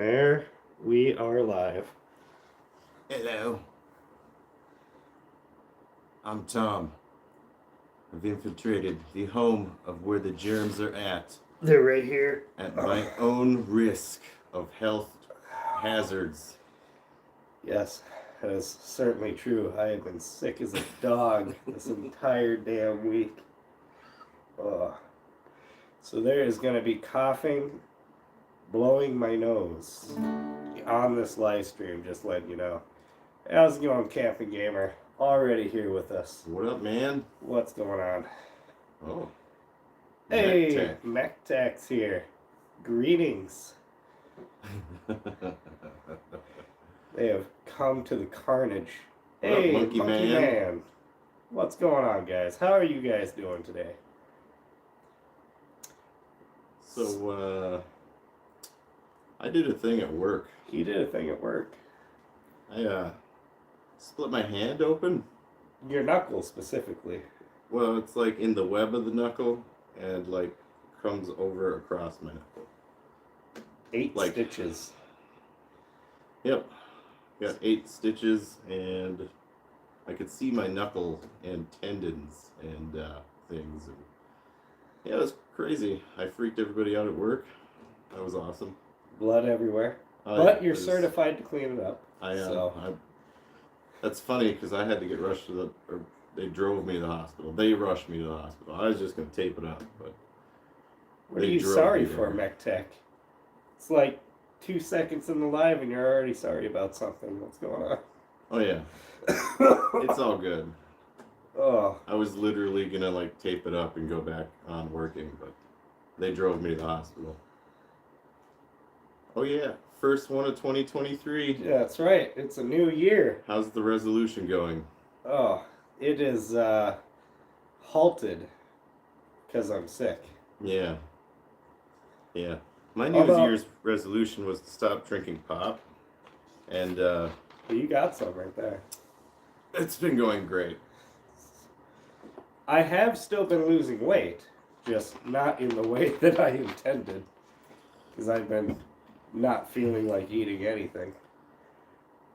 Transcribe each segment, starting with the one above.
there we are live. Hello. I'm Tom. I've infiltrated the home of where the germs are at. They're right here. At my own risk of health hazards. Yes, that is certainly true. I have been sick as a dog this entire damn week. So there is going to be coughing, blowing my nose on this live stream, just letting you know. How's it going, Camping Gamer? Already here with us. What up, man? What's going on? Oh. Hey, MechTech's here. Greetings. They have come to the carnage. What Hey, up, Monkey Man? What's going on, guys? How are you guys doing today? So, I did a thing at work. You did a thing at work. I, split my hand open. Your knuckle, specifically. Well, it's like in the web of the knuckle and like comes over across my knuckle. 8 stitches. Yep. Got 8 stitches, and I could see my knuckle and tendons and things. And yeah, it was crazy. I freaked everybody out at work. That was awesome. Blood everywhere. But you're certified to clean it up. I am. That's funny because I had to get rushed to they drove me to the hospital. They rushed me to the hospital. I was just going to tape it up, but what are you sorry for, MechTech? It's like 2 seconds in the live and you're already sorry about something. What's going on? Oh, yeah. It's all good. Oh. I was literally going to like tape it up and go back on working, but they drove me to the hospital. Oh, yeah. First one of 2023. Yeah, that's right. It's a new year. How's the resolution going? Oh, it is halted because I'm sick. Yeah. Yeah. My New Year's resolution was to stop drinking pop. And you got some right there. It's been going great. I have still been losing weight, just not in the way that I intended. Because I've been not feeling like eating anything.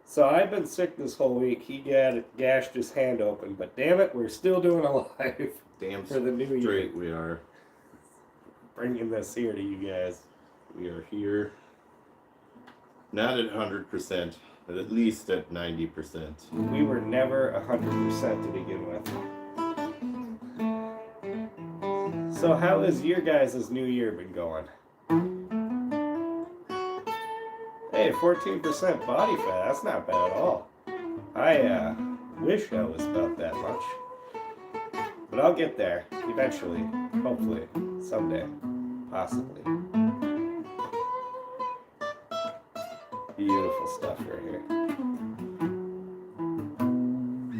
So I've been sick this whole week. He gashed his hand open, but damn it, we're still doing a live. Damn for the new year. Straight we are. Bringing this here to you guys. We are here. Not at 100%, but at least at 90%. We were never 100% to begin with. So how has your guys' new year been going? Hey, 14% body fat, that's not bad at all. I wish I was about that much. But I'll get there, eventually, hopefully, someday, possibly. Beautiful stuff right here.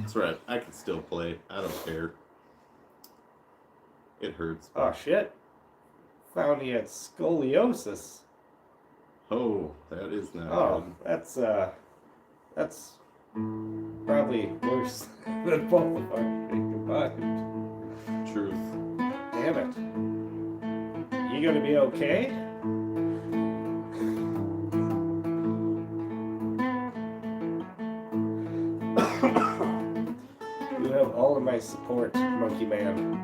That's right, I can still play, I don't care. It hurts. Oh shit. Found he had scoliosis. Oh, that is not good. That's probably worse than both of our combined. Truth. Damn it. You gonna be okay? You have all of my support, Monkey Man.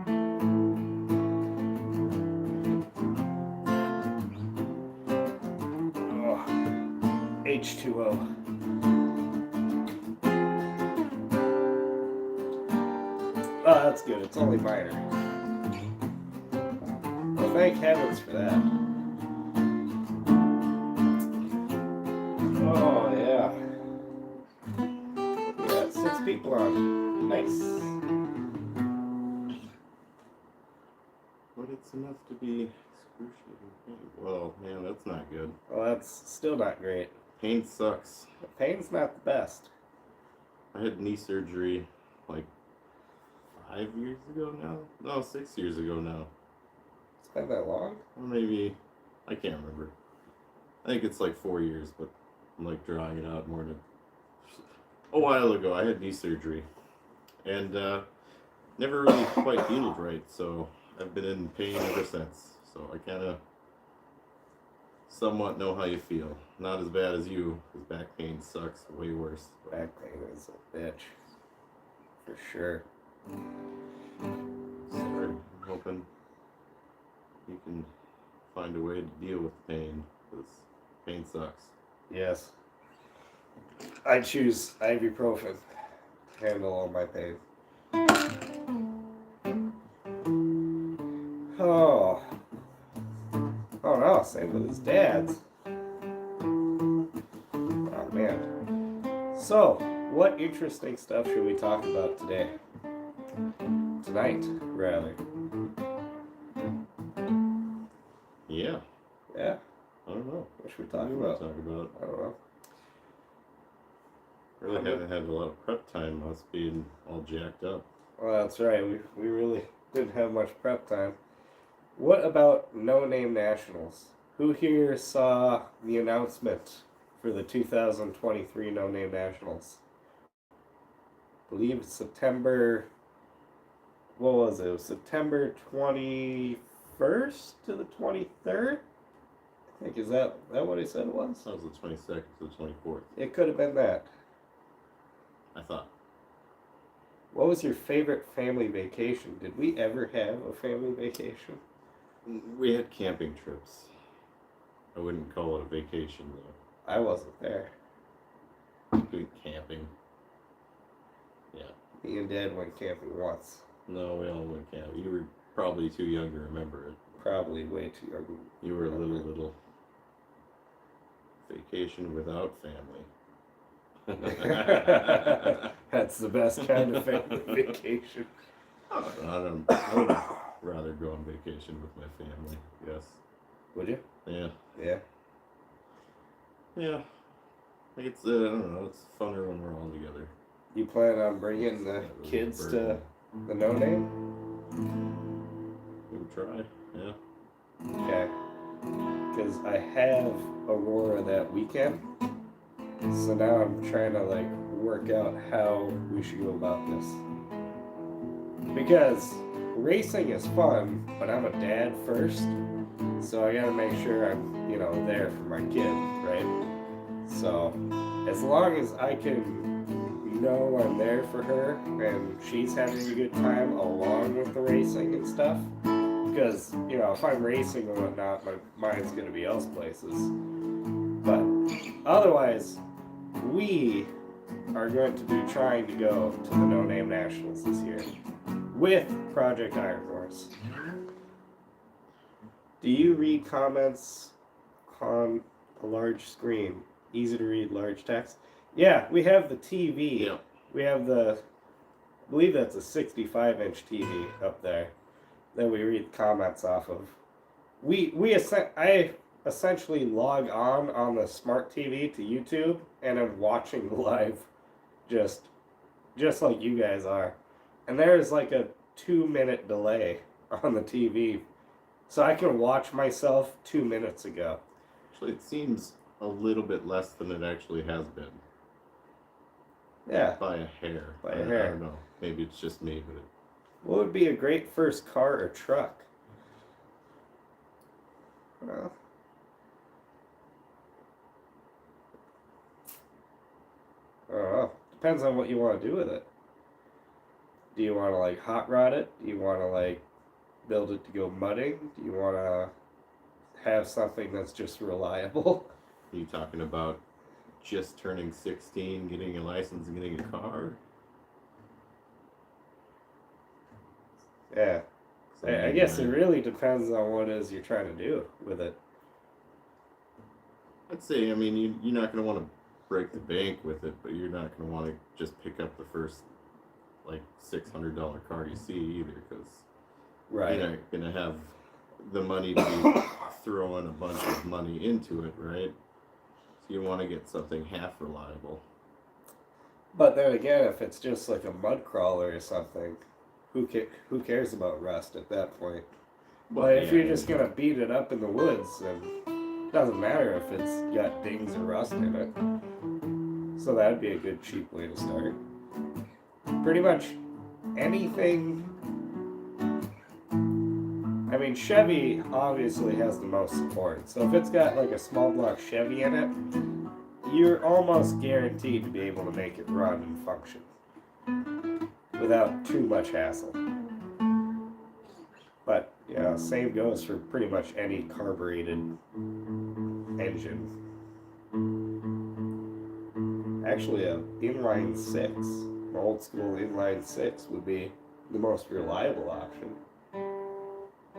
H2O. Oh, that's good. It's only minor. Well, thank heavens for that. Oh, yeah. We got 6 people on. Nice. But it's enough to be excruciating. Well, man, that's not good. Well, that's still not great. Pain sucks. Pain's not the best. I had knee surgery like 5 years ago now? No, 6 years ago now. It's been that long? Or maybe, I can't remember. I think it's like 4 years, but I'm like drawing it out more than a while ago. I had knee surgery and never really quite healed right, so I've been in pain ever since. So I kind of somewhat know how you feel. not as bad as you. His back pain sucks way worse. Back pain is a bitch. For sure. Sorry. I'm hoping you can find a way to deal with pain, because pain sucks. Yes. I choose ibuprofen to handle all my pain. Oh. Oh no, same with his dad's. Oh man. So, what interesting stuff should we talk about today? Tonight, rather. Yeah. Yeah? I don't know. What should we talk What do you about? want to talk about? I don't know. Really haven't had a lot of prep time, us being all jacked up. Well, that's right. We really didn't have much prep time. What about No Name Nationals? Who here saw the announcement for the 2023 No Name Nationals? I believe it's September. What was it? It was September 21st to the 23rd? I think, is that what he said it was? That was the 22nd to the 24th, It could have been that. I thought. What was your favorite family vacation? Did we ever have a family vacation? We had camping trips. I wouldn't call it a vacation, though. I wasn't there. Doing camping. Yeah. Me and Dad went camping once. No, we all went camping. You were probably too young to remember it. Probably way too young. You were a little vacation without family. That's the best kind of family vacation. I would rather go on vacation with my family. Yes. Would you? Yeah. Yeah. Yeah. Like it's I don't know. It's funner when we're all together. You plan on bringing the kids to the No Name? We would try. Yeah. Okay. Because I have Aurora that weekend. So now I'm trying to like work out how we should go about this. Because racing is fun, but I'm a dad first. So I gotta make sure I'm, there for my kid, right? So as long as I can know I'm there for her and she's having a good time along with the racing and stuff. Because, if I'm racing and whatnot, my mind's gonna be else places. But otherwise, we are going to be trying to go to the No Name Nationals this year with Project Iron Horse. Do you read comments on a large screen? Easy to read, large text? Yeah, we have the TV. Yeah. We have I believe that's a 65-inch TV up there that we read comments off of. I essentially log on the smart TV to YouTube and I'm watching live just like you guys are. And there's like a 2-minute delay on the TV. So I can watch myself 2 minutes ago. Actually, it seems a little bit less than it actually has been. Yeah. By a hair. By a hair. I don't know. Maybe it's just me, but What would be a great first car or truck? Well, I don't know. Depends on what you want to do with it. Do you want to like hot rod it? Do you want to like build it to go mudding? Do you want to have something that's just reliable? Are you talking about just turning 16, getting a license, and getting a car? Yeah. I guess it really depends on what it is you're trying to do with it. I'd say, you're not going to want to break the bank with it, but you're not going to want to just pick up the first, $600 car you see either, because Right. you're not going to have the money to be throwing a bunch of money into it, right? So you want to get something half reliable. But then again, if it's just like a mud crawler or something, who cares about rust at that point? But if you're just gonna beat it up in the woods, then it doesn't matter if it's got dings or rust in it. So that'd be a good cheap way to start. Pretty much anything. I mean, Chevy obviously has the most support. So if it's got like a small block Chevy in it, you're almost guaranteed to be able to make it run and function without too much hassle. But yeah, same goes for pretty much any carbureted engine. Actually, a inline six, an old school inline six, would be the most reliable option.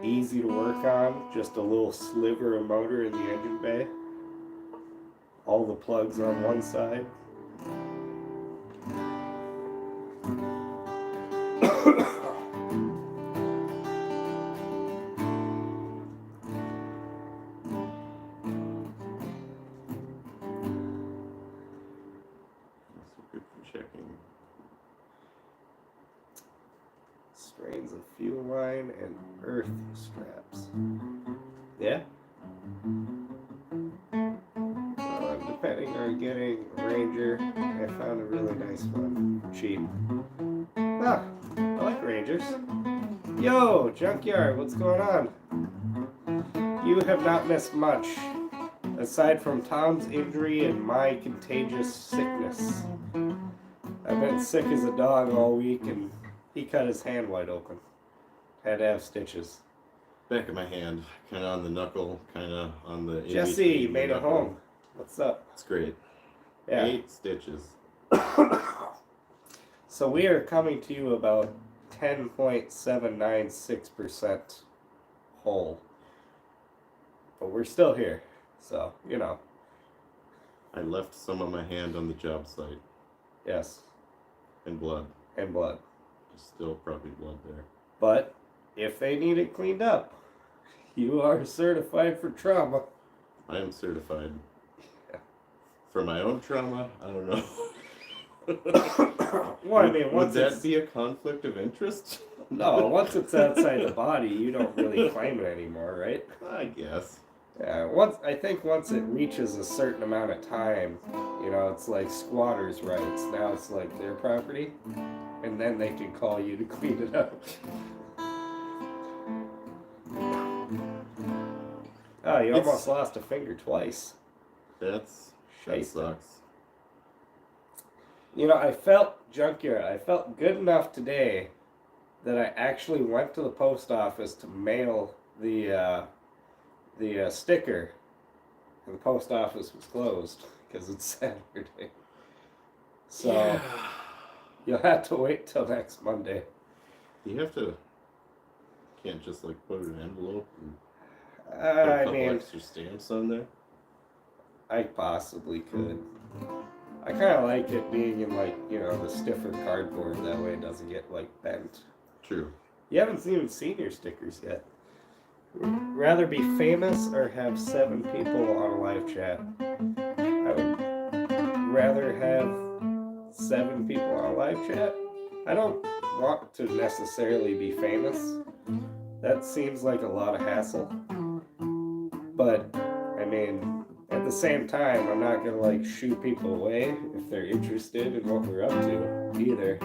Easy to work on, just a little sliver of motor in the engine bay. All the plugs on one side. Good for checking. Strains of fuel line and earth straps. Yeah. I'm depending on getting a Ranger. I found a really nice one. Cheap. Ah, I like Rangers. Yo, Junkyard, what's going on? You have not missed much. Aside from Tom's injury and my contagious sickness. I've been sick as a dog all week and he cut his hand wide open. Had to have stitches. Back of my hand, kind of on the knuckle, kind of on the. Jesse, you made it home. What's up? It's great. Yeah. 8 stitches. So we are coming to you about 10.796% whole. But we're still here. So, you know. I left some of my hand on the job site. Yes. And blood. And blood. There's still probably blood there. But if they need it cleaned up, you are certified for trauma. I am certified. Yeah. For my own trauma, I don't know. Well, I mean, would that be a conflict of interest? No, once it's outside the body, you don't really claim it anymore, right? I guess. Yeah, I think once it reaches a certain amount of time, you know, it's like squatters' rights. Now it's like their property, and then they can call you to clean it up. Oh, you almost lost a finger twice. That sucks. You know, I felt good enough today that I actually went to the post office to mail the sticker, and the post office was closed because it's Saturday. So yeah. You'll have to wait till next Monday. You have to. Can't just like put it in an envelope and put a I couple mean, extra stamps on there. I possibly could. I kind of like it being in like, you know, the stiffer cardboard. That way it doesn't get like bent. True. You haven't even seen your stickers yet. Rather be famous or have 7 people on a live chat? I would rather have 7 people on a live chat. I don't want to necessarily be famous. That seems like a lot of hassle. But, I mean, at the same time, I'm not gonna like shoo people away if they're interested in what we're up to either.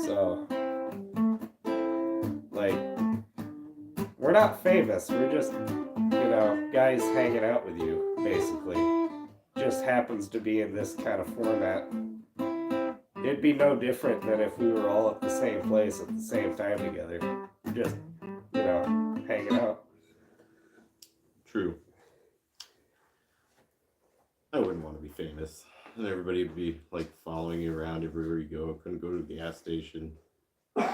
So, like, we're not famous. We're just, you know, guys hanging out with you, basically. Just happens to be in this kind of format. It'd be no different than if we were all at the same place at the same time together. Just, you know, hanging out. True. I wouldn't want to be famous. And everybody would be like following you around everywhere you go. Couldn't go to the gas station. There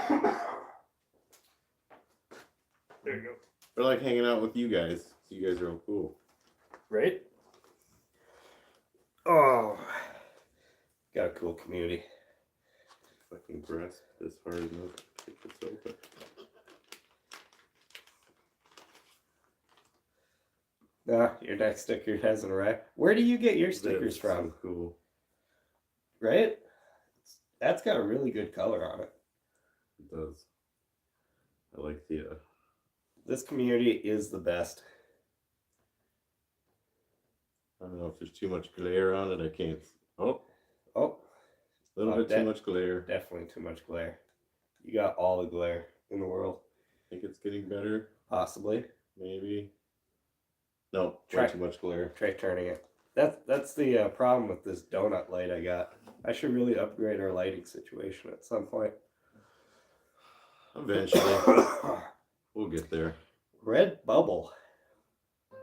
you go. Or like hanging out with you guys. You guys are all cool. Right? Oh. Got a cool community. Fucking grasp this hard enough to take this open. Nah, your next sticker hasn't arrived. Where do you get your stickers from? So cool. Right? That's got a really good color on it. It does. I like the This community is the best. I don't know if there's too much glare on it. I can't. Oh, Oh, a little bit too much glare. definitely too much glare. You got all the glare in the world. I think it's getting better. Possibly. maybe. No, Try- way too much glare. Try turning it. That's the problem with this donut light I got. I should really upgrade our lighting situation at some point. Eventually, we'll get there. Red Bubble.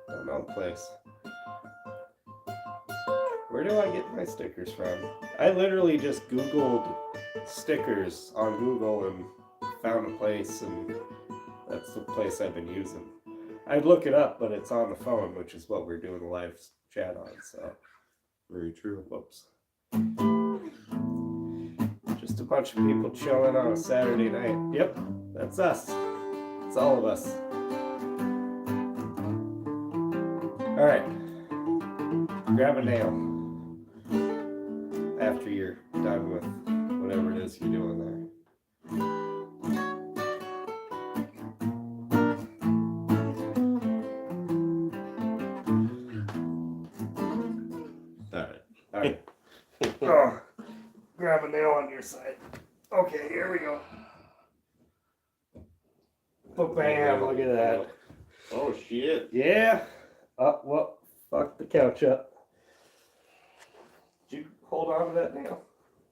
Don't know the place. Where do I get my stickers from? I literally just Googled stickers on Google and found a place, and that's the place I've been using. I'd look it up, but it's on the phone, which is what we're doing the live chat on, so. Very true. Whoops. Just a bunch of people chilling on a Saturday night. Yep, that's us. It's all of us. Alright. Grab a nail after you're done with whatever it is you're doing there. Alright. Oh, grab a nail on your side. Okay, here we go. Bam, look at that. Oh, shit. Yeah. Well, fuck the couch up. Did you hold on to that nail?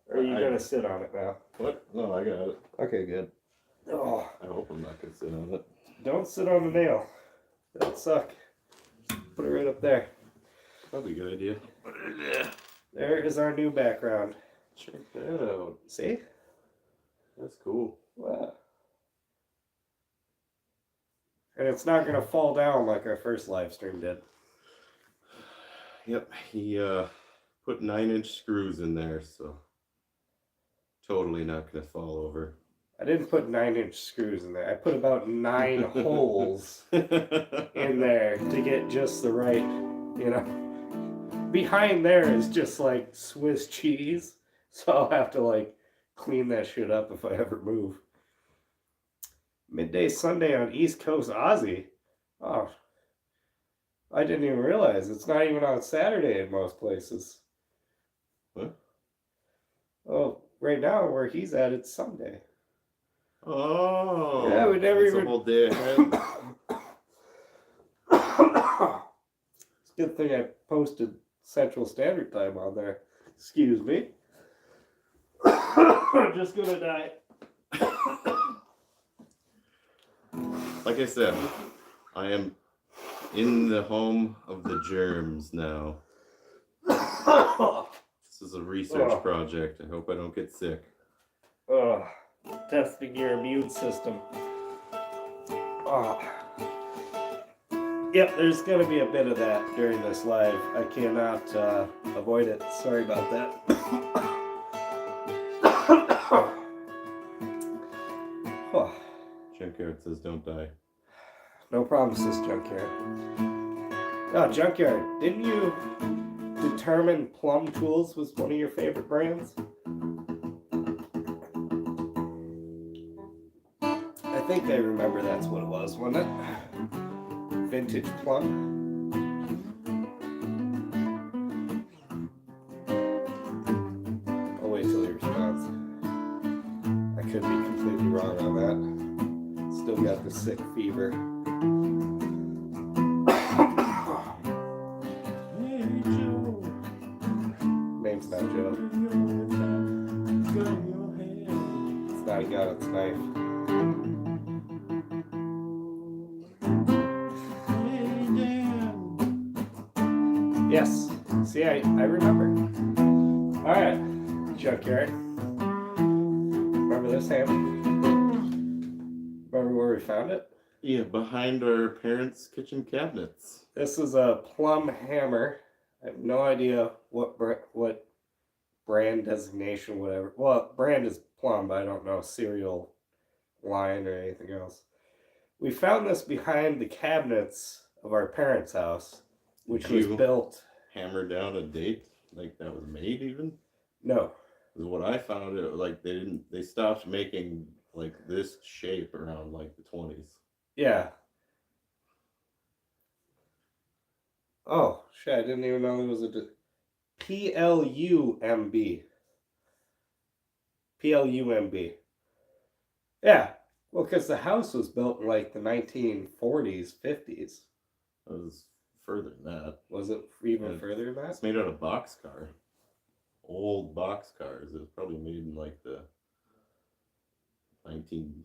Or are you going to sit on it now? What? No, I got it. Okay, good. Oh, I hope I'm not going to sit on it. don't sit on the nail. That'll suck. Put it right up there. Probably a good idea. There is our new background. Check that out. See? That's cool. Wow. And it's not going to fall down like our first live stream did. Yep, he put 9-inch screws in there, so totally not going to fall over. I didn't put 9-inch screws in there. I put about 9 holes in there to get just the right, you know. Behind there is just like Swiss cheese, so I'll have to like clean that shit up if I ever move. Midday Sunday on East Coast Aussie. Oh, I didn't even realize it's not even on Saturday in most places. What? Oh, right now where he's at, it's Sunday. Oh, Yeah, we never that's even. a whole day ahead. It's a good thing I posted Central Standard Time on there. Excuse me. I'm just gonna die. Like I said, I am in the home of the germs now. This is a research project. I hope I don't get sick. Testing your immune system. Yep, there's going to be a bit of that during this live. I cannot avoid it. Sorry about that. Junkyard says don't die. No problem, sis Junkyard. Oh, Junkyard, didn't you determine Plum Tools was one of your favorite brands? I think I remember that's what it was, wasn't it? Vintage Plum. I'll wait till he responds. I could be completely wrong on that. Still got the sick fever. Hey, Joe. Name's not Joe. It's not a gun, it's a knife. Yes. See, I remember. Alright, Junkyard. Remember this hammer? Remember where we found it? Yeah, behind our parents' kitchen cabinets. This is a Plum hammer. I have no idea what brand designation, whatever. Well, brand is Plum, but I don't know serial line or anything else. We found this behind the cabinets of our parents' house, which was built. Hammer down a date like that was made even? No. Is what I found. It like they stopped making like this shape around like the 20s. Yeah. Oh shit! I didn't even know there was a PLUMB. PLUMB. Yeah, Well, because the house was built in like the 1940s, 50s. It was further than that. Was it even Yeah, further than that? It's made out of boxcar. Old boxcars. It was probably made in like the 19,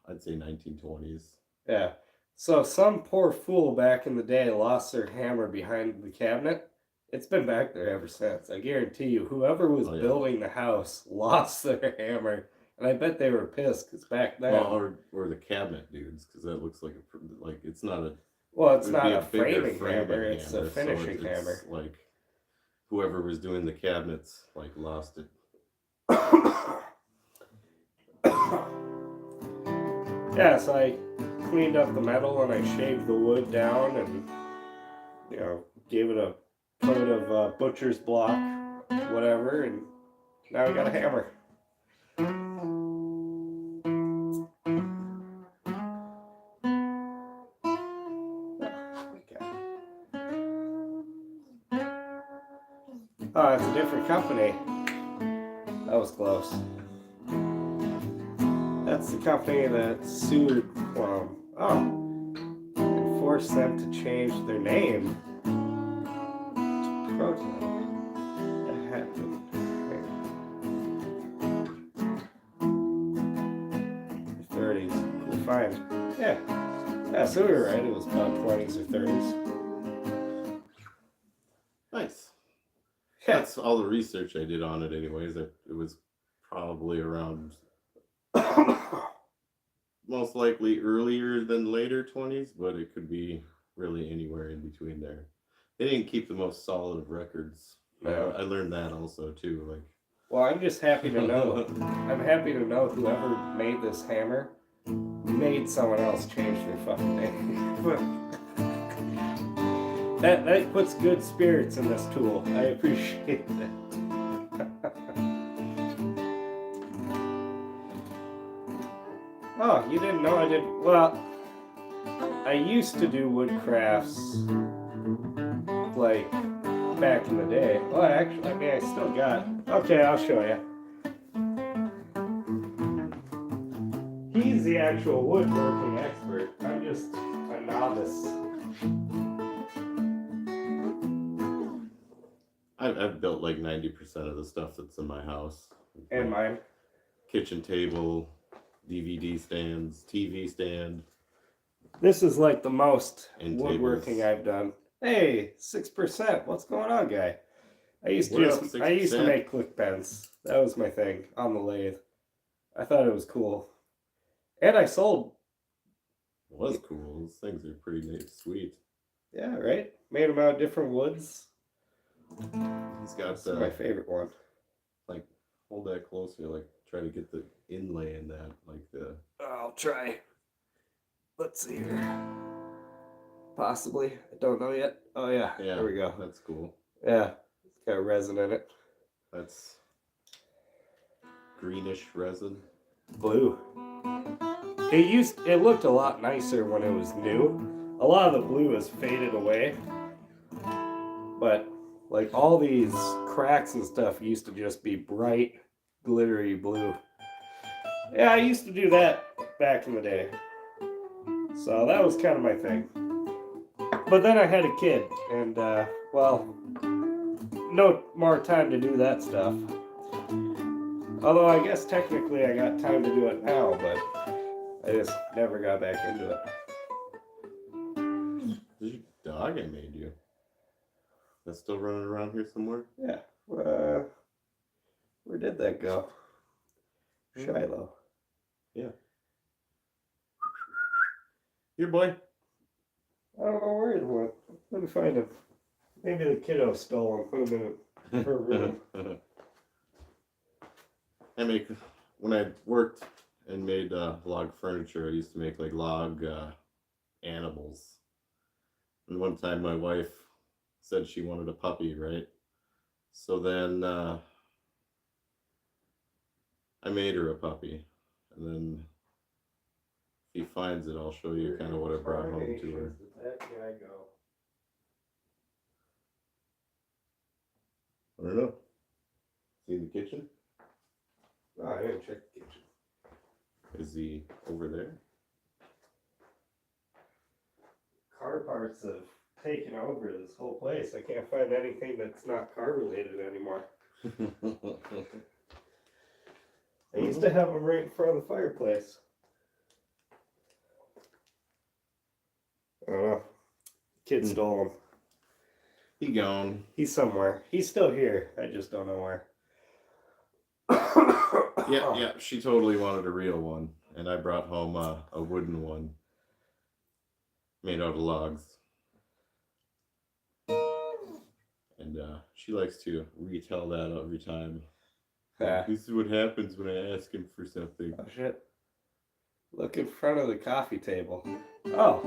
I'd say 1920s. Yeah. So some poor fool back in the day lost their hammer behind the cabinet. It's been back there ever since. I guarantee you, whoever was Oh, yeah. building the house lost their hammer, and I bet they were pissed because back then. Well, or the cabinet dudes, because that looks like it's not a. Well, It it's would not be a bigger framing hammer; it's a so finishing it's hammer. like whoever was doing the cabinets like lost it. Yeah, so I cleaned up the metal and I shaved the wood down and gave it a coat of butcher's block, whatever, and now we got a hammer. Oh, it's a different company. That was close. That's the company that sued Plum. Oh, and forced them to change their name to Proton. That happened. The 30s. Cool find. Yeah. Yeah, so we were right. It was about 20s or 30s. Nice. Yeah. That's all the research I did on it, anyways. It was probably around most likely earlier than later 20s, but it could be really anywhere in between there. They didn't keep the most solid of records. No. I learned that also too. Like, well, I'm just happy to know. I'm happy to know whoever made this hammer made someone else change their fucking name. That puts good spirits in this tool. I appreciate that. Oh, you didn't know I did? Well, I used to do wood crafts like back in the day. Well, actually, I mean, I still got. Okay, I'll show you. He's the actual woodworking expert. I'm just a novice. I've built like 90% of the stuff that's in my house. And like mine. Kitchen table, DVD stands, TV stand. This is like the most And woodworking tables. I've done. Hey, 6%. What's going on, guy? I used What up, to 6%? make click pens. That was my thing on the lathe. I thought it was cool. And I sold. It was cool. Those things are pretty neat, sweet. Yeah, right? Made them out of different woods. He's got That's my favorite one. like hold that closely, like try to get the inlay in that, like the. I'll try. Let's see here. Possibly. I don't know yet. Oh, yeah. Yeah, There we go. That's cool. Yeah. It's got resin in it. That's greenish resin. Blue. It looked a lot nicer when it was new. A lot of the blue has faded away. But like all these cracks and stuff used to just be bright, glittery blue. Yeah, I used to do that back in the day. So that was kind of my thing. But then I had a kid, and well, no more time to do that stuff. Although I guess technically I got time to do it now, but I just never got back into it. This is your dog I made you. That's still running around here somewhere? Yeah. Where did that go? Shiloh. Yeah. Here, boy. I don't know where he went. Let me find him. Maybe the kiddo stole him, put him in her room. When I worked and made log furniture, I used to make like log animals. And one time my wife said she wanted a puppy, right? So then I made her a puppy. And then if he finds it, I'll show you kind of what I brought home to her. Did that guy go? I don't know. See in the kitchen? Oh, I didn't check the kitchen. Is he over there? Car parts have taken over this whole place. I can't find anything that's not car related anymore. I used to have them right in front of the fireplace. I don't know. Kid stole him. He gone. He's somewhere. He's still here. I just don't know where. Yeah, she totally wanted a real one. And I brought home a wooden one made out of logs. And she likes to retell that every time. This is what happens when I ask him for something. Oh, shit. Look in front of the coffee table. Oh.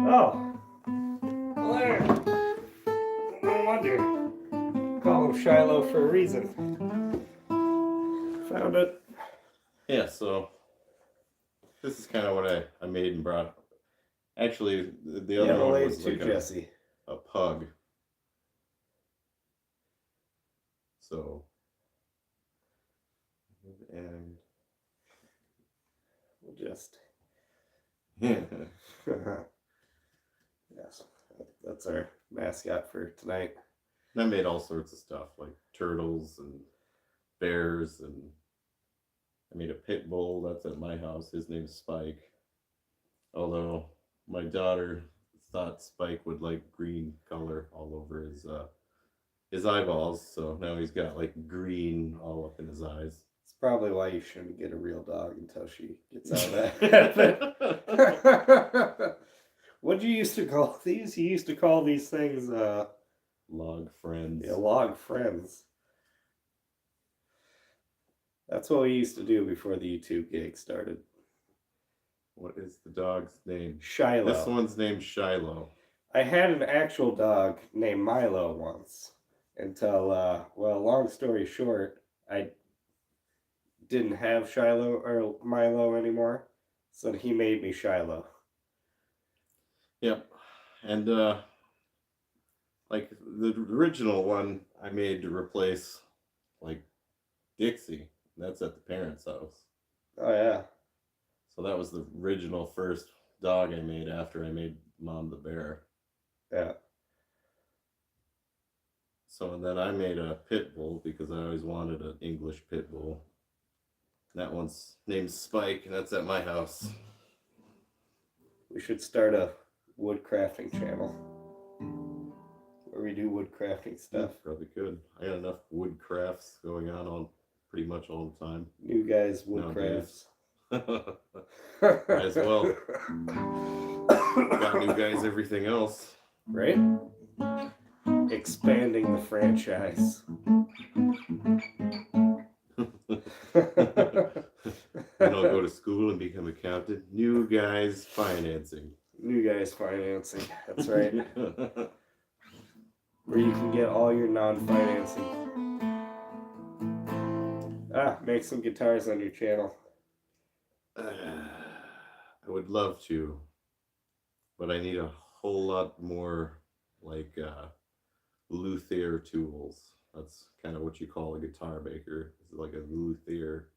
Oh. Well, there. No wonder. Call him Shiloh for a reason. Found it. Yeah, so this is kind of what I made and brought. Actually, the other one was like a pug. So, and we'll just yes, that's our mascot for tonight. And I made all sorts of stuff like turtles and bears, and I made a pit bull that's at my house. His name's Spike. Although my daughter thought Spike would like green color all over his eyeballs, so now he's got like green all up in his eyes. It's probably why you shouldn't get a real dog until she gets out of that. What'd you used to call these? You used to call these things log friends. Yeah, log friends. That's what we used to do before the YouTube gig started. What is the dog's name? Shiloh. This one's named Shiloh. I had an actual dog named Milo once. Until, well, long story short, I didn't have Shiloh or Milo anymore. So he made me Shiloh. Yep. And, like, the original one I made to replace, like, Dixie. That's at the parents' house. Oh, yeah. So that was the original first dog I made after I made Mom the bear. Yeah. So and then I made a pit bull because I always wanted an English pit bull. That one's named Spike, and that's at my house. We should start a wood crafting channel where we do wood crafting stuff. Yeah, probably could. I got enough wood crafts going on pretty much all the time. New guys wood crafts. Might as well. Got new guys everything else. Right? Expanding the franchise. Then I'll go to school and become accountant. New guys financing. New guys financing. That's right. Where you can get all your non-financing. Make some guitars on your channel. I would love to, but I need a whole lot more like luthier tools. That's kind of what you call a guitar maker. It's like a luthier.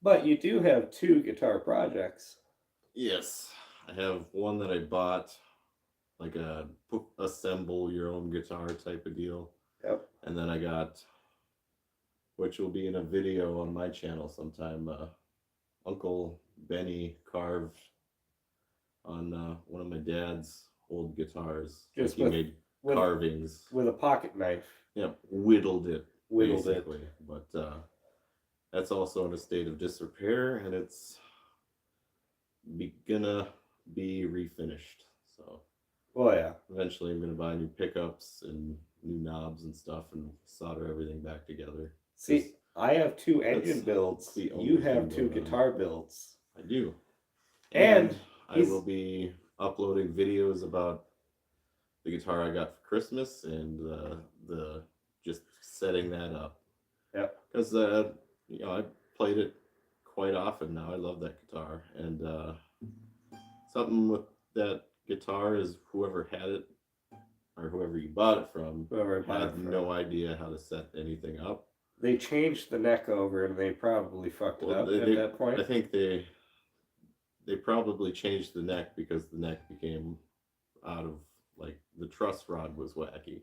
But you do have 2 guitar projects. Yes, I have one that I bought, like a assemble your own guitar type of deal. Yep. And then I got, which will be in a video on my channel sometime, Uncle Benny carved on one of my dad's old guitars. Just like he made carvings. With a pocket knife. Yep, whittled it. Basically. But that's also in a state of disrepair, and it's gonna be refinished. So, oh yeah. Eventually, I'm gonna buy new pickups and new knobs and stuff, and solder everything back together. See, I have 2 engine builds. You have 2 guitar builds. I do. And I will be uploading videos about the guitar I got for Christmas and the just setting that up. Yep. Because I played it quite often now. I love that guitar, and something with that guitar is whoever had it or whoever you bought it from had no idea how to set anything up. They changed the neck over, and they probably fucked it up at that point. I think they probably changed the neck because the neck became out of, like, the truss rod was wacky.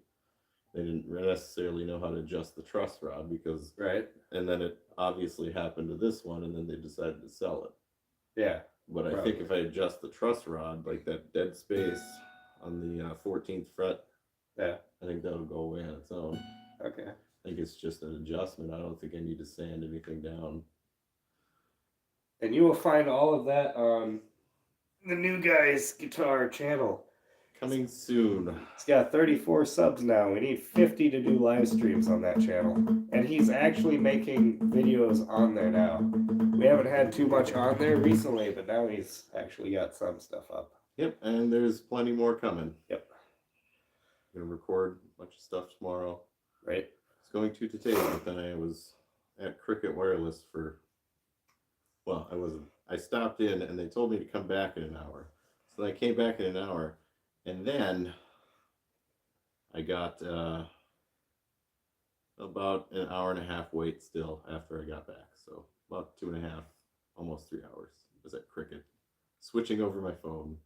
They didn't necessarily know how to adjust the truss rod because, Right. and then it obviously happened to this one, and then they decided to sell it. Yeah. But I think if I adjust the truss rod, like that dead space on the 14th fret, Yeah. I think that'll go away on its own. Okay. I think it's just an adjustment. I don't think I need to sand anything down. And you will find all of that on the New Guy's Guitar channel. Coming soon. He's got 34 subs now. We need 50 to do live streams on that channel. And he's actually making videos on there now. We haven't had too much on there recently, but now he's actually got some stuff up. Yep, and there's plenty more coming. Yep. I'm going to record a bunch of stuff tomorrow. Right. I was going to today, but then I was at Cricket Wireless for, well, I wasn't. I stopped in and they told me to come back in an hour. So then I came back in an hour. And then I got about an hour and a half wait still after I got back. So about 2.5, almost 3 hours. I was at Cricket. Switching over my phone.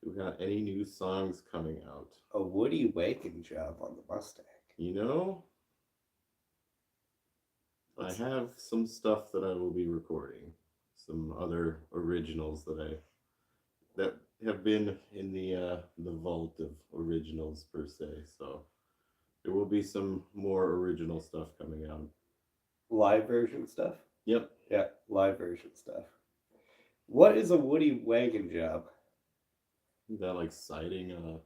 Do we got any new songs coming out? A Woody Wagon job on the Mustang. You know, I have some stuff that I will be recording. Some other originals that have been in the vault of originals per se. So there will be some more original stuff coming out. Live version stuff? Yep. Yeah, live version stuff. What is a Woody Wagon job? Is that like siding a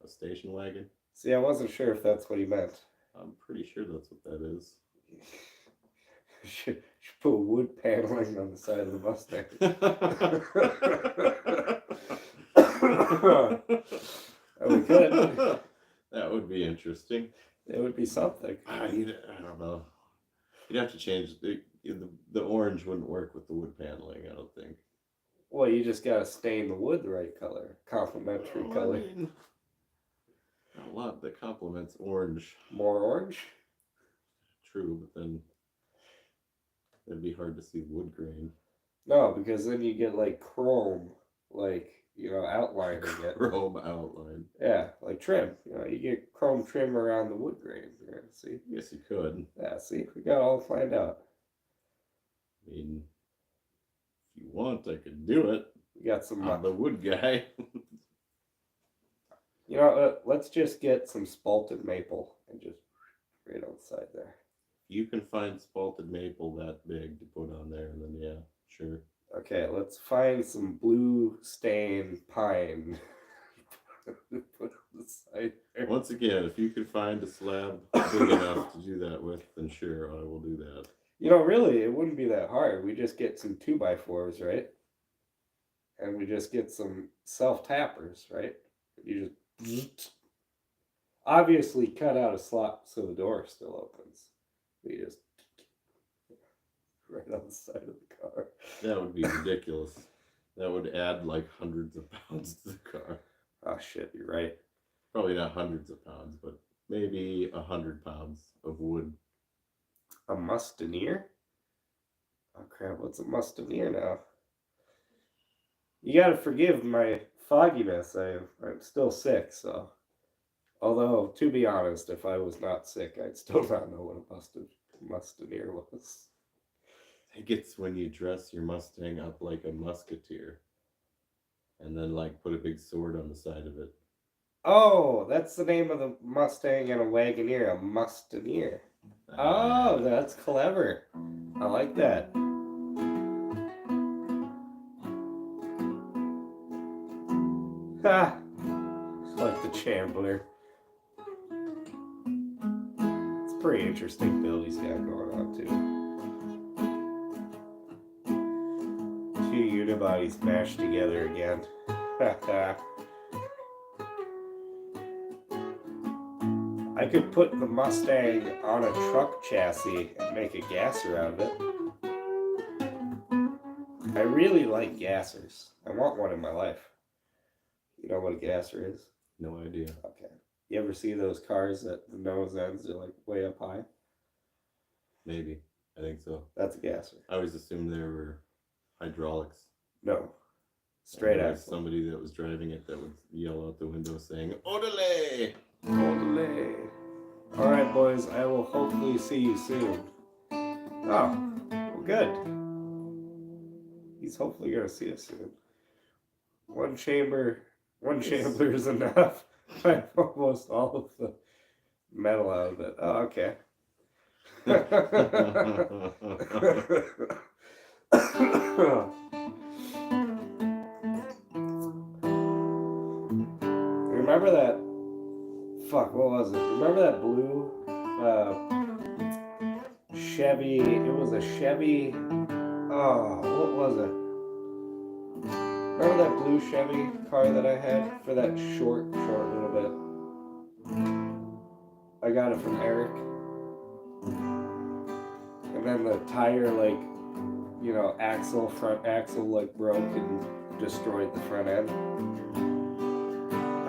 station wagon? See, I wasn't sure if that's what he meant. I'm pretty sure that's what that is. should put wood paneling on the side of the Mustang. We could. That would be interesting. It would be something. I don't know. You'd have to change the orange wouldn't work with the wood paneling, I don't think. Well, you just gotta stain the wood the right color, complementary color. I mean, a lot that complements orange. More orange? True, but then it'd be hard to see wood grain. No, because then you get like chrome, like, outlining it. Chrome outline. Yeah, like trim. You get chrome trim around the wood grain. Yeah, see? Yes, you could. Yeah, see? We got all find out. I mean, if you want, I could do it. We got some. I'm the wood guy. Let's just get some spalted maple and just right on the side there. You can find spalted maple that big to put on there, and then yeah, sure. Okay, let's find some blue stain pine. Put on the side there. Once again, if you could find a slab big enough to do that with, then sure, I will do that. Really, it wouldn't be that hard. We just get some 2x4s, right? And we just get some self-tappers, right? You just obviously cut out a slot so the door still opens. We just right on the side of the car. That would be ridiculous. That would add like hundreds of pounds to the car. Oh shit, you're right. Probably not hundreds of pounds, but maybe 100 pounds of wood. A Mustangs? Oh crap, what's a Mustangs now? You gotta forgive my fogginess. I'm still sick, so. Although, to be honest, if I was not sick, I'd still not know what a Mustangs was. I think it's when you dress your Mustang up like a musketeer. And then like put a big sword on the side of it. Oh, that's the name of the Mustang and a Wagoneer, a Mustangs. Oh, that's clever. I like that. Ha! Like the Chambler. It's a pretty interesting build he's got going on, too. Two unibodies mashed together again. I could put the Mustang on a truck chassis and make a gasser out of it. I really like gassers. I want one in my life. You know what a gasser is? No idea. Okay. You ever see those cars that the nose ends are like way up high? Maybe. I think so. That's a gasser. I always assumed there were hydraulics. No. Straight There was axle. somebody that was driving it that would yell out the window saying, "Odele!" Olé. All right, boys. I will hopefully see you soon. Oh, well, good. He's hopefully gonna see us soon. One chamber is enough. I have almost all of the metal out of it. Oh, okay. Remember that? Fuck, what was it? Remember that blue Chevy? It was a Chevy. Oh, what was it? Remember that blue Chevy car that I had for that short little bit? I got it from Eric. And then the tire, like, you know, front axle, like, broke and destroyed the front end.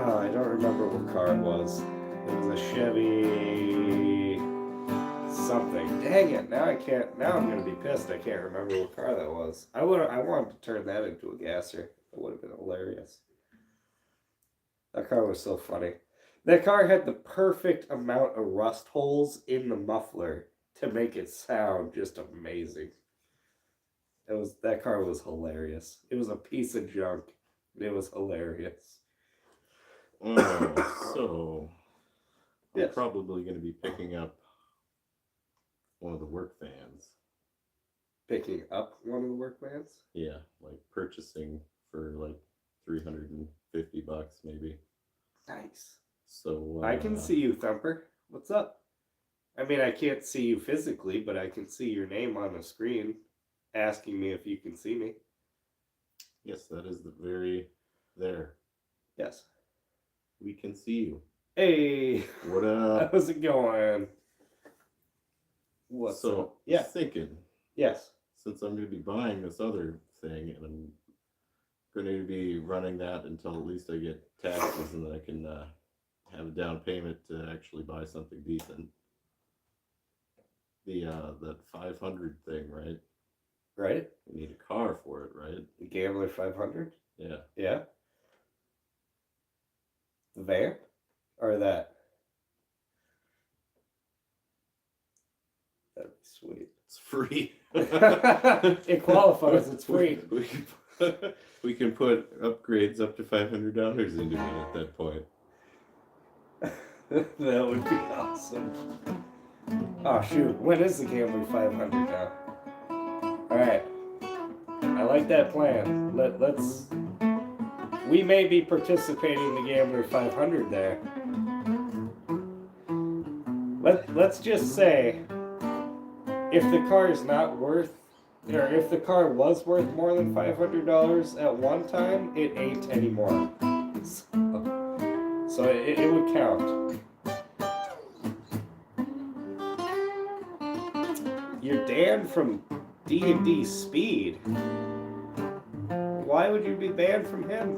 Oh, I don't remember what car it was. It was a Chevy something. Dang it! Now I can't. Now I'm gonna be pissed. I can't remember what car that was. I wanted to turn that into a gasser. It would have been hilarious. That car was so funny. That car had the perfect amount of rust holes in the muffler to make it sound just amazing. That car was hilarious. It was a piece of junk. It was hilarious. So I'm Yes. probably going to be picking up one of the work vans. Picking up one of the work vans? Yeah, like purchasing for like $350 maybe. Nice. So I can see you, Thumper. What's up? I mean, I can't see you physically, but I can see your name on the screen asking me if you can see me. Yes, that is the very there. Yes. We can see you. Hey, What up? how's it going? What's So up? Yeah. thinking, Yes. since I'm going to be buying this other thing and I'm going to be running that until at least I get taxes and then I can have a down payment to actually buy something decent. That 500 thing, right? Right? You need a car for it, right? The Gambler 500? Yeah. Yeah. The van? Or that? That'd be sweet. It's free. It qualifies, it's free. We can put upgrades up to $500 into it at that point. That would be awesome. Oh shoot, when is the Gambler 500 now? Alright. I like that plan. Let's... We may be participating in the Gambler 500 there. Let's just say, if the car is not worth, or if the car was worth more than $500 at one time, it ain't anymore. So it would count. You're Dan from D&D Speed. Why would you be banned from him?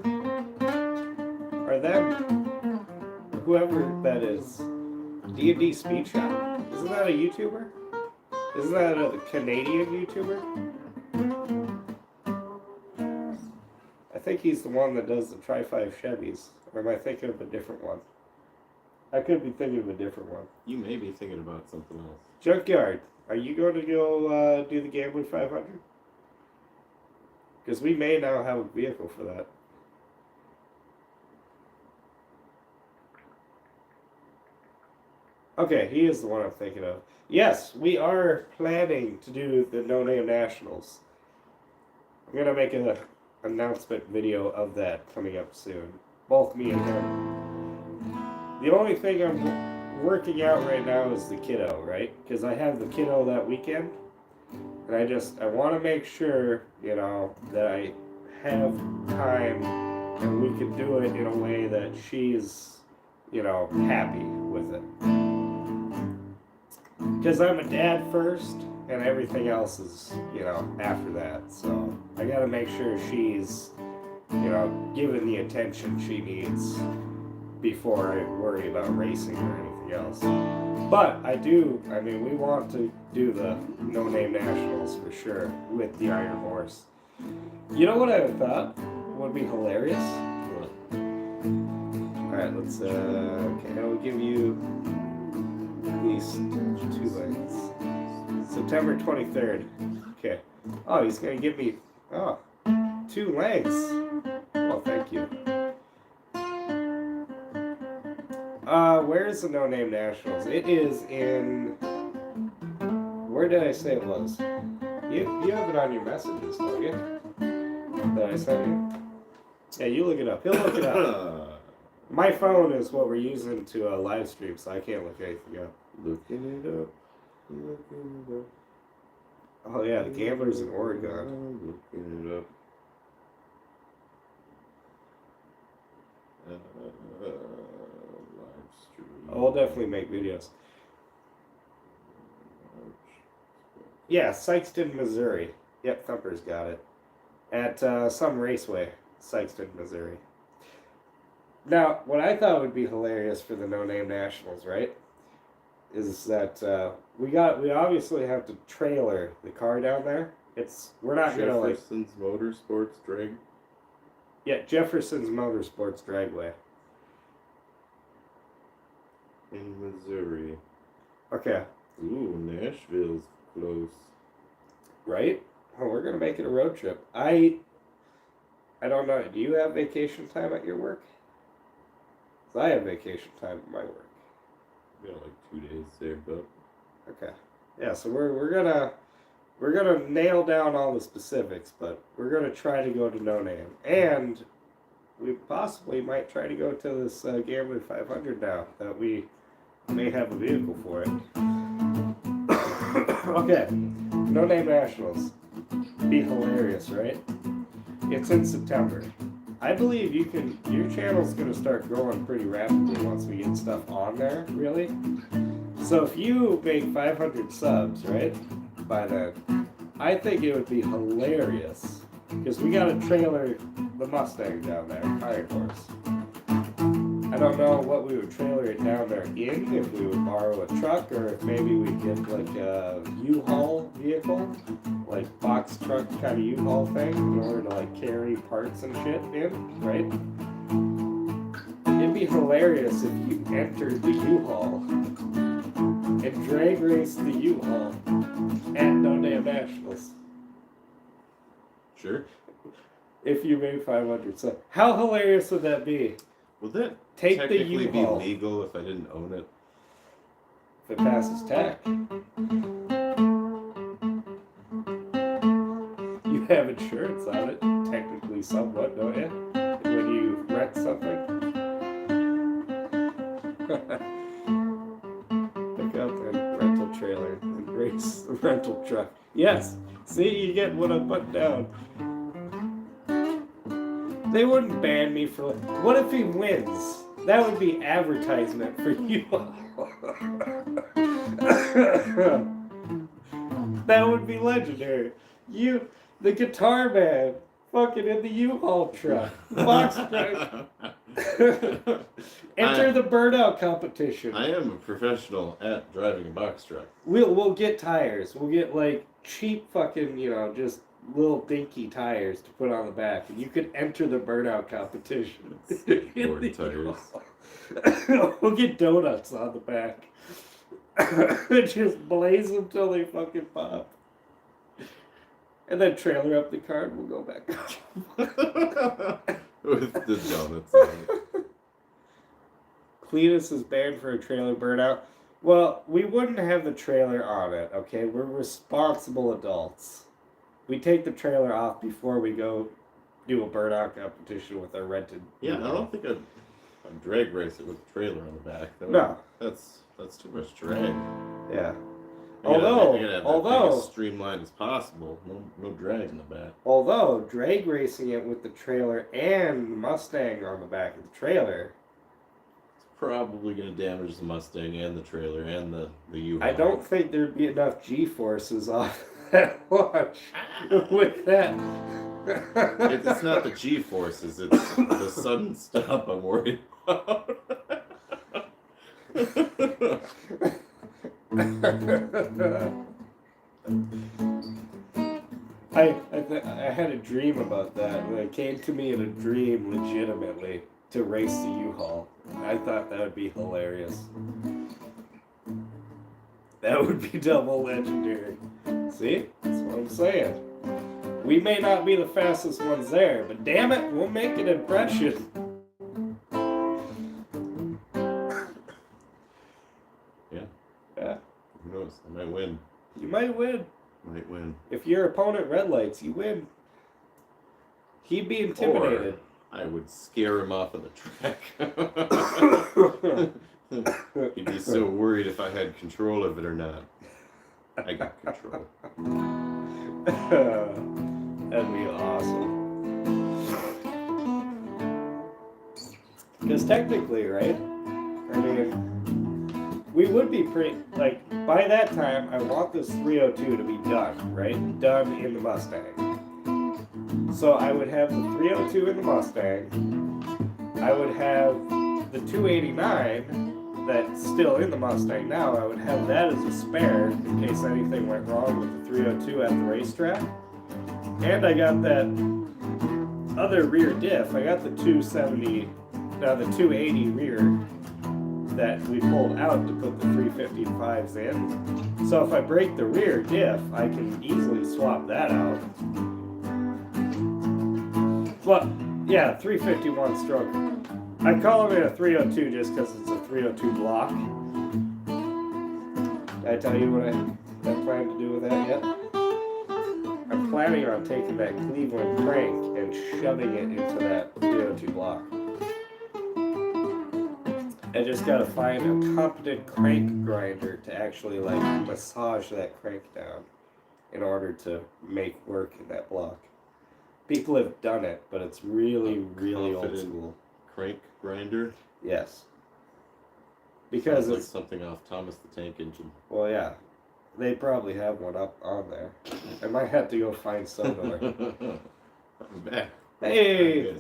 Or them? Whoever that is. D&D Speed Shop? Isn't that a YouTuber? Isn't that a Canadian YouTuber? I think he's the one that does the Tri-5 Chevys. Or am I thinking of a different one? I could be thinking of a different one. You may be thinking about something else. Junkyard, are you going to go do the Gambler 500? Because we may now have a vehicle for that. Okay, he is the one I'm thinking of. Yes, we are planning to do the No Name Nationals. I'm going to make an announcement video of that coming up soon. Both me and him. The only thing I'm working out right now is the kiddo, right? Because I have the kiddo that weekend. And I want to make sure, you know, that I have time and we can do it in a way that she's, you know, happy with it. Because I'm a dad first, and everything else is, you know, after that. So I got to make sure she's, you know, given the attention she needs. before I worry about racing or anything else. But we want to do the No Name Nationals for sure with the Iron Horse. You know what I thought would be hilarious? Alright, let's, okay, I'll give you these 2 legs. September 23rd. Okay. Oh, he's gonna give me, 2 legs. Well, thank you. Where is the No Name Nationals? It is in, where did I say it was? You have it on your messages, don't you? That I sent you? Yeah, you look it up. He'll look it up. My phone is what we're using to live stream, so I can't look anything up. Looking it up. Looking it up. Oh yeah, the gamblers in Oregon. Looking it up. Live stream. I'll definitely make videos. Yeah, Sykeston, Missouri. Yep, Thumper's got it. At some raceway, Sykeston, Missouri. Now, what I thought would be hilarious for the No Name Nationals, right, is that we obviously have to trailer the car down there. We're not gonna like Jefferson's Motorsports Drag. Yeah, Jefferson's Motorsports Dragway. In Missouri. Okay. Ooh, Nashville's close. Right? Well, we're gonna make it a road trip. I don't know. Do you have vacation time at your work? 'Cause I have vacation time at my work. Got like 2 days saved up. Okay. Yeah, so we're gonna nail down all the specifics, but we're gonna try to go to No Name, and we possibly might try to go to this Gambling 500 now that we may have a vehicle for it. Okay, No Name Nationals. Be hilarious, right? It's in September. I believe your channel's gonna start growing pretty rapidly once we get stuff on there, really. So if you make 500 subs, right, by then, I think it would be hilarious, because we got to trailer the Mustang down there, Iron Horse. I don't know what we would trailer it down there in, if we would borrow a truck, or if maybe we'd get like a U-Haul vehicle, like box truck kind of U-Haul thing, in order to like carry parts and shit in, right? It'd be hilarious if you entered the U-Haul and drag race the U-Haul at No Name Nationals. Sure. If you made 500 subs. How hilarious would that be? Would that Take the technically be U-Haul. legal if I didn't own it? If it passes tech. You have insurance on it, technically somewhat, don't you? When you rent something. Pick up a rental trailer and race the rental truck. Yes! See, you get what I'm putting down. They wouldn't ban me for... What if he wins? That would be advertisement for you. That would be legendary. The guitar man, fucking in the U-Haul truck. Box truck. Enter the burnout competition. I am a professional at driving a box truck. We'll get tires. We'll get like cheap fucking, just little dinky tires to put on the back, and you could enter the burnout competition. Skateboard tires. We'll get donuts on the back. Just blaze them till they fucking pop. And then trailer up the car and we'll go back. With the donuts on it. Cletus is banned for a trailer burnout. Well, we wouldn't have the trailer on it, okay? We're responsible adults. We take the trailer off before we go do a burnout competition with our rented. Yeah, I don't think I'd drag race it with a trailer on the back. No. That's too much drag. Yeah. I gotta have Although as streamlined as possible. No drag in the back. Although drag racing it with the trailer and the Mustang on the back of the trailer, probably going to damage the Mustang and the trailer and the U-Haul. I don't think there'd be enough G-forces off that launch with that. It's not the G-forces, it's the sudden stop I'm worried about. I had a dream about that. It came to me in a dream legitimately to race the U-Haul. I thought that would be hilarious. That would be double legendary. See? That's what I'm saying. We may not be the fastest ones there, but damn it, we'll make an impression. Yeah. Yeah. Who knows? I might win. You might win. Might win. If your opponent red lights, you win. He'd be intimidated. Or I would scare him off of the track. He'd be so worried if I had control of it or not. I got control. That'd be awesome. Because technically, right? I mean, we would be pretty, like, by that time, I want this 302 to be done, right? Done in the Mustang. So I would have the 302 in the Mustang. I would have the 289 that's still in the Mustang now. I would have that as a spare in case anything went wrong with the 302 at the racetrack. And I got that other rear diff. I got the 270, the 280 rear that we pulled out to put the 355s in. So if I break the rear diff, I can easily swap that out. Well, yeah, 351 stroke. I call it a 302 just because it's a 302 block. Did I tell you what I plan to do with that yet? I'm planning on taking that Cleveland crank and shoving it into that 302 block. I just gotta find a competent crank grinder to actually like massage that crank down in order to make work in that block. People have done it, but it's really, really old school. Crank grinder? Yes. Because sounds it's like something off Thomas the Tank Engine. Well, yeah. They probably have one up on there. I might have to go find somewhere. I'm back. Hey!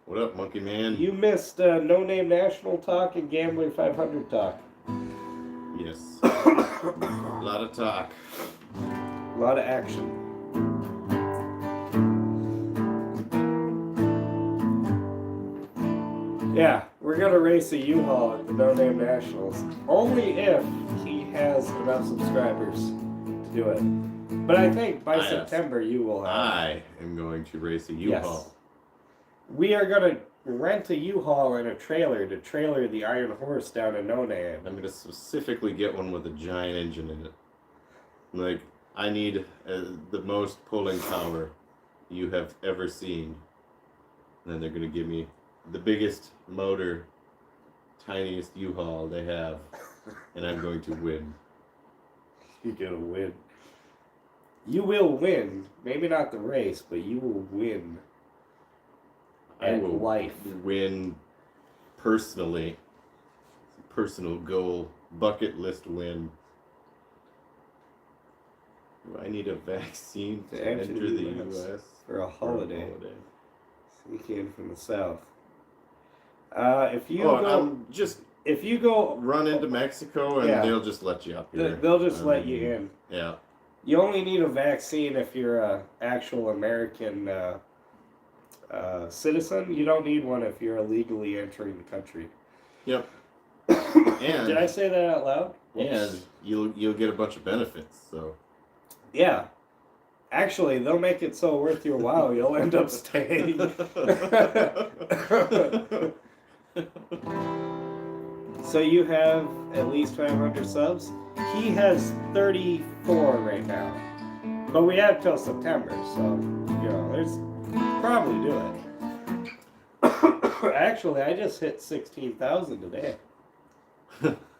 What up, Monkey Man? You missed No Name National talk and Gambler 500 talk. Yes. A lot of talk. A lot of action. Yeah, we're going to race a U-Haul at the No Name Nationals. Only if he has enough subscribers to do it. But I think by September you will have. I am going to race a U-Haul. Yes. We are going to rent a U-Haul and a trailer to trailer the Iron Horse down to No Name. I'm going to specifically get one with a giant engine in it. Like, I need the most pulling power you have ever seen. And then they're going to give me the biggest motor, tiniest U-Haul they have. And I'm going to win. You're going to win. You will win. Maybe not the race, but you will win. I will life. Win personally. Personal goal. Bucket list win. Do I need a vaccine to enter the U.S.? For a holiday. Sneak in from the south. If you go run into Mexico and they'll just let you up here. They'll just let you in. Yeah. You only need a vaccine if you're an actual American citizen. You don't need one if you're illegally entering the country. Yep. And did I say that out loud? And you'll get a bunch of benefits. So. Yeah. Actually, they'll make it so worth your while. You'll end up staying. So you have at least 500 subs. He has 34 right now, but we have till September, so there's probably do it. Actually, I just hit 16,000 today.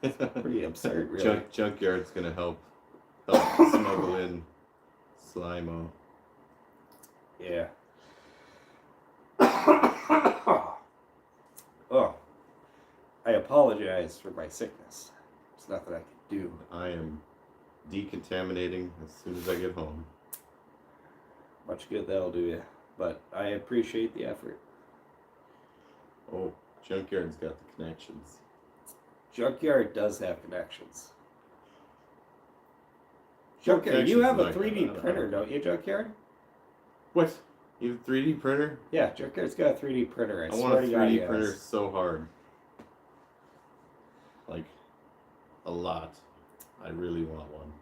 It's pretty absurd, really. Junkyard's gonna help smuggle in Slimo. Yeah. Oh. I apologize for my sickness. There's nothing I can do. I am decontaminating as soon as I get home. Much good that'll do you. But I appreciate the effort. Oh, Junkyard's got the connections. Junkyard does have connections. Junkyard, you have a 3D printer, don't you, Junkyard? What? You have a 3D printer? Yeah, Junkyard's got a 3D printer. I want a 3D printer so hard. Like, a lot. I really want one.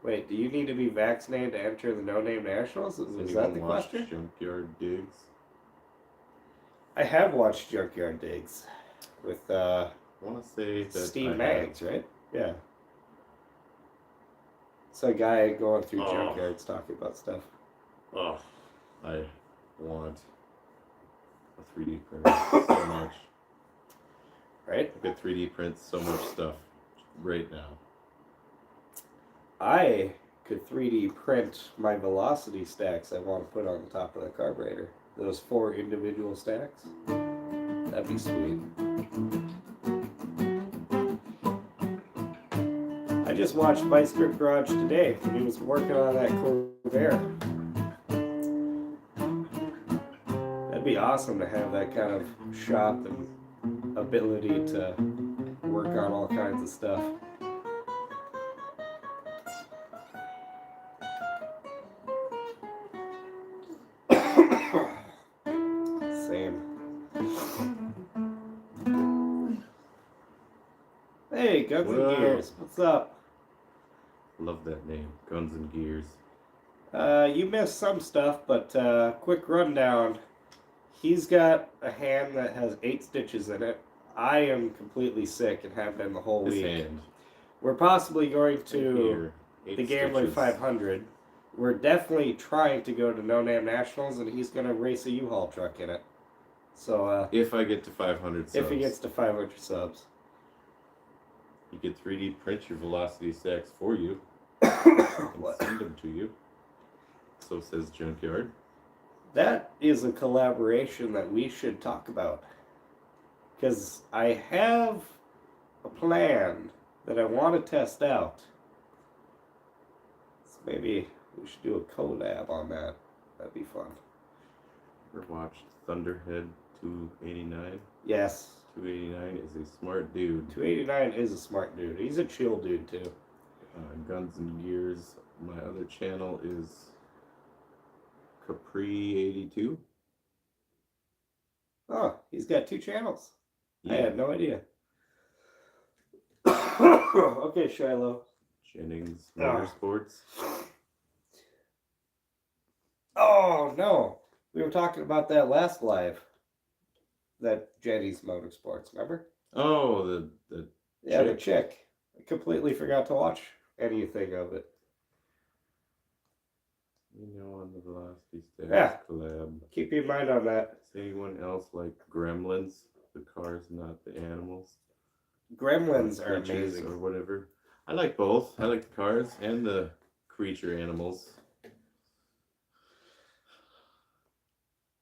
Wait, do you need to be vaccinated to enter the No Name Nationals? Is that the question? Junkyard Digs? I have watched Junkyard Digs with I want to say that Steve Maggs, right? Yeah. It's a guy going through junkyards talking about stuff. Oh, I want a 3D printer so much. Right? I could 3D print so much stuff right now. I could 3D print my velocity stacks I want to put on the top of the carburetor. Those 4 individual stacks. That'd be sweet. I just watched Vice Grip Garage today. He was working on that Corvair. That'd be awesome to have that kind of shop and ability to work on all kinds of stuff. Same. Hey, Guns and Gears, what's up? Love that name, Guns and Gears. You missed some stuff, but quick rundown. He's got a hand that has 8 stitches in it. I am completely sick and have been the whole week. Hand. We're possibly going to Here, the Gambler 500. We're definitely trying to go to No Name Nationals, and he's going to race a U-Haul truck in it. So if I get to 500 subs. If he gets to 500 subs. You could 3D print your velocity stacks for you. And send them to you. So says Junkyard. That is a collaboration that we should talk about. Because I have a plan that I want to test out. So maybe we should do a collab on that. That'd be fun. Ever watched Thunderhead 289? Yes. 289 is a smart dude. 289 is a smart dude. He's a chill dude, too. Guns and Gears. My other channel is Capri82. Oh, he's got 2 channels. Yeah. I had no idea. Okay, Shiloh. Jennings Motorsports. Oh, no. We were talking about that last live. That Jennings Motorsports, remember? Oh, the Yeah, chick. the chick. I completely forgot to watch anything of it. You know, on the Velocity Stacks Yeah. collab. Keep in mind on that. Does anyone else like Gremlins? The cars, not the animals. Gremlins are Creatures amazing. or whatever. I like both. I like the cars and the creature animals.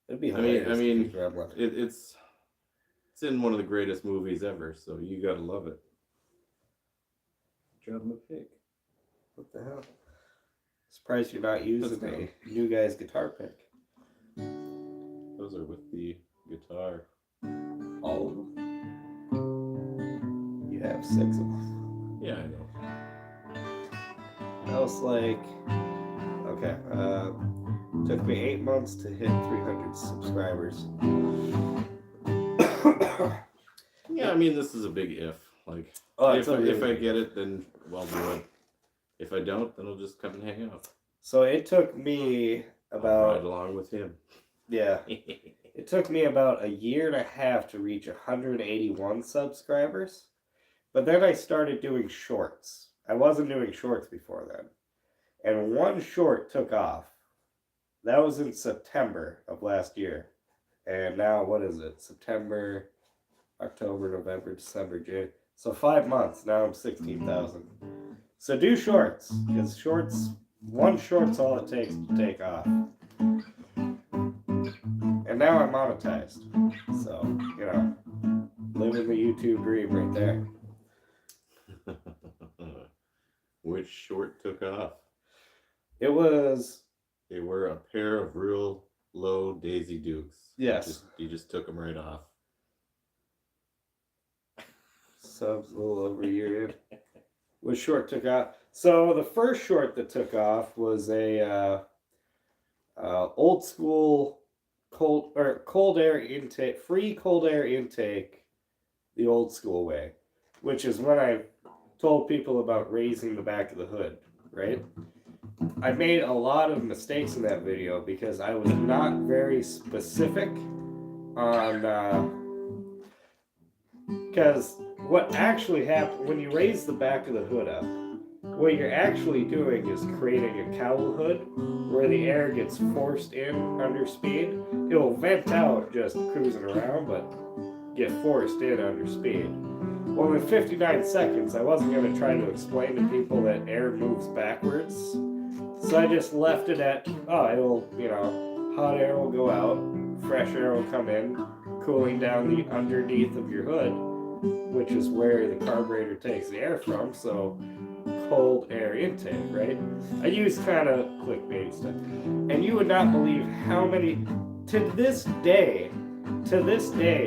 It'd be I mean, hilarious to be Gremlin. it's in one of the greatest movies ever, so you gotta love it. Drop him a pick. What the hell? Surprised you're not using a new guy's guitar pick. Those are with the guitar. All of them? You have 6 of them. Yeah, I know. I was like, okay, took me 8 months to hit 300 subscribers. Yeah, I mean, this is a big if. Like, if I get it, then I'll do it. If I don't, then I'll just come and hang out. So it took me I'll about... ride along with him. Yeah. It took me about a year and a half to reach 181 subscribers. But then I started doing shorts. I wasn't doing shorts before then. And one short took off. That was in September of last year. And now, what is it? September, October, November, December, January. So 5 months. Now I'm 16,000. So do shorts. Because shorts, one short's all it takes to take off. And now I'm monetized. So, you know, living the YouTube dream right there. Which short took off? It was. They were a pair of real low Daisy Dukes. Yes. He just took them right off. Subs a little over a year in. Which short took off? So the first short that took off was a old school cold air intake, free cold air intake, the old school way, which is when I told people about raising the back of the hood, right? I made a lot of mistakes in that video because I was not very specific on, because what actually happened when you raise the back of the hood up, what you're actually doing is creating a cowl hood where the air gets forced in under speed. It'll vent out just cruising around, but get forced in under speed. Well, in 59 seconds, I wasn't going to try to explain to people that air moves backwards. So I just left it at, it'll, hot air will go out, fresh air will come in, cooling down the underneath of your hood, which is where the carburetor takes the air from, so cold air intake, right? I use kind of clickbait stuff. And you would not believe how many, to this day,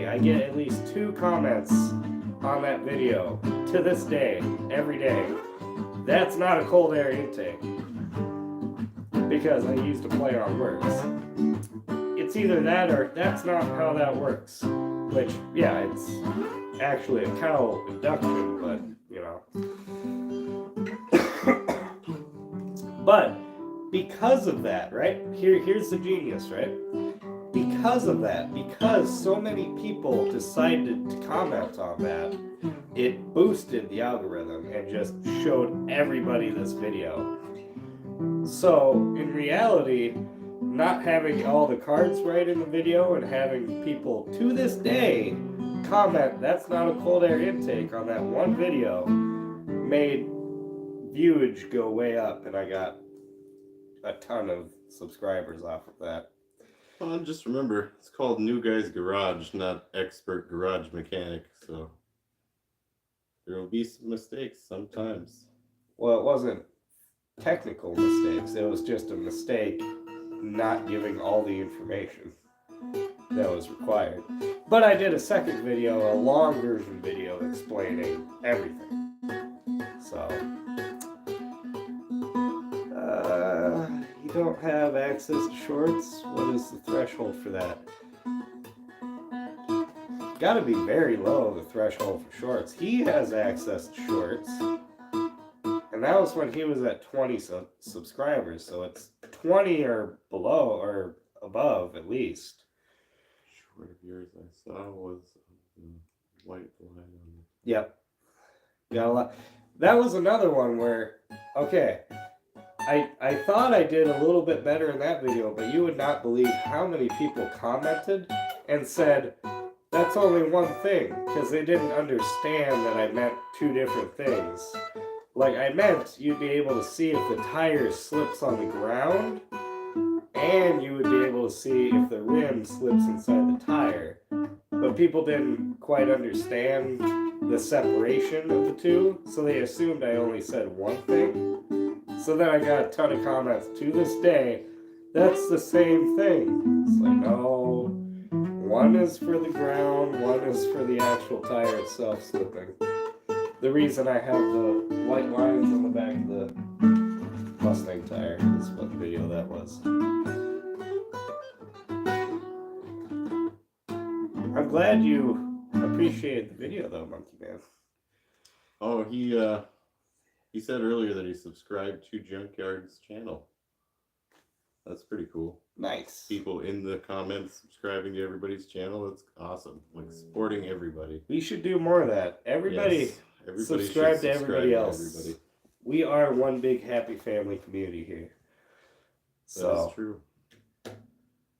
I get at least 2 comments on that video. To this day, every day. That's not a cold air intake. Because I used to play on words. It's either that or that's not how that works. Which, yeah, it's actually a cowl induction, but, But because of that, right? Here's the genius, right? Because of that, because so many people decided to comment on that, it boosted the algorithm and just showed everybody this video. So, in reality, not having all the cards right in the video and having people to this day comment that's not a cold air intake on that one video made viewage go way up, and I got a ton of subscribers off of that. Well, just remember, it's called New Guy's Garage, not Expert Garage Mechanic, so there will be some mistakes sometimes. Well, it wasn't technical mistakes, it was just a mistake not giving all the information that was required. But I did a second video, a long version video explaining everything. So, you don't have access to shorts? What is the threshold for that? Gotta be very low, the threshold for shorts. He has access to shorts. And that was when he was at 20 subscribers, so it's 20 or below, or above at least. Short of yours I saw was the white line on the... Yep. Got a lot. That was another one where, okay, I thought I did a little bit better in that video, but you would not believe how many people commented and said, that's only one thing, because they didn't understand that I meant 2 different things. Like, I meant you'd be able to see if the tire slips on the ground, and you would be able to see if the rim slips inside the tire. But people didn't quite understand the separation of the 2, so they assumed I only said one thing. So then I got a ton of comments to this day, that's the same thing. It's like, no, one is for the ground, one is for the actual tire itself slipping. The reason I have the white lines on the back of the Mustang tire is what video that was. I'm glad you appreciated the video though, Monkey Man. Oh, he said earlier that he subscribed to Junkyard's channel. That's pretty cool. Nice. People in the comments subscribing to everybody's channel. That's awesome. Like supporting everybody. We should do more of that. Everybody subscribe to everybody else. Everybody. We are one big happy family community here. So that is true.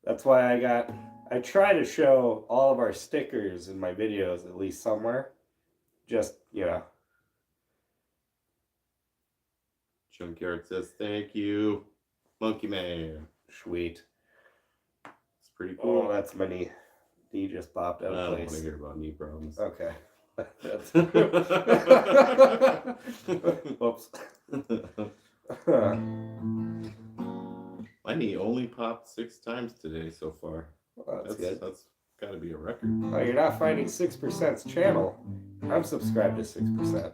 That's why I try to show all of our stickers in my videos at least somewhere. Just, Junkyard says thank you, Monkey Man. Sweet. It's pretty cool. Oh, that's my knee. He just popped out I of don't want to place. hear about knee problems. Okay. That's... Whoops. My knee only popped 6 times today so far. Well, that's good. That's got to be a record. Oh, you're not finding 6%'s channel. I'm subscribed to 6%.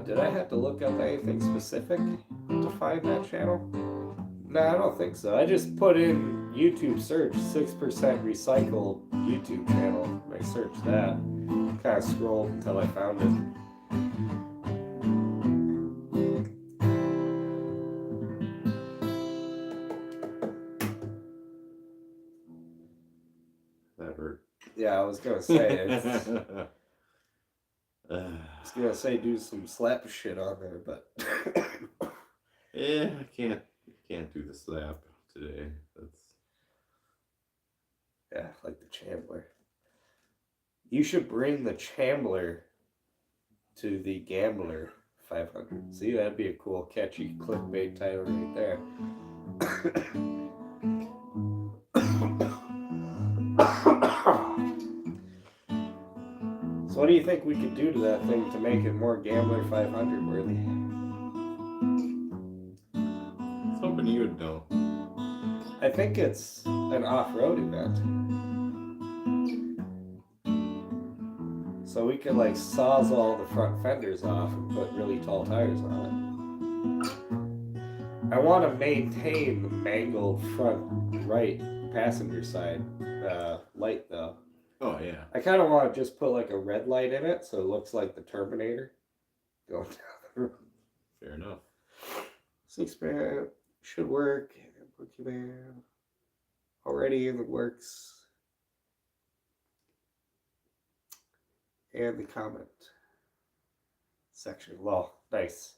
Did I have to look up anything specific to find that channel? No, I don't think so. I just put in YouTube search 6% recycled YouTube channel. I searched that. Kind of scrolled until I found it. That hurt. Yeah, I was gonna say do some slap shit on there, but yeah, I can't do the slap today. That's like the Chandler. You should bring the Chandler to the Gambler 500. See, that'd be a cool, catchy clickbait title right there. So what do you think we could do to that thing to make it more Gambler 500 worthy? I was hoping you would know. I think it's an off-road event. So we could like sawzall the front fenders off and put really tall tires on it. I want to maintain the mangled front right passenger side light though. Oh yeah. I kind of want to just put like a red light in it so it looks like the Terminator going down the road. Fair enough. 6-man should work. Man, already in the works. And the comment section. Well, nice.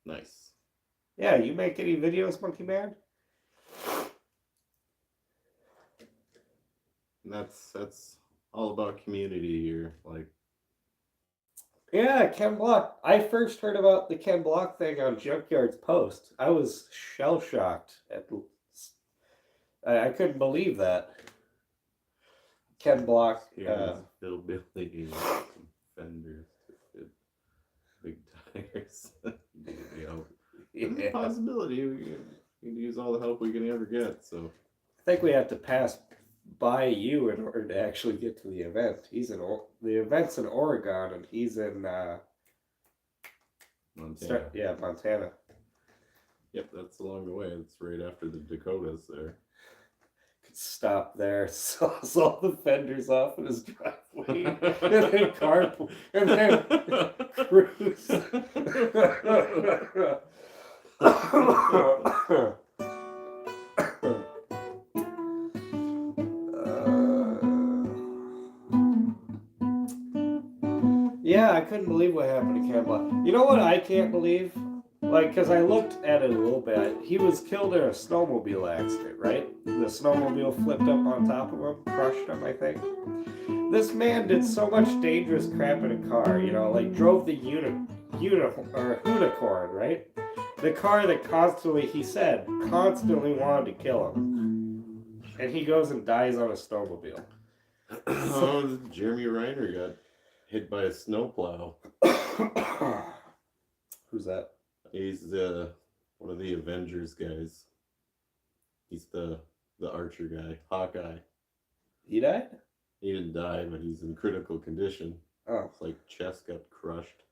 Nice. Yeah, you make any videos, Monkey Man? And that's all about community here. Like, yeah, Ken Block. I first heard about the Ken Block thing on Junkyard's post. I was shell shocked at. I couldn't believe that. Ken Block. hillbilly fenders to fit big tires. It's a possibility. We can use all the help we can ever get. So I think we have to pass by you in order to actually get to the event. The event's in Oregon, and he's in Montana. Montana. Yep, that's along the way. It's right after the Dakotas there. Could stop there, saws all the fenders off in his driveway, and then carpool, and then cruise. Yeah, I couldn't believe what happened to Ken Block. You know what I can't believe? Like, because I looked at it a little bit. He was killed in a snowmobile accident, right? The snowmobile flipped up on top of him, crushed him, I think. This man did so much dangerous crap in a car, like drove the unicorn, right? The car that constantly wanted to kill him. And he goes and dies on a snowmobile. Oh, Jeremy Reiner got hit by a snowplow. Who's that? He's one of the Avengers guys. He's the Archer guy, Hawkeye. He died? He didn't die, but he's in critical condition. Oh. It's like chest got crushed.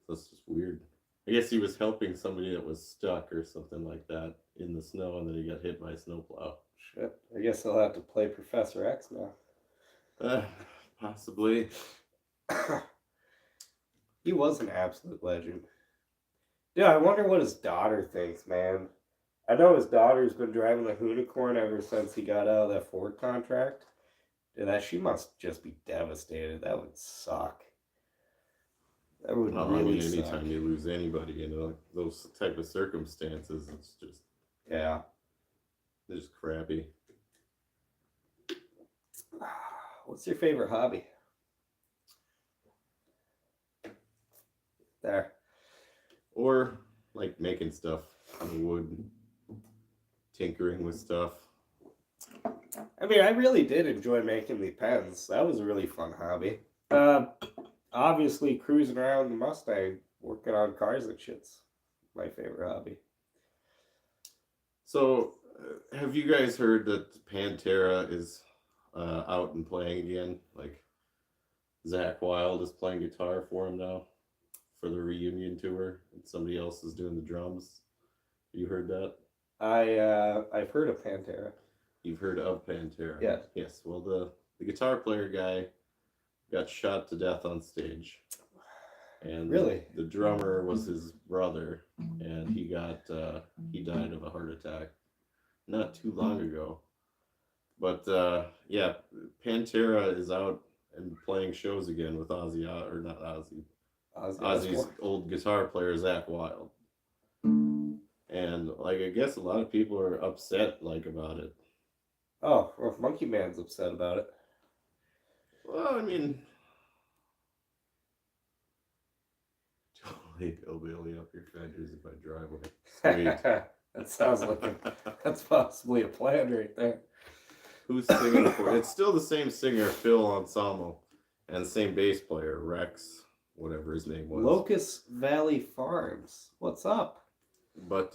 That's just weird. I guess he was helping somebody that was stuck or something like that in the snow, and then he got hit by a snowplow. Shit. I guess he'll have to play Professor X now. Possibly. He was an absolute legend. Yeah, I wonder what his daughter thinks, man. I know his daughter's been driving the Unicorn ever since he got out of that Ford contract. And she must just be devastated. That would suck. That would really suck. Anytime you lose anybody in those type of circumstances, it's just... Yeah. It's just crappy. What's your favorite hobby? There. Or like making stuff out of wood, tinkering with stuff. I mean, I really did enjoy making the pens. That was a really fun hobby. Obviously, cruising around the Mustang, working on cars and shit's my favorite hobby. So, have you guys heard that Pantera is out and playing again? Like, Zach Wilde is playing guitar for him now for the reunion tour, and somebody else is doing the drums. You heard that? I've heard of Pantera. You've heard of Pantera? Yeah. Yes. Well, the guitar player guy got shot to death on stage, and Really? the drummer was his brother, and he died of a heart attack not too long ago. But yeah, Pantera is out and playing shows again with Ozzy's old guitar player, Zach Wilde. And like, I guess a lot of people are upset about it. Oh, well, if Monkey Man's upset about it. Well, I mean, totally hillbilly up your fenders if I driveway. Sweet. That sounds like that's possibly a plan right there. Who's singing for it? It's still the same singer, Phil Anselmo, and the same bass player, Rex, whatever his name was. Locust Valley Farms. What's up? But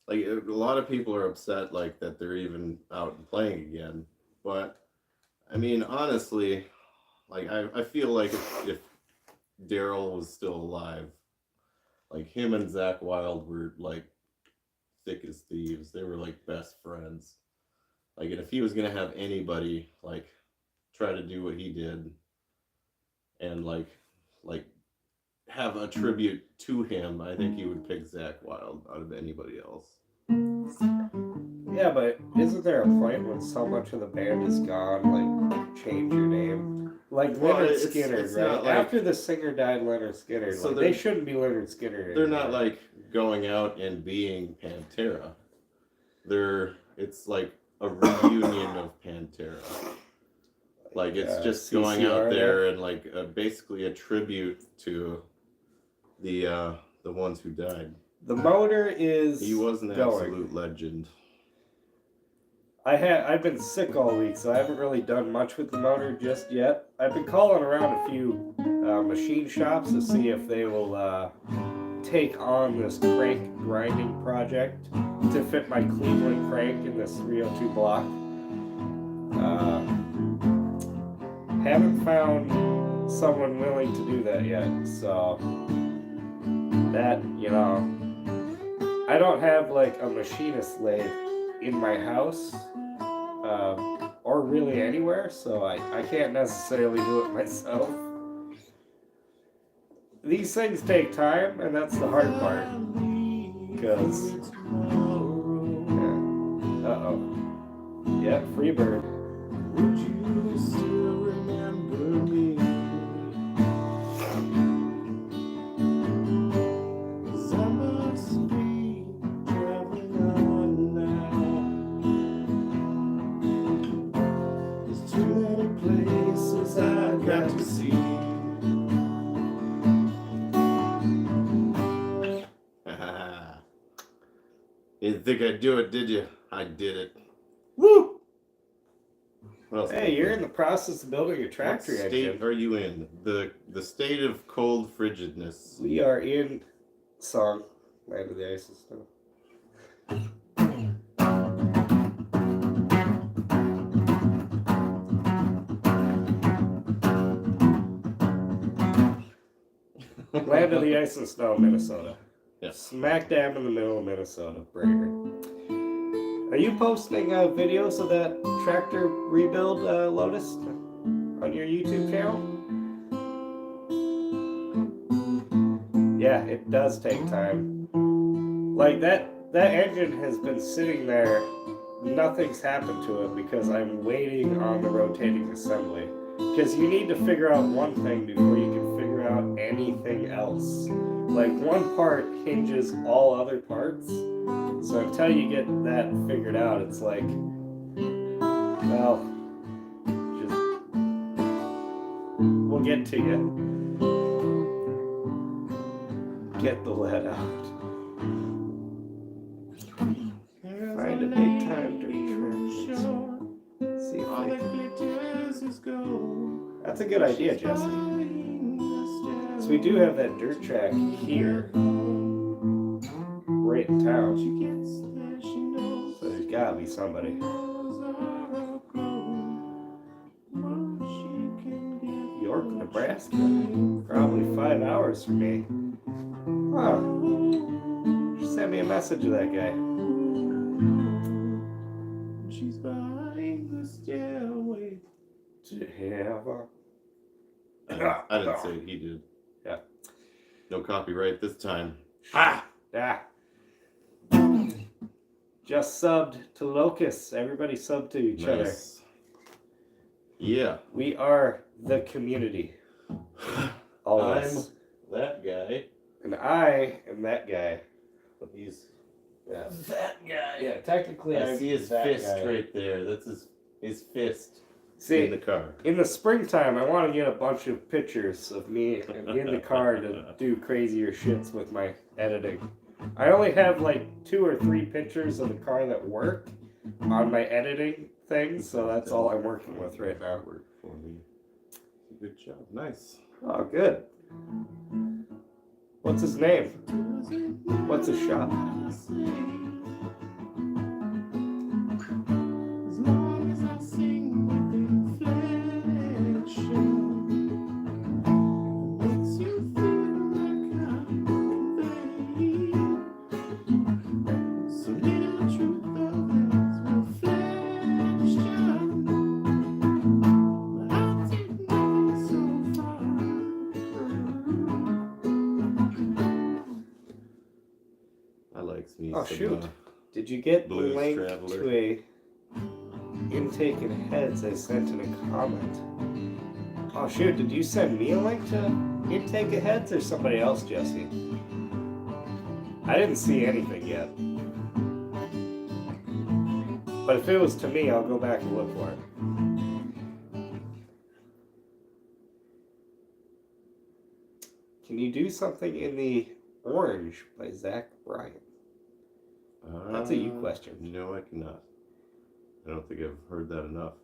like, a lot of people are upset that they're even out and playing again. But I mean, honestly, I feel like if Daryl was still alive, him and Zach Wilde were thick as thieves. They were best friends. And if he was gonna have anybody try to do what he did and have a tribute to him, I think he would pick Zach Wilde out of anybody else. Yeah, but isn't there a point when so much of the band is gone, change your name? Leonard Skinner, it's right? not After the singer died, Leonard Skinner, so they shouldn't be Leonard Skinner They're anymore. not going out and being Pantera. It's a reunion of Pantera. It's just CCR, going out there and basically a tribute to the ones who died. The motor is He was an going. absolute legend. I've been sick all week, so I haven't really done much with the motor just yet. I've been calling around a few machine shops to see if they will take on this crank grinding project to fit my Cleveland crank in this 302 block. Haven't found someone willing to do that yet, so that, I don't have a machinist lathe in my house or really anywhere, so I can't necessarily do it myself. These things take time, and that's the hard part, because yeah, Freebird. Would you still remember me? 'Cause I must be traveling on now. There's too many places I've got to see. You didn't think I'd do it, did you? I did it. Woo! Hey, you're in the process of building a tractor What engine. state are you in? The state of cold frigidness. We are in song Land of the Ice and Snow. Land of the Ice and Snow, Minnesota. Yeah. Smack dab in the middle of Minnesota, Brader. Are you posting videos of that tractor rebuild, Lotus, on your YouTube channel? Yeah, it does take time. That engine has been sitting there. Nothing's happened to it because I'm waiting on the rotating assembly. Because you need to figure out one thing before you can figure out anything else. One part hinges all other parts. So until you get that figured out, it's well, just we'll get to you. Get the lead out. Nighttime dirt track. See if All I that can... glitters is gold. That's a good idea, Jesse. So we do have that dirt track here, right in town. So there's gotta be somebody. York, Nebraska. Probably 5 hours from me. Huh. Just send me a message of that guy. She's behind the stairway to heaven. I didn't say it, he did. Yeah. No copyright this time. Ah! Just subbed to Locust. Everybody sub to each other. Yeah. We are the community. Always. I'm that guy. And I am that guy. But he's that guy. Yeah, technically I see his that fist guy. right there. That's his fist. See, in the car. In the springtime, I want to get a bunch of pictures of me in the car to do crazier shits with my editing. I only have like 2 or 3 pictures of the car that work on my editing thing, so that's all I'm working with right now. Work for me. Good job. Nice. Oh, good. What's his name? What's his shop? Oh shoot! Did you get the link to a intake and heads I sent in a comment? Oh shoot! Did you send me a link to intake and heads or somebody else, Jesse? I didn't see anything yet. But if it was to me, I'll go back and look for it. Can you do something in the Orange by Zach Bryan? That's a you question. No, I cannot. I don't think I've heard that enough.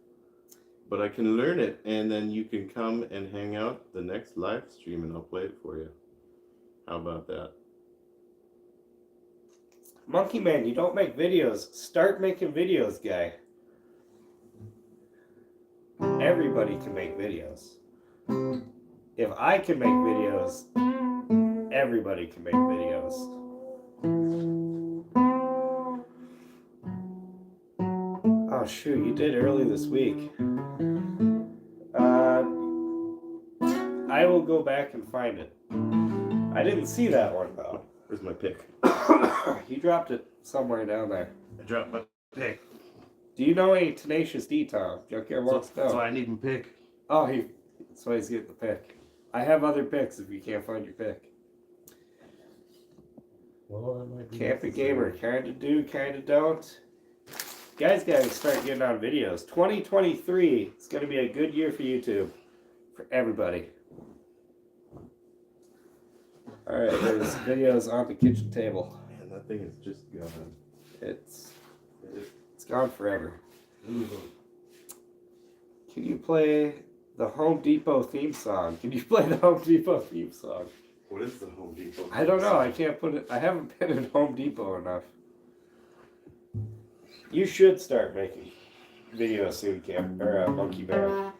But I can learn it, and then you can come and hang out the next live stream, and I'll play it for you. How about that? Monkey Man, you don't make videos. Start making videos, guy. Everybody can make videos. If I can make videos, everybody can make videos. Oh shoot, you did early this week. I will go back and find it. I didn't see that one though. Where's my pick? You dropped it somewhere down there. I dropped my pick. Do you know any Tenacious D, Tom? Junkyard wants to know. That's why I need my pick. Oh, that's why he's getting the pick. I have other picks if you can't find your pick. Well, I might be Camping Gamer, kinda do, kinda don't. Guys gotta start getting on videos. 2023 is gonna be a good year for YouTube. For everybody. Alright, there's videos on the kitchen table. Man, that thing is just gone. It's gone forever. Can you play the Home Depot theme song? Can you play the Home Depot theme song? What is the Home Depot? I don't know. I can't put it. I haven't been at Home Depot enough. You should start making videos soon, Monkey Man.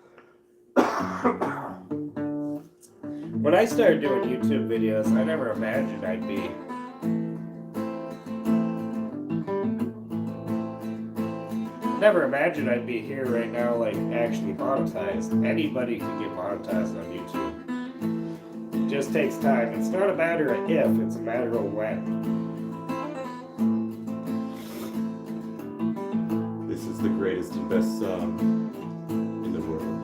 When I started doing YouTube videos, I never imagined I'd be here right now, like actually monetized. Anybody can get monetized on YouTube. It just takes time. It's not a matter of if, it's a matter of when. This is the greatest and best song in the world.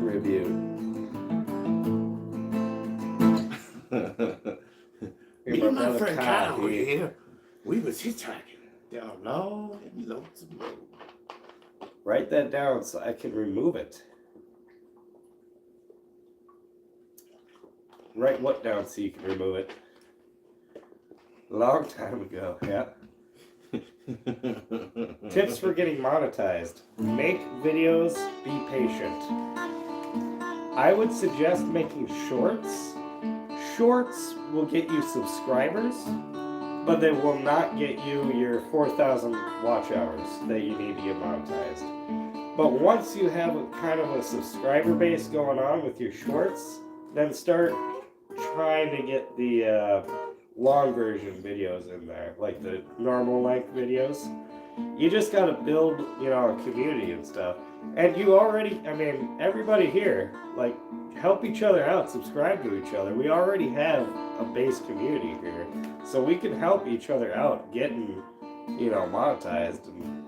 Tribute. Me and my friend Kyle were here. We was hitchhiking down a long and lonesome road. Write that down so I can remove it. Write what down so you can remove it? Long time ago, yeah. Tips for getting monetized. Make videos, be patient. I would suggest making shorts. Shorts will get you subscribers, but they will not get you your 4,000 watch hours that you need to get monetized. But once you have a kind of a subscriber base going on with your shorts, then start trying to get the long version videos in there, like the normal length videos. You just gotta build, a community and stuff. And you already, everybody here, like, help each other out, subscribe to each other. We already have a base community here, so we can help each other out getting, monetized and,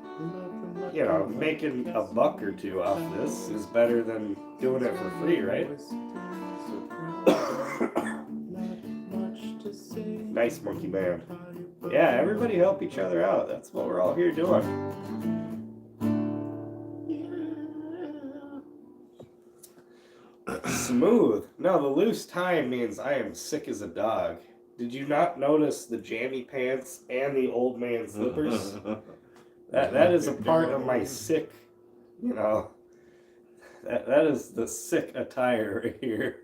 making a buck or two off this is better than doing it for free, right? Nice, Monkey Man. Yeah, everybody help each other out. That's what we're all here doing. Smooth. No, the loose time means I am sick as a dog. Did you not notice the jammy pants and the old man slippers? That is a part of my sick, that is the sick attire right here.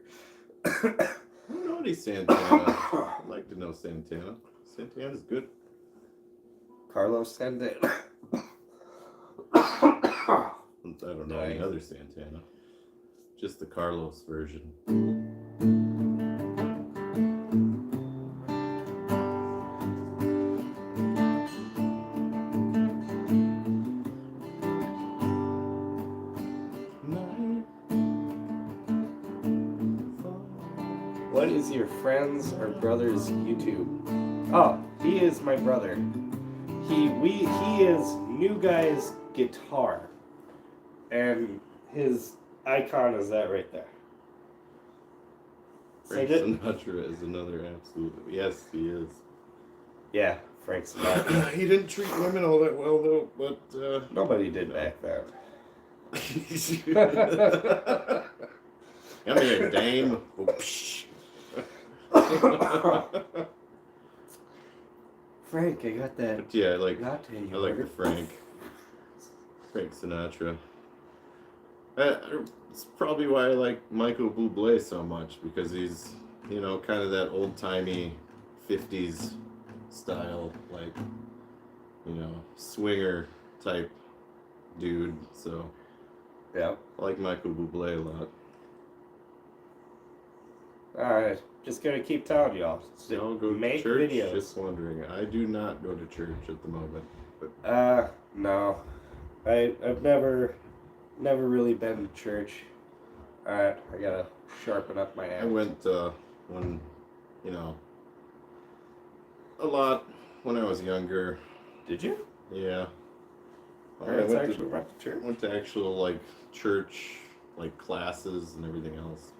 I don't know any Santana. I'd like to know Santana. Santana's good. Carlos Santana. I don't know any other Santana. Just the Carlos version. What is your friend's or brother's YouTube? Oh, he is my brother. He is New Guy's Guitar, and his icon is that right there. Frank Sinatra is another absolute. Yes, he is. Yeah, Frank Sinatra. He didn't treat women all that well, though. But nobody did back then. Come here, dame. Frank, I got that. But yeah, I like latte. the Frank Sinatra. It's probably why I like Michael Bublé so much, because he's, kind of that old-timey 50s style, like, swinger type dude. So yeah, I like Michael Bublé a lot. Alright, just gonna keep telling y'all. Don't go make to church. videos. Just wondering. I do not go to church at the moment. But No. I've never really been to church. Alright, I gotta sharpen up my act. I went when, a lot when I was younger. Did you? Yeah. Went to church? Went to actual, like, church, like, classes and everything else.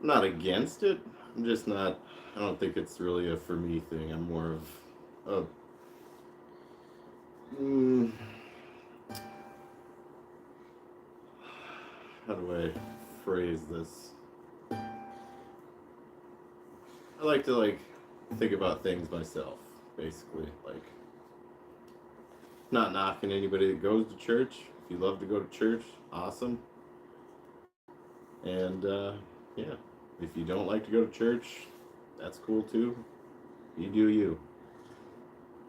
I'm not against it. I'm just not. I don't think it's really a for me thing. I'm more of how do I phrase this? I like to think about things myself, basically. Like, not knocking anybody that goes to church. If you love to go to church, awesome. And yeah. If you don't like to go to church, that's cool too. You do you.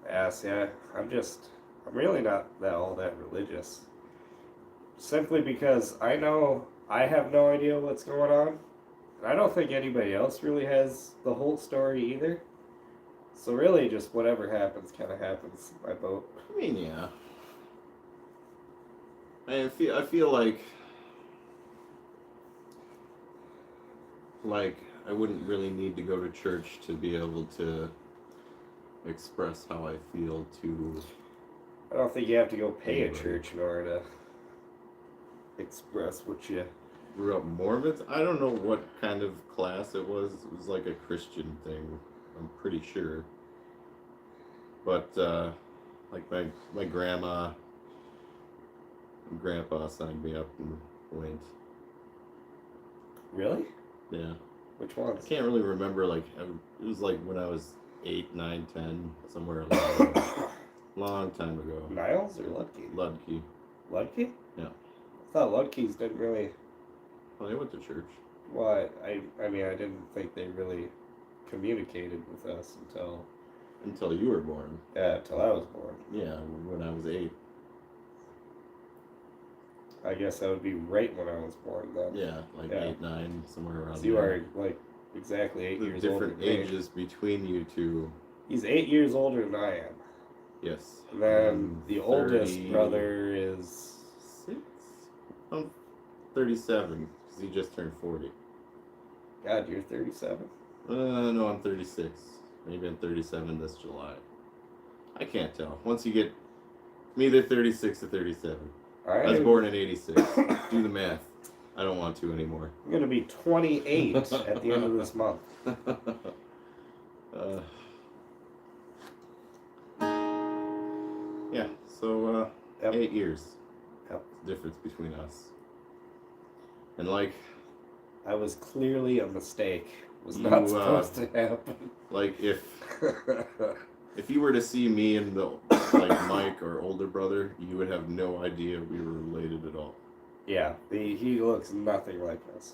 Yeah, see, I'm really not all that religious. Simply because I know I have no idea what's going on. And I don't think anybody else really has the whole story either. So really just whatever happens kind of happens in my boat. I mean, yeah. I feel like I wouldn't really need to go to church to be able to express how I feel to. I don't think you have to go pay a church in order to express what you grew up Mormons. I don't know what kind of class it was. It was like a Christian thing, I'm pretty sure. But like my grandma and grandpa signed me up and went. Really? Yeah. Which ones? I can't really remember. Like, it was like when I was 8, 9, 10, somewhere along there. Long time ago. Niles or Ludke? Ludke. Ludke? Yeah. I thought Ludke's didn't really. Well, they went to church. Well, I mean, I didn't think they really communicated with us Until you were born. until I was born. Yeah, when I was 8. I guess that would be right when I was born then. Yeah, like 8, 9, somewhere around So there. you are like exactly 8 years older than me. Different ages between you two. He's 8 years older than I am. Yes. And then the oldest 30... brother is 6? I'm 37 because he just turned 40. God, you're 37. No, I'm 36. Maybe I'm 37 this July. I can't tell. Once you get, I'm either 36 or 37. I was born in 86. Do the math. I don't want to anymore. I'm gonna be 28 at the end of this month. Yeah. So Yep. 8 years. Yep. Difference between us. And like, I was clearly a mistake. It was You, not supposed to happen. like if you were to see me and the like Mike, our older brother, you would have no idea we were related at all. Yeah, he looks nothing like us.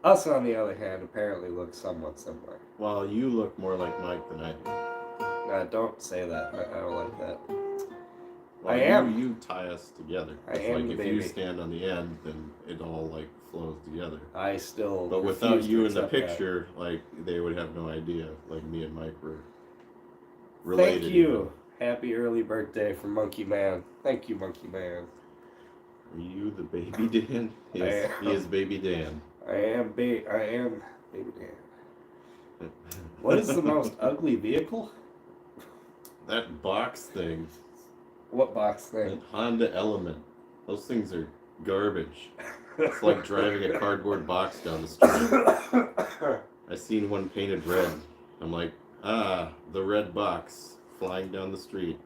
Us, on the other hand, apparently look somewhat similar. Well, you look more like Mike than I do. Don't say that. I don't like that. Well, I am. You tie us together. I It's am like the if baby. you stand on the end, then it all like flows together. I still. But without refuse to you in the accept that. picture, like they would have no idea. Like me and Mike were related. Thank you. Happy early birthday from Monkey Man. Thank you, Monkey Man. Are you the baby Dan? Yes, he is baby Dan. I am baby Dan. What is the most ugly vehicle? That box thing. What box That thing? Honda Element. Those things are garbage. It's like driving a cardboard box down the street. I seen one painted red. I'm like, the red box flying down the street.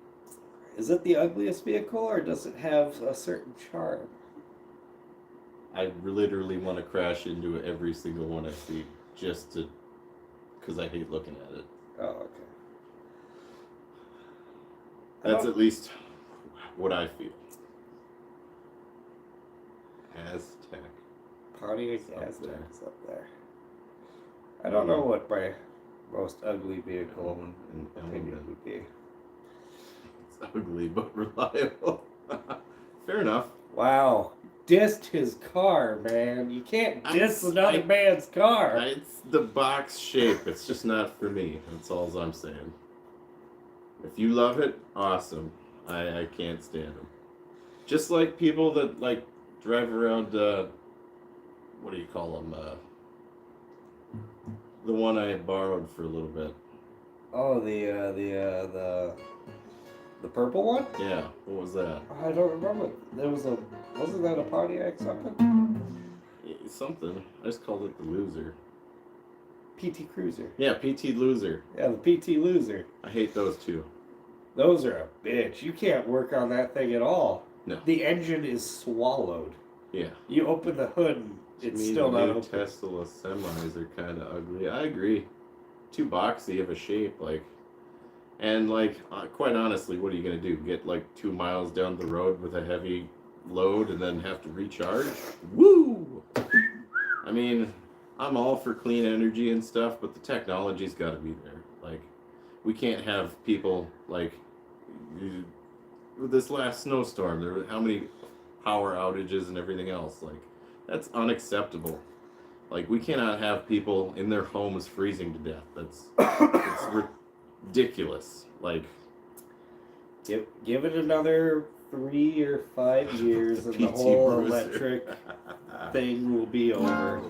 Is it the ugliest vehicle, or does it have a certain charm? I literally want to crash into every single one I see because I hate looking at it. Oh, okay. That's at least what I feel. Aztec. Pontiac Up Aztec there. is up there. I don't know what my most ugly vehicle And opinion Element. would be. It's ugly but reliable. Fair enough. Wow. Dissed his car, man. You can't diss another man's car. It's the box shape. It's just not for me. That's all I'm saying. If you love it, awesome. I can't stand them. Just like people that like drive around. What do you call them? The one I borrowed for a little bit. Oh, the purple one? Yeah. What was that? I don't remember. Wasn't that a Pontiac something? Something. I just called it the Loser. PT Cruiser. Yeah, PT Loser. Yeah, the PT Loser. I hate those two. Those are a bitch. You can't work on that thing at all. No. The engine is swallowed. Yeah. You open the hood and it's still the not new open. Tesla semis are kind of ugly. I agree. Too boxy of a shape, like, and like, quite honestly, what are you gonna do? Get like 2 miles down the road with a heavy load and then have to recharge? Woo! I mean, I'm all for clean energy and stuff, but the technology's got to be there. Like, we can't have people like with this last snowstorm. There were how many power outages and everything else. Like, that's unacceptable. Like, we cannot have people in their homes freezing to death. It's ridiculous. Like, Give it another 3 or 5 years and the PT whole Bruiser. electric thing will be over.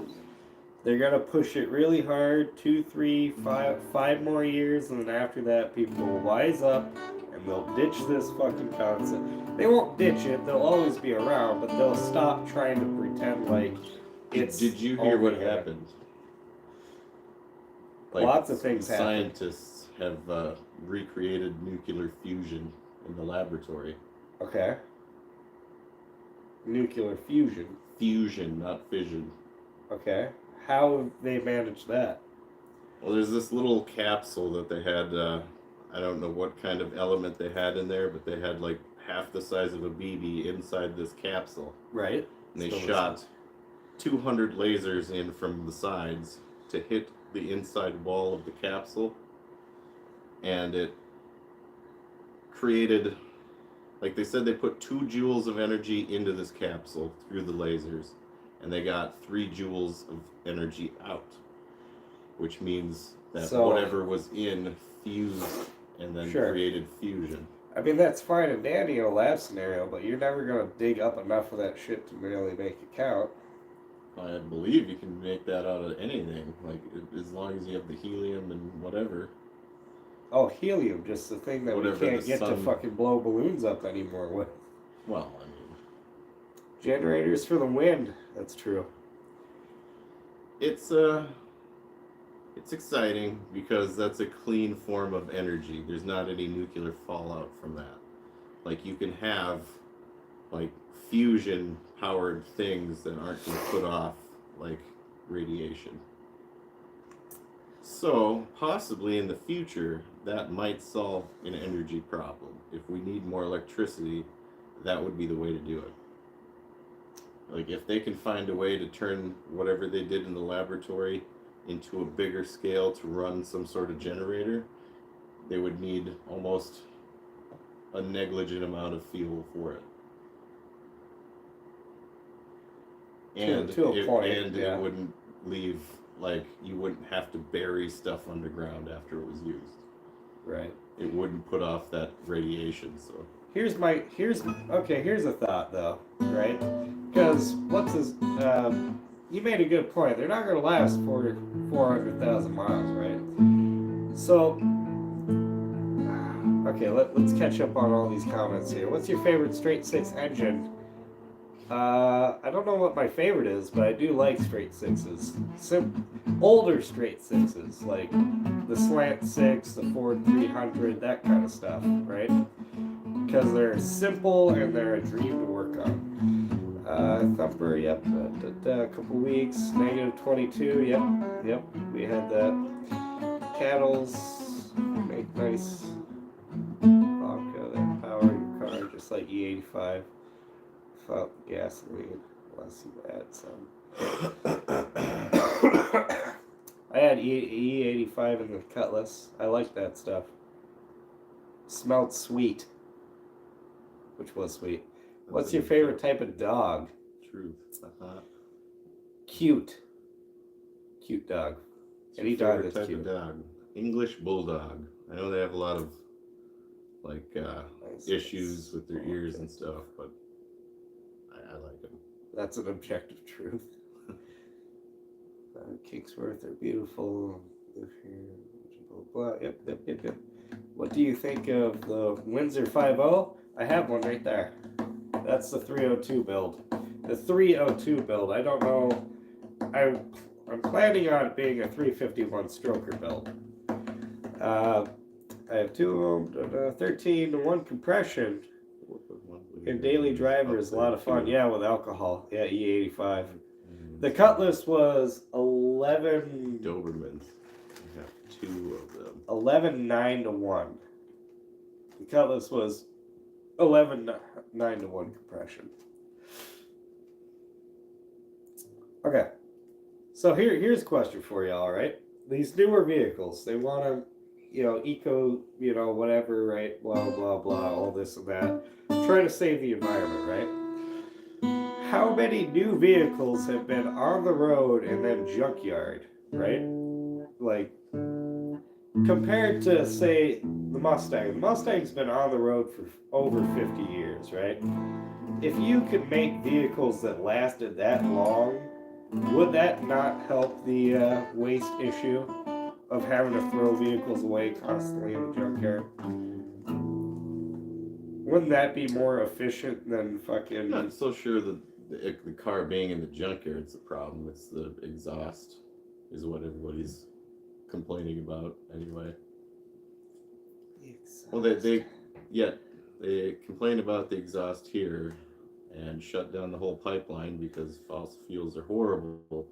They're gonna push it really hard, 2, 3, 5 more years, and then after that people will wise up and they'll ditch this fucking concept. They won't ditch it, they'll always be around, but they'll stop trying to pretend like it's Did you hear what only happened? Lots of things happen. Scientists have recreated nuclear fusion in the laboratory. Okay. Nuclear fusion. Fusion, not fission. Okay. How have they managed that? Well, there's this little capsule that they had. I don't know what kind of element they had in there, but they had like half the size of a BB inside this capsule. Right. And they Still shot 200 lasers in from the sides to hit the inside wall of the capsule. And it created, like they said, they put 2 joules of energy into this capsule through the lasers. And they got 3 joules of energy out. Which means that whatever was in fused and then created fusion. I mean, that's fine and dandy in a lab scenario, but you're never going to dig up enough of that shit to really make it count. I believe you can make that out of anything, like as long as you have the helium and whatever. Oh, helium, just the thing that we can't get to fucking blow balloons up anymore with. Well, I mean... Generators for the wind, that's true. It's exciting because that's a clean form of energy. There's not any nuclear fallout from that. Like, you can have, like, fusion-powered things that aren't going to put off, like, radiation. So, possibly in the future, that might solve an energy problem. If we need more electricity, that would be the way to do it. Like, if they can find a way to turn whatever they did in the laboratory into a bigger scale to run some sort of generator, they would need almost a negligent amount of fuel for it. And to a point, it wouldn't leave, like, you wouldn't have to bury stuff underground after it was used. Right. It wouldn't put off that radiation, so. Here's a thought though, right? Because you made a good point. They're not going to last for 400,000 miles, right? So, okay, let's catch up on all these comments here. What's your favorite straight six engine? I don't know what my favorite is, but I do like straight sixes. Older straight sixes, like the Slant 6, the Ford 300, that kind of stuff, right? Because they're simple and they're a dream to work on. Thumper, yep. A couple weeks. -22, yep. We had that. Cattles make nice vodka that power your car, just like E85. Without gasoline, unless you add some. I had E85 in the Cutlass. I like that stuff. Smelled sweet. Which was sweet. What's your favorite type of dog? Truth. Cute. Cute dog. Any dog that's type cute. Of dog. English Bulldog. I know they have a lot of issues with their ears and stuff, but I like them. That's an objective truth. Kingsworth, they're beautiful. Live here. Blah, blah. Yep. What do you think of the Windsor 5.0? I have one right there. That's the 302 build. The 302 build, I don't know. I'm planning on it being a 351 stroker build. I have 2 of them, 13-to-1 compression. In daily driver is a lot of fun. Yeah, with alcohol. Yeah, E85. The Cutlass was 11... Dobermans. I have 2 of them. 11 9-to-1. The Cutlass was 11 9-to-1 compression. Okay. So here's a question for y'all, right? These newer vehicles, they want to, eco, whatever, right? Blah, blah, blah, all this and that. Try to save the environment, right? How many new vehicles have been on the road and then junkyard, right? Like, compared to, say, the Mustang. The Mustang's been on the road for over 50 years, right? If you could make vehicles that lasted that long, would that not help the waste issue of having to throw vehicles away constantly in the junkyard? Wouldn't that be more efficient than fucking... I'm not so sure that the car being in the junkyard's the problem. It's the exhaust is what everybody's complaining about anyway. Well, they complain about the exhaust here and shut down the whole pipeline because fossil fuels are horrible,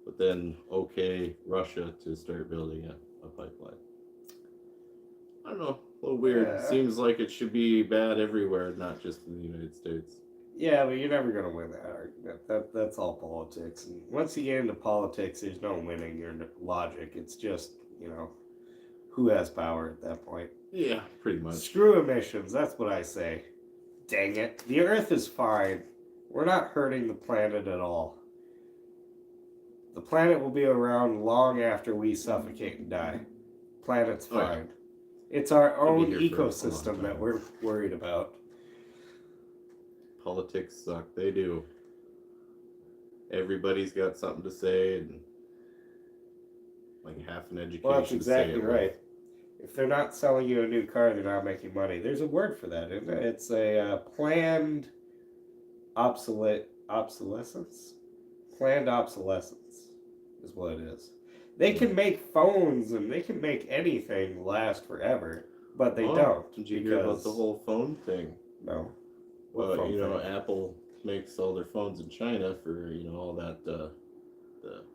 but then okay Russia to start building a pipeline. I don't know. A little weird. Yeah. Seems like it should be bad everywhere, not just in the United States. Yeah, but you're never gonna win that argument. That's all politics. And once you get into politics, there's no winning your logic. It's just, who has power at that point. Yeah, pretty much. Screw emissions. That's what I say. Dang it. The Earth is fine. We're not hurting the planet at all. The planet will be around long after we suffocate and die. Planet's fine. Oh, yeah. It's our own here for a long ecosystem time. that we're worried about. Politics suck. They do. Everybody's got something to say, and like half an education. Well, that's to exactly say it right. If they're not selling you a new car, they're not making money. There's a word for that, isn't it? It's a planned obsolescence. Planned obsolescence is what it is. They can make phones and they can make anything last forever, but they don't. Did you hear about the whole phone thing? No. Well, phone thing? Apple makes all their phones in China for all that the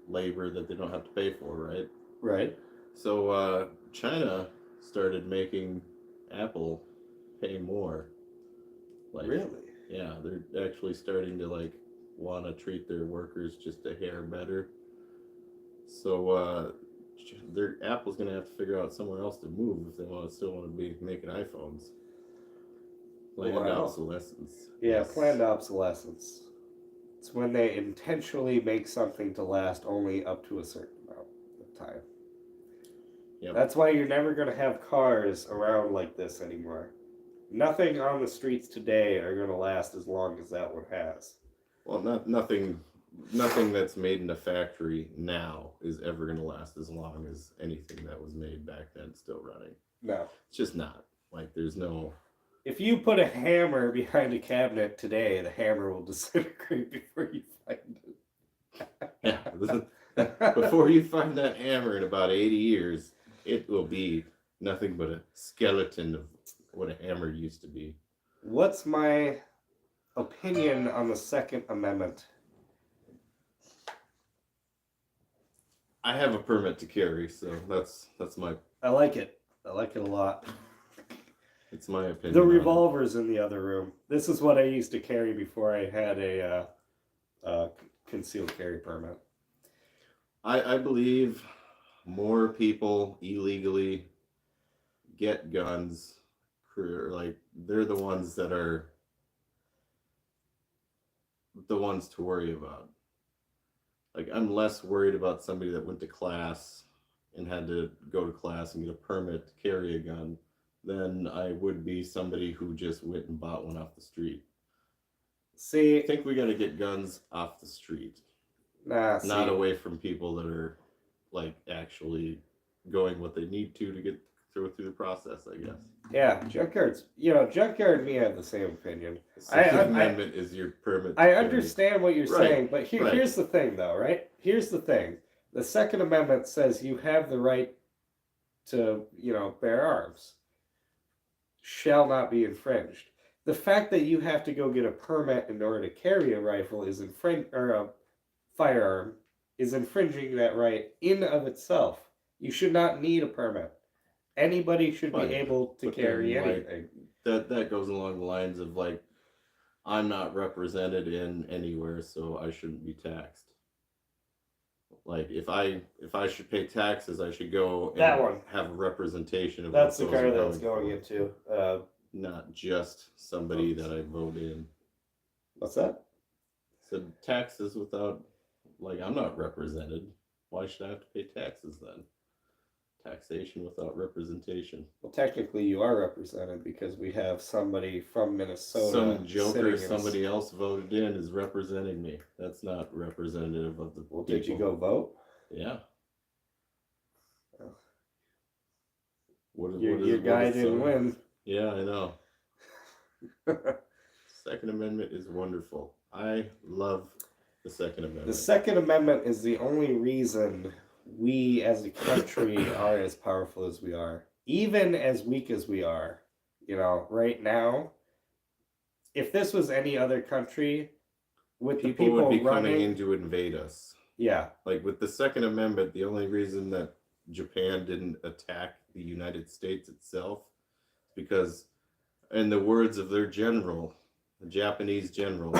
labor that they don't have to pay for, right? Right. So China started making Apple pay more. Like, really? Yeah, they're actually starting to want to treat their workers just a hair better. So Apple's gonna have to figure out somewhere else to move if they still want to be making iPhones. Planned obsolescence. Yeah, Yes. planned obsolescence. It's when they intentionally make something to last only up to a certain amount of time. Yep. That's why you're never going to have cars around like this anymore. Nothing on the streets today are going to last as long as that one has. Well, nothing that's made in a factory now is ever going to last as long as anything that was made back then still running. No. It's just not. There's no... If you put a hammer behind a cabinet today, the hammer will disintegrate before you find it. Yeah. Before you find that hammer in about 80 years, it will be nothing but a skeleton of what a hammer used to be. What's my opinion on the Second Amendment? I have a permit to carry, so that's my... I like it. I like it a lot. It's my opinion. The revolver's in the other room. This is what I used to carry before I had a concealed carry permit. I believe more people illegally get guns. They're the ones that are the ones to worry about. I'm less worried about somebody that went to class and had to go to class and get a permit to carry a gun than I would be somebody who just went and bought one off the street. See, I think we got to get guns off the street. Not away from people that are actually going what they need to get through the process, I guess. Yeah, junkyards. Junkyard and me have the same opinion. The Second Amendment is your permit. I understand what you're saying, but right. Here's the thing, though, right? Here's the thing. The Second Amendment says you have the right to, bear arms. Shall not be infringed. The fact that you have to go get a permit in order to carry a rifle or a firearm is infringing that right in of itself. You should not need a permit. Anybody should be able to carry anything. That goes along the lines of I'm not represented in anywhere, so I shouldn't be taxed. If I should pay taxes, I should go and have a representation of that's the car that's going into. Not just somebody that I vote in. What's that? So taxes without, I'm not represented. Why should I have to pay taxes then? Taxation without representation. Well, technically you are represented because we have somebody from Minnesota. Some joker somebody else voted in is representing me. That's not representative of the people. Did you go vote? Yeah. Your guy didn't win. Yeah, I know. Second Amendment is wonderful. I love the Second Amendment. The Second Amendment is the only reason we as a country are as powerful as we are. Even as weak as we are. Right now, if this was any other country, with the people would be running, coming in to invade us. Yeah. With the Second Amendment, the only reason that Japan didn't attack the United States itself because, in the words of their general, the Japanese general,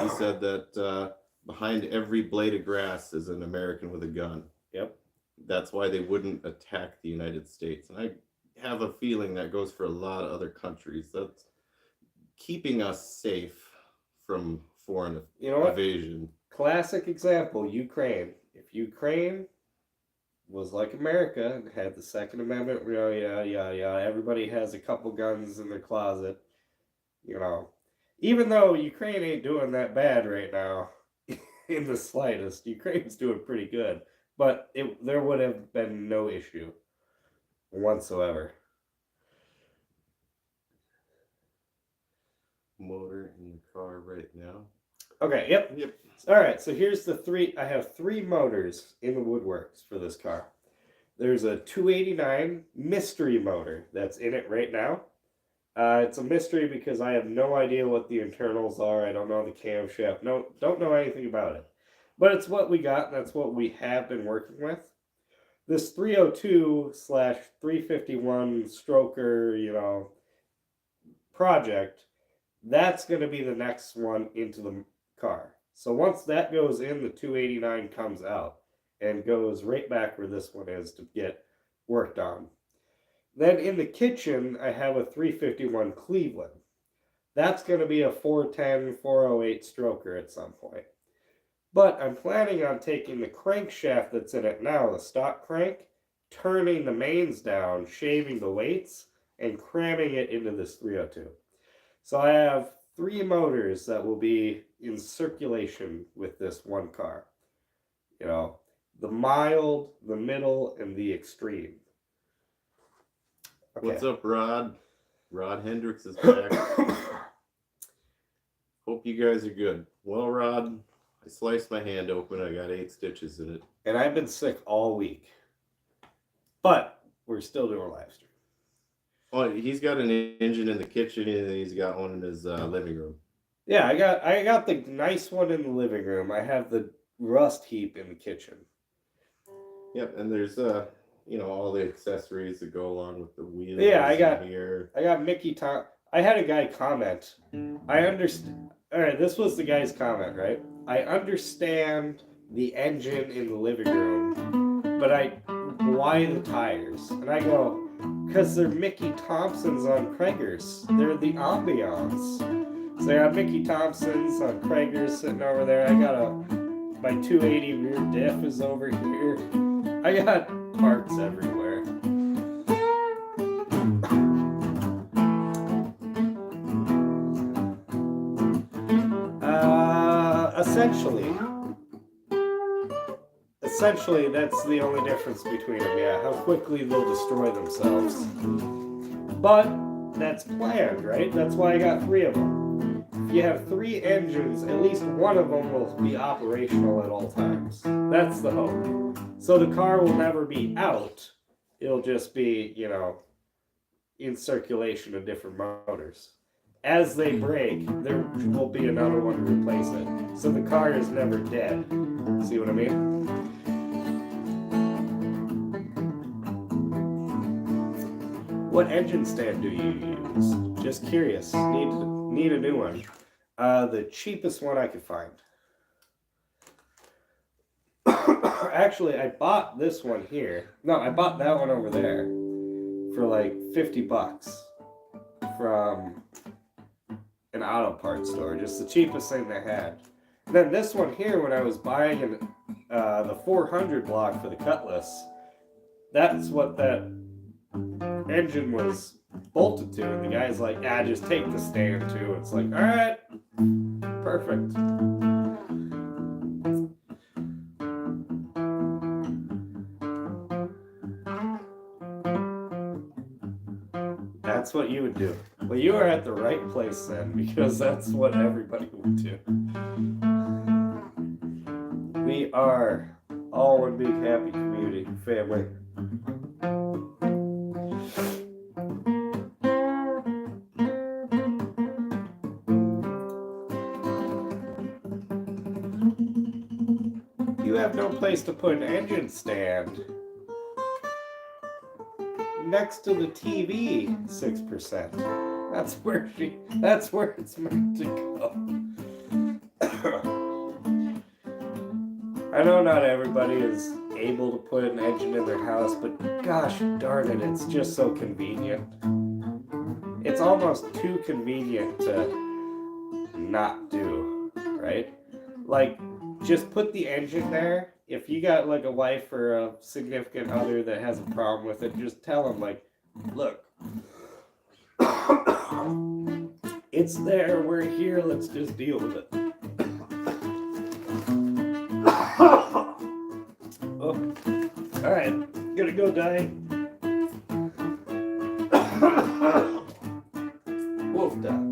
he said that behind every blade of grass is an American with a gun. Yep. That's why they wouldn't attack the United States. And I have a feeling that goes for a lot of other countries. That's keeping us safe from foreign invasion. Classic example, Ukraine. If Ukraine was like America and had the Second Amendment, everybody has a couple guns in their closet, even though Ukraine ain't doing that bad right now in the slightest. Ukraine's doing pretty good, but there would have been no issue whatsoever. Motor in the car right now. Okay, yep. All right, so here's the three. I have 3 motors in the woodworks for this car. There's a 289 mystery motor that's in it right now. It's a mystery because I have no idea what the internals are. I don't know the camshaft. No, don't know anything about it. But it's what we got, and that's what we have been working with. This 302/351 stroker, project, that's going to be the next one into the car. So once that goes in, the 289 comes out and goes right back where this one is to get worked on. Then in the kitchen, I have a 351 Cleveland. That's going to be a 410/408 stroker at some point. But I'm planning on taking the crankshaft that's in it now, the stock crank, turning the mains down, shaving the weights, and cramming it into this 302. So I have 3 motors that will be in circulation with this one car. The mild, the middle, and the extreme. Okay. What's up, Rod? Rod Hendricks is back. Hope you guys are good. Well, Rod, I sliced my hand open. I got 8 stitches in it. And I've been sick all week. But we're still doing a live stream. Oh, he's got an engine in the kitchen and he's got one in his living room. Yeah, I got the nice one in the living room. I have the rust heap in the kitchen. Yep, and there's all the accessories that go along with the wheels. Yeah, I got Mickey Tom. I had a guy comment. I understand. All right, this was the guy's comment, right? I understand the engine in the living room, but why the tires? And I go, because they're Mickey Thompsons on Craigers. They're the ambiance. So I got Mickey Thompsons on Craigers sitting over there. I got my 280 rear diff is over here. I got parts everywhere. Essentially, that's the only difference between them, yeah. How quickly they'll destroy themselves. But that's planned, right? That's why I got 3 of them. If you have 3 engines, at least one of them will be operational at all times. That's the hope. So the car will never be out. It'll just be, in circulation of different motors. As they break, there will be another one to replace it. So the car is never dead. See what I mean? What engine stand do you use? Just curious. Need a new one. The cheapest one I could find. Actually, I bought this one here. No, I bought that one over there for like $50 from an auto parts store. Just the cheapest thing they had. And then this one here, when I was buying the 400 block for the Cutlass, that's what that engine was bolted to, and the guy's like, just take the stand too. It's like, all right, perfect. That's what you would do. Well, you are at the right place then, because that's what everybody would do. We are all one big happy community, family. You have no place to put an engine stand. next to the TV, 6%. That's where it's meant to go. I know not everybody is able to put an engine in their house, but gosh darn it, it's just so convenient. It's almost too convenient to not do, right? Like, just put the engine there. If you got like a wife or a significant other that has a problem with it, just tell them, like, look, it's there, we're here, let's just deal with it. Oh, alright, gonna go die. Wolf die.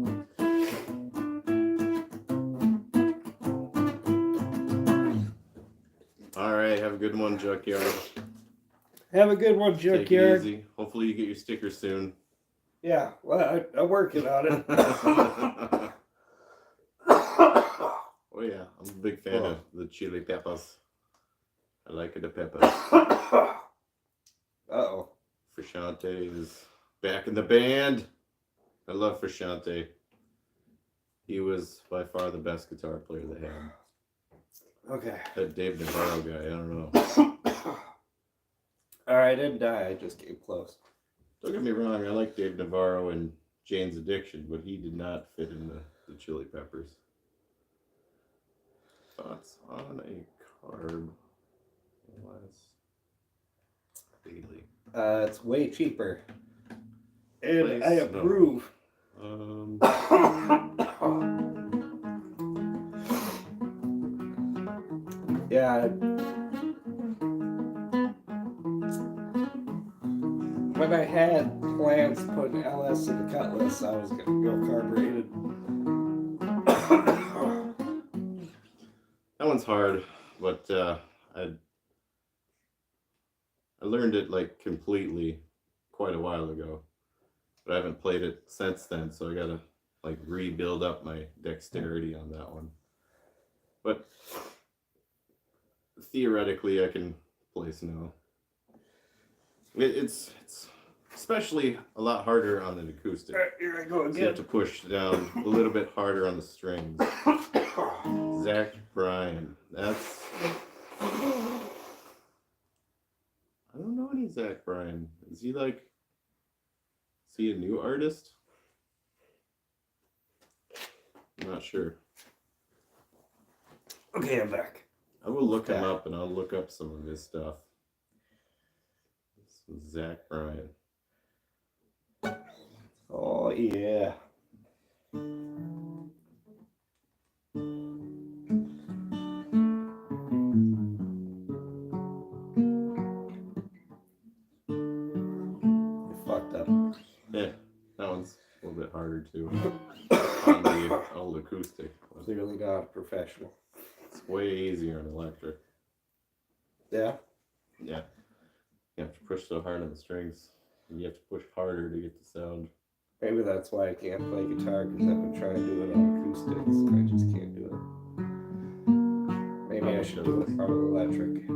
Alright, have a good one, Junkyard. Have a good one, Take it Junkyard. easy. Hopefully you get your sticker soon. Yeah, well, I'm working on it. Oh yeah, I'm a big fan of the chili peppers. I like the peppers. Uh-oh. Frashante is back in the band. I love Frashante. He was by far the best guitar player they had. Okay. That Dave Navarro guy, I don't know. Alright, I didn't die, I just came close. Don't get me wrong, I like Dave Navarro and Jane's Addiction, but he did not fit in the Chili Peppers. Thoughts on a carb less daily? It's way cheaper. And Place, I approve. Yeah. When I had plans to put an LS in the Cutlass, I was gonna go carbureted. That one's hard, but I learned it like completely quite a while ago, but I haven't played it since then, so I gotta like rebuild up my dexterity on that one. But theoretically, I can play snow. It's especially a lot harder on an acoustic. Alright, here I go So you have again. to push down a little bit harder on the strings. Zach Bryan. That's... I don't know any Zach Bryan. Is he like... Is he a new artist? I'm not sure. Okay, I'm back. I will look him up and I'll look up some of his stuff. Some Zach Bryan. Oh, yeah. You fucked up. Yeah, that one's a little bit harder too. On the old acoustic. Clearly not a professional. It's way easier on electric. Yeah? Yeah. You have to push so hard on the strings. And you have to push harder to get the sound. Maybe that's why I can't play guitar, because I've been trying to do it on acoustics. I just can't do it. Maybe I should do it on electric.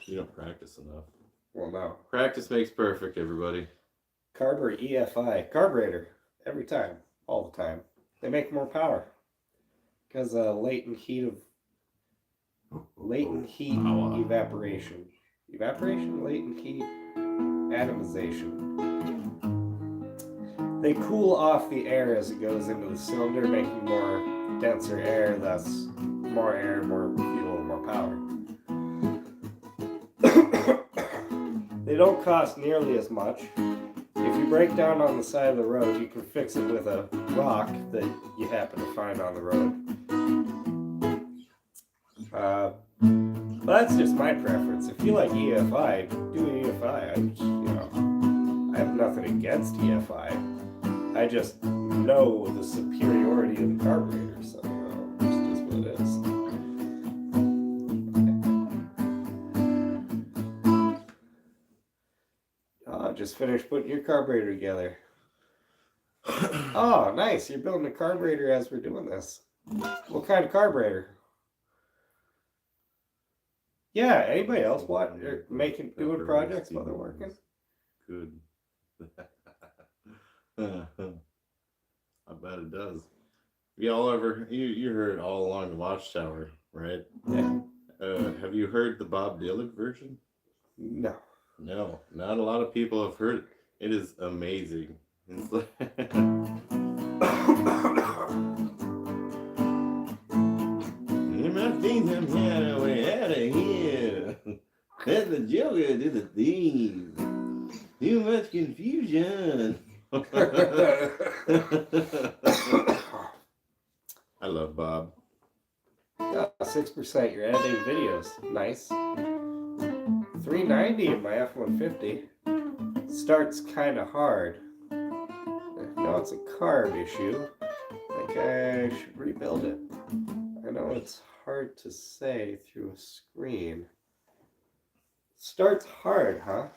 You don't practice enough. Well, no. Practice makes perfect, everybody. Carb or EFI? Carburetor. Every time. All the time. They make more power. Because latent heat evaporation. Evaporation? Latent heat atomization. They cool off the air as it goes into the cylinder, making more denser air, thus more air, more fuel, more power. They don't cost nearly as much. If you break down on the side of the road, you can fix it with a rock that you happen to find on the road. But that's just my preference. If you like EFI, do EFI. I have nothing against EFI. I just know the superiority of the carburetor, so it's just what it is. Oh, just finished putting your carburetor together. Oh, nice. You're building a carburetor as we're doing this. What kind of carburetor? Yeah, anybody else doing projects while they're working? Good. I bet it does. Y'all ever you heard All Along the Watchtower, right? Yeah. Have you heard the Bob Dylan version? No. No, not a lot of people have heard it. It is amazing. It's like in my things I'm way out of here. That's the Joker to the thief. Too much confusion. I love Bob. 6%. You're editing videos. Nice. 390 in my F-150. Starts kind of hard. No, it's a carb issue. I think I should rebuild it. I know it's hard to say through a screen. Starts hard, huh?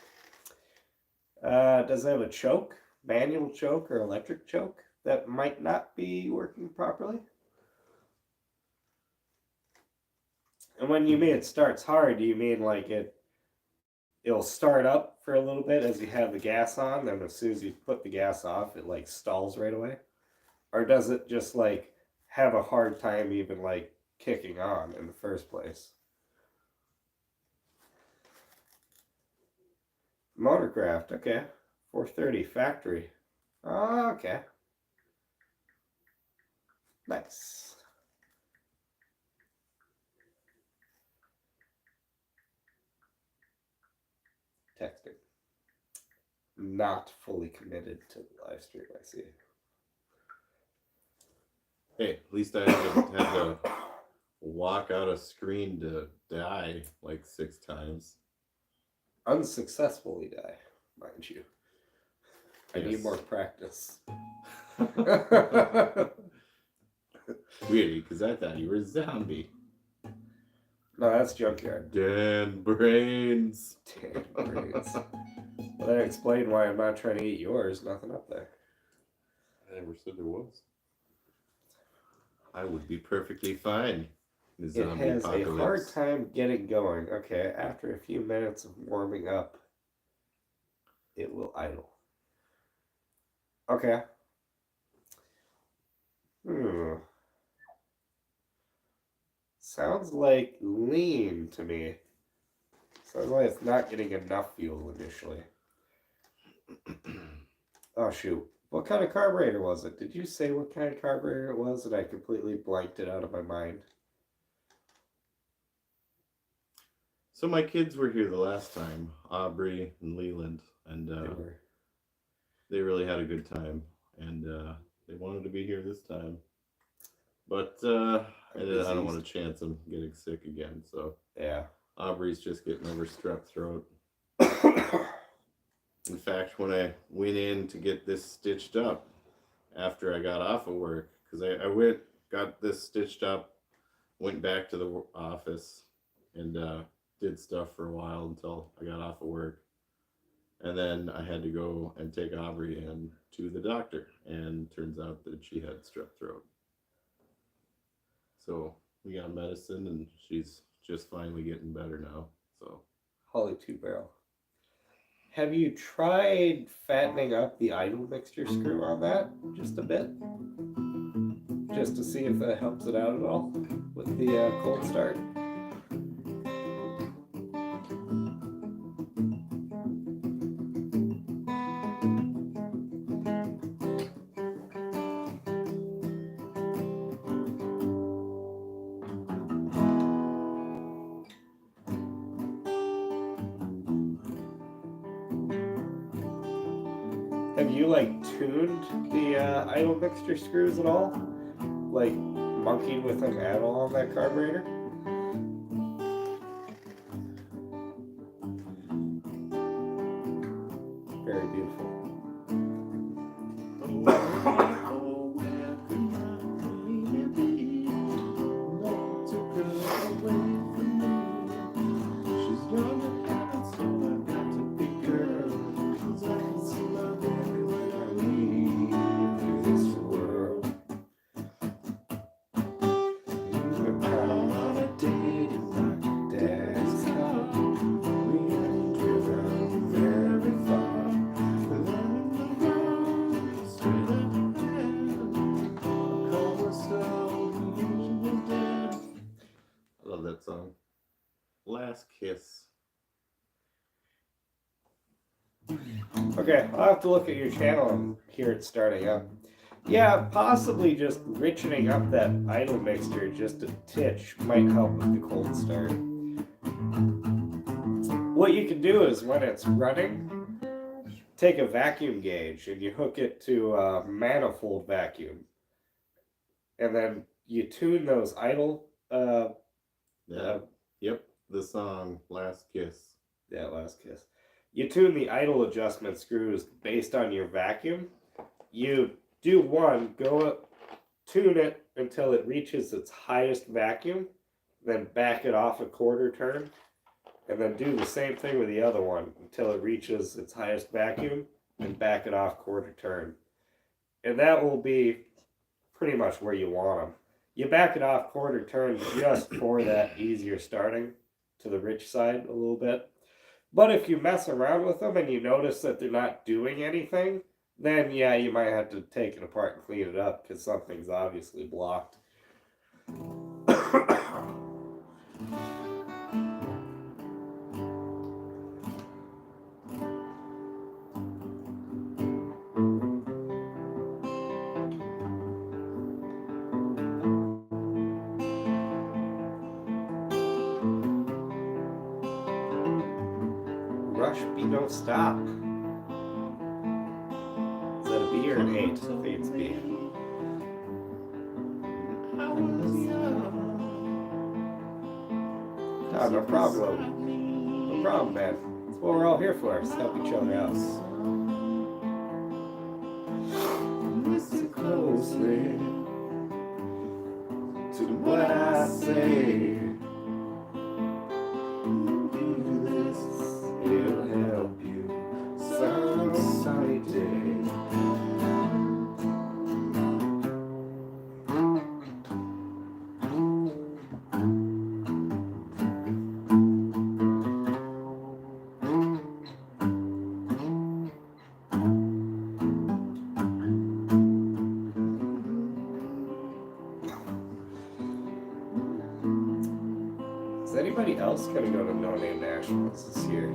Does it have a choke? Manual choke or electric choke that might not be working properly? And when you mean it starts hard, do you mean like it'll start up for a little bit as you have the gas on, then as soon as you put the gas off, it like stalls right away? Or does it just like have a hard time even like kicking on in the first place? Motorcraft, okay. 430 factory. Oh, okay. Nice. Texting. Not fully committed to the live stream, I see. Hey, at least I haven't had to walk out a screen to die like 6 times. Unsuccessfully die, mind you. I Yes. need more practice. Really, because I thought you were a zombie. No, that's Junkyard. Dan Brains. Damn brains. Well, that explained why I'm not trying to eat yours. Nothing up there. I never said there was. I would be perfectly fine. In the It zombie has apocalypse. a hard time getting going. Okay, after a few minutes of warming up, it will idle. Okay. Sounds like lean to me. Sounds like it's not getting enough fuel initially. Oh, shoot. What kind of carburetor was it? Did you say what kind of carburetor it was and I completely blanked it out of my mind? So my kids were here the last time, Aubrey and Leland, and they really had a good time, and they wanted to be here this time. But I don't want to chance them getting sick again, so yeah. Aubrey's just getting over strep throat. In fact, when I went in to get this stitched up after I got off of work, because I got this stitched up, went back to the office, and did stuff for a while until I got off of work. And then I had to go and take Aubrey in to the doctor, and turns out that she had strep throat. So we got medicine, and she's just finally getting better now. So Holly 2-barrel. Have you tried fattening up the idle mixture screw on that just a bit? Just to see if that helps it out at all with the cold start? Have you like tuned the idle mixture screws at all? Like monkeyed with them at all on that carburetor? Very beautiful. love that song. Last Kiss. Okay, I'll have to look at your channel and hear it starting up. Yeah, possibly just richening up that idle mixture just a titch might help with the cold start. What you can do is when it's running, take a vacuum gauge and you hook it to a manifold vacuum. And then you tune those idle Yep, the song Last Kiss. Yeah, Last Kiss. You tune the idle adjustment screws based on your vacuum. You do one, tune it until it reaches its highest vacuum, then back it off a quarter turn, and then do the same thing with the other one until it reaches its highest vacuum, and back it off quarter turn. And that will be pretty much where you want them. You back it off quarter turn just for that easier starting to the rich side a little bit. But if you mess around with them and you notice that they're not doing anything, then yeah, you might have to take it apart and clean it up because something's obviously blocked. Rush B don't stop. Is that a B or an 8? I think it's B. Oh, no problem. No problem, man. That's what we're all here for, is help each other out. Listen closely to what I say. Do this, it'll help you some sunny day. Is anybody else gonna go to No Name Nationals this year?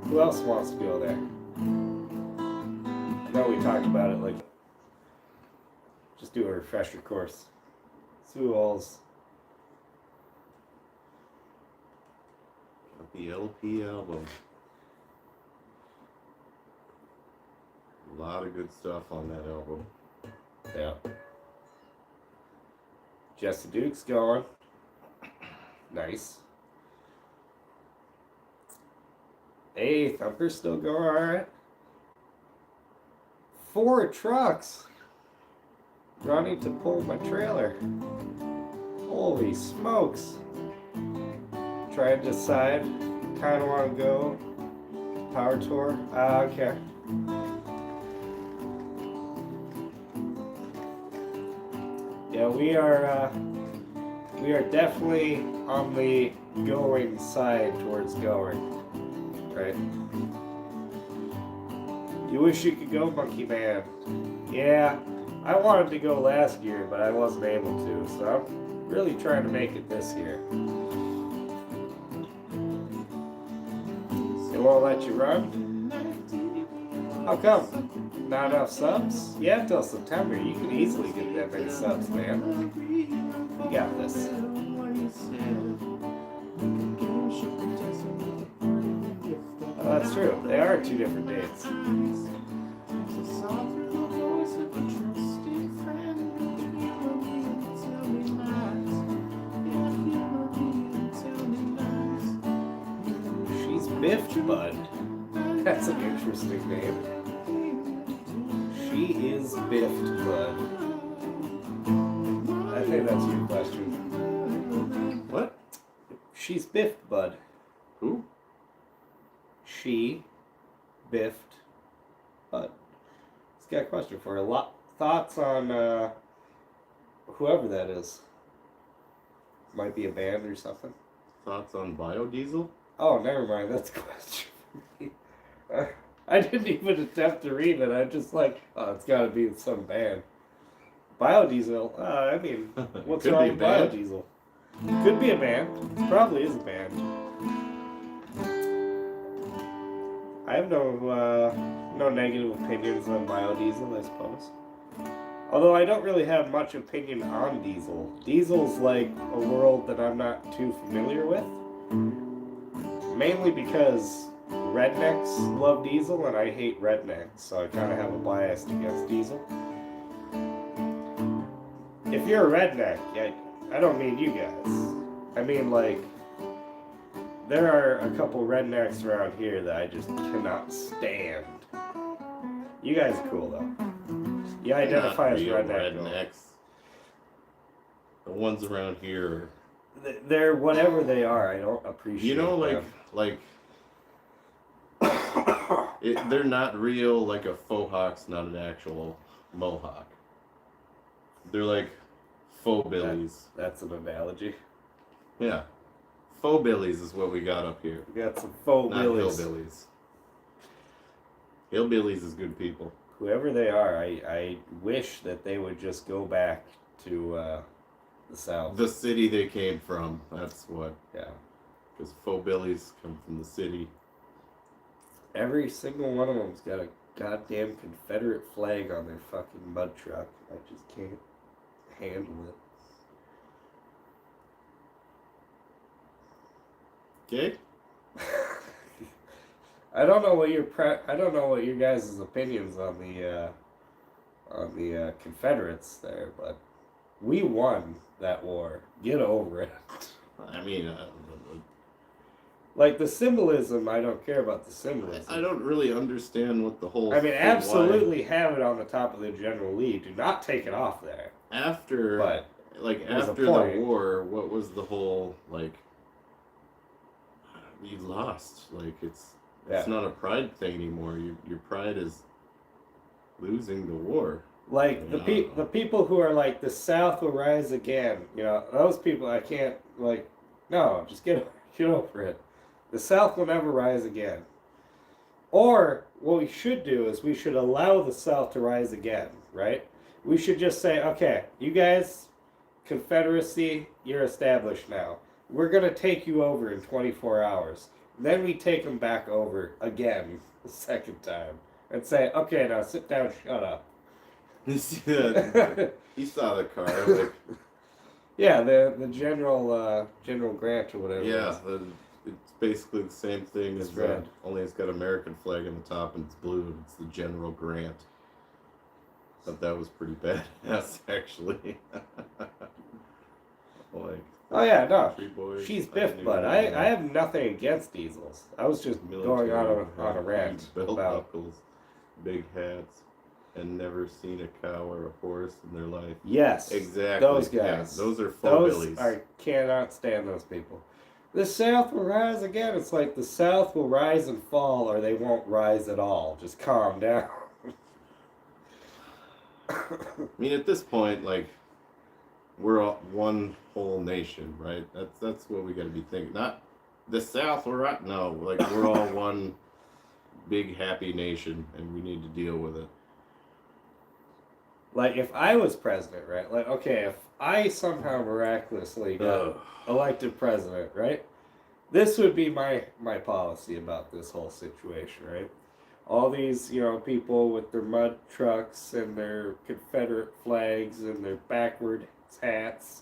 Who else wants to go there? I know we talked about it, like, just do a refresher course. See who all's. The LP album. A lot of good stuff on that album. Yeah. Jesse Duke's going. Nice. Hey, Thumper's still going alright. 4 trucks running to pull my trailer. Holy smokes. Trying to decide. Kind of want to go. Power tour. Okay. Yeah, we are definitely on the going side towards going, right? You wish you could go, Monkey Man. Yeah, I wanted to go last year, but I wasn't able to, so I'm really trying to make it this year. They won't let you run? How come? Not enough subs? Yeah, till September. You can easily get that many subs, man. You got this. Oh, that's true. They are 2 different dates. She's Biffed Bud. That's an interesting name. She is Biffed Bud. I think that's your question. What? She's Biffed Bud. Who? She Biffed Bud. Just got a question for her. Thoughts on whoever that is? Might be a band or something. Thoughts on biodiesel? Oh, never mind. That's a question for me. I didn't even attempt to read it. I'm just like, oh, it's got to be some band. Biodiesel. I mean, what's Could wrong be with band. biodiesel? Could be a band. It probably is a band. I have no negative opinions on biodiesel, I suppose. Although I don't really have much opinion on diesel. Diesel's like a world that I'm not too familiar with. Mainly because rednecks love diesel and I hate rednecks, so I kind of have a bias against diesel. If you're a redneck, I don't mean you guys. I mean, like, there are a couple rednecks around here that I just cannot stand. You guys are cool, though. You identify as rednecks. The ones around here. They're whatever they are. I don't appreciate. You know, like they're not real. Like a faux hawk's not an actual mohawk. They're like faux billies. That's an analogy. Yeah, faux billies is what we got up here. We got some faux not billies. Hillbillies. Hillbillies is good people. Whoever they are, I wish that they would just go back to the South. The city they came from. That's what. Yeah. Because faux billies come from the city. Every single one of them's got a goddamn Confederate flag on their fucking mud truck. I just can't handle it. Okay. I don't know what your guys' opinions on the Confederates there, but we won that war. Get over it. I mean, like the symbolism, I don't care about the symbolism. I don't really understand what the whole. I mean, absolutely have it on the top of the General Lee. Do not take it off there. After, but after the war, what was the whole like? You lost. Like it's not a pride thing anymore. Your pride is losing the war. Like the people who are like the South will rise again. You know, those people I can't like. No, just get over it. The South will never rise again. Or what we should do is we should allow the South to rise again, right? We should just say, okay, you guys, Confederacy, you're established now. We're going to take you over in 24 hours. Then we take them back over again the second time and say, okay, now sit down, shut up. He saw the car. Like, yeah, the General Grant or whatever. Yeah, it's basically the same thing as red. Only it's got American flag on the top and it's blue. It's the General Grant. But that was pretty badass, actually. Like, oh yeah, no, boys, she's Biff, but I have nothing against diesels. I was just going on a rant belt about buckles, big hats, and never seen a cow or a horse in their life. Yes, exactly. Those guys. Yeah, those are faux billies. I cannot stand those people. The South will rise again. It's like the South will rise and fall, or they won't rise at all. Just calm down. I mean, at this point, like, we're all one whole nation, right? That's what we got to be thinking. Not the South, we're right. No, like, we're all one big happy nation, and we need to deal with it. Like, if I was president, right? Like, okay, if I somehow miraculously got elected president, right? This would be my policy about this whole situation, right? All these, people with their mud trucks and their Confederate flags and their backward hats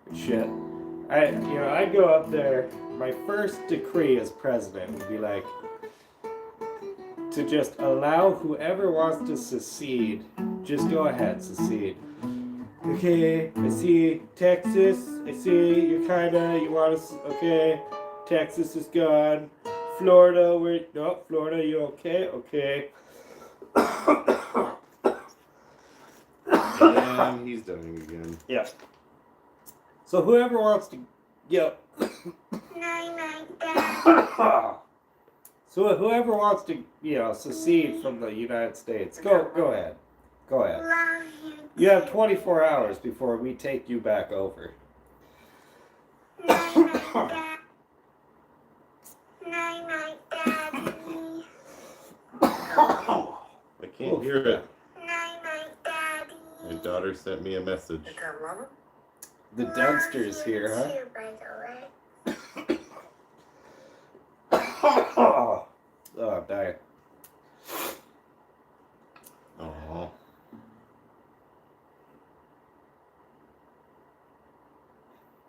and shit. I'd go up there. My first decree as president would be like, to just allow whoever wants to secede, just go ahead, secede. Okay, I see Texas, I see you want us, okay, Texas is gone. Florida, Florida, you okay? Okay. And he's dying again. Yeah. So whoever wants to, So whoever wants to, secede from the United States, go ahead. Go ahead. You have 24 hours before we take you back over. I can't hear it. My daughter sent me a message. The Dunster's here, huh? Too, by the way. Oh, I'm dying. Oh.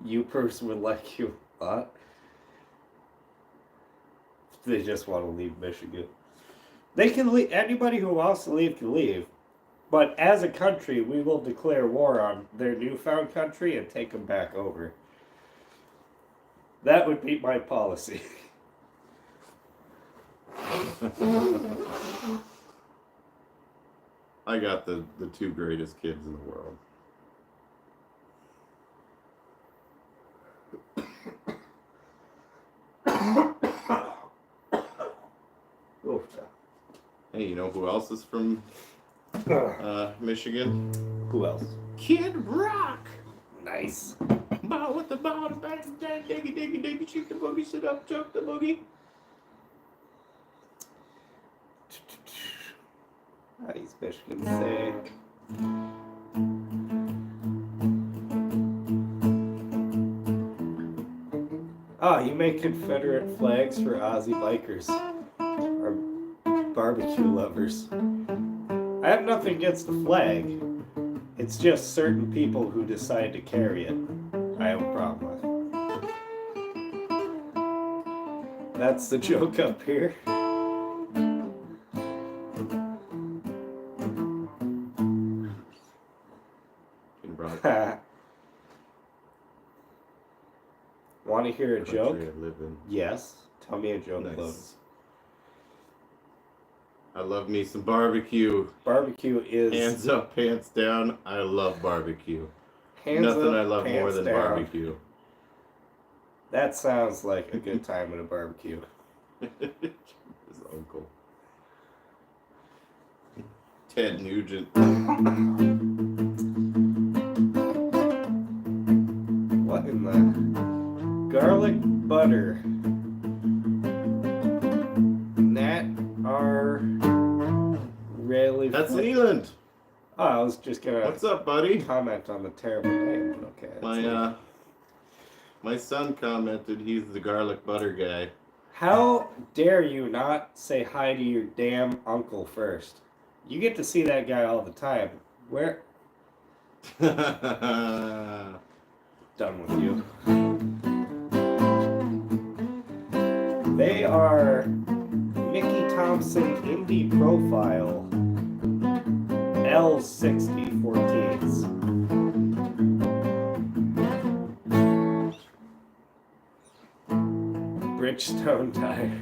Upers would like you a lot. They just want to leave Michigan. They can leave. Anybody who wants to leave can leave. But as a country, we will declare war on their newfound country and take them back over. That would be my policy. I got the two greatest kids in the world. Oof. Hey, you know who else is from Michigan? Who else? Kid Rock! Nice. Ball with the ball, the back, diggy, diggy, diggy, shoot the boogie, sit up, choke the boogie. He's Michigan sick. Oh, you make Confederate flags for Aussie bikers or barbecue lovers. I have nothing against the flag. It's just certain people who decide to carry it I have a problem with. That's the joke up here. Want to hear a joke? I live in. Yes. Tell me a joke, Nice. Lotus. I love me some barbecue. Barbecue is Hands up, pants down. I love barbecue. hands Nothing up, I love more pants than down. barbecue. That sounds like a good time at a barbecue. His uncle. Ted Nugent. What in the garlic butter? Nat are really. That's Leland. Oh, I was just gonna What's up, buddy? comment on the terrible name, but okay. that's fine. My son commented he's the garlic butter guy. How dare you not say hi to your damn uncle first? You get to see that guy all the time. Where? Done with you. They are Mickey Thompson Indie Profile L60 14s. Bridgestone tire.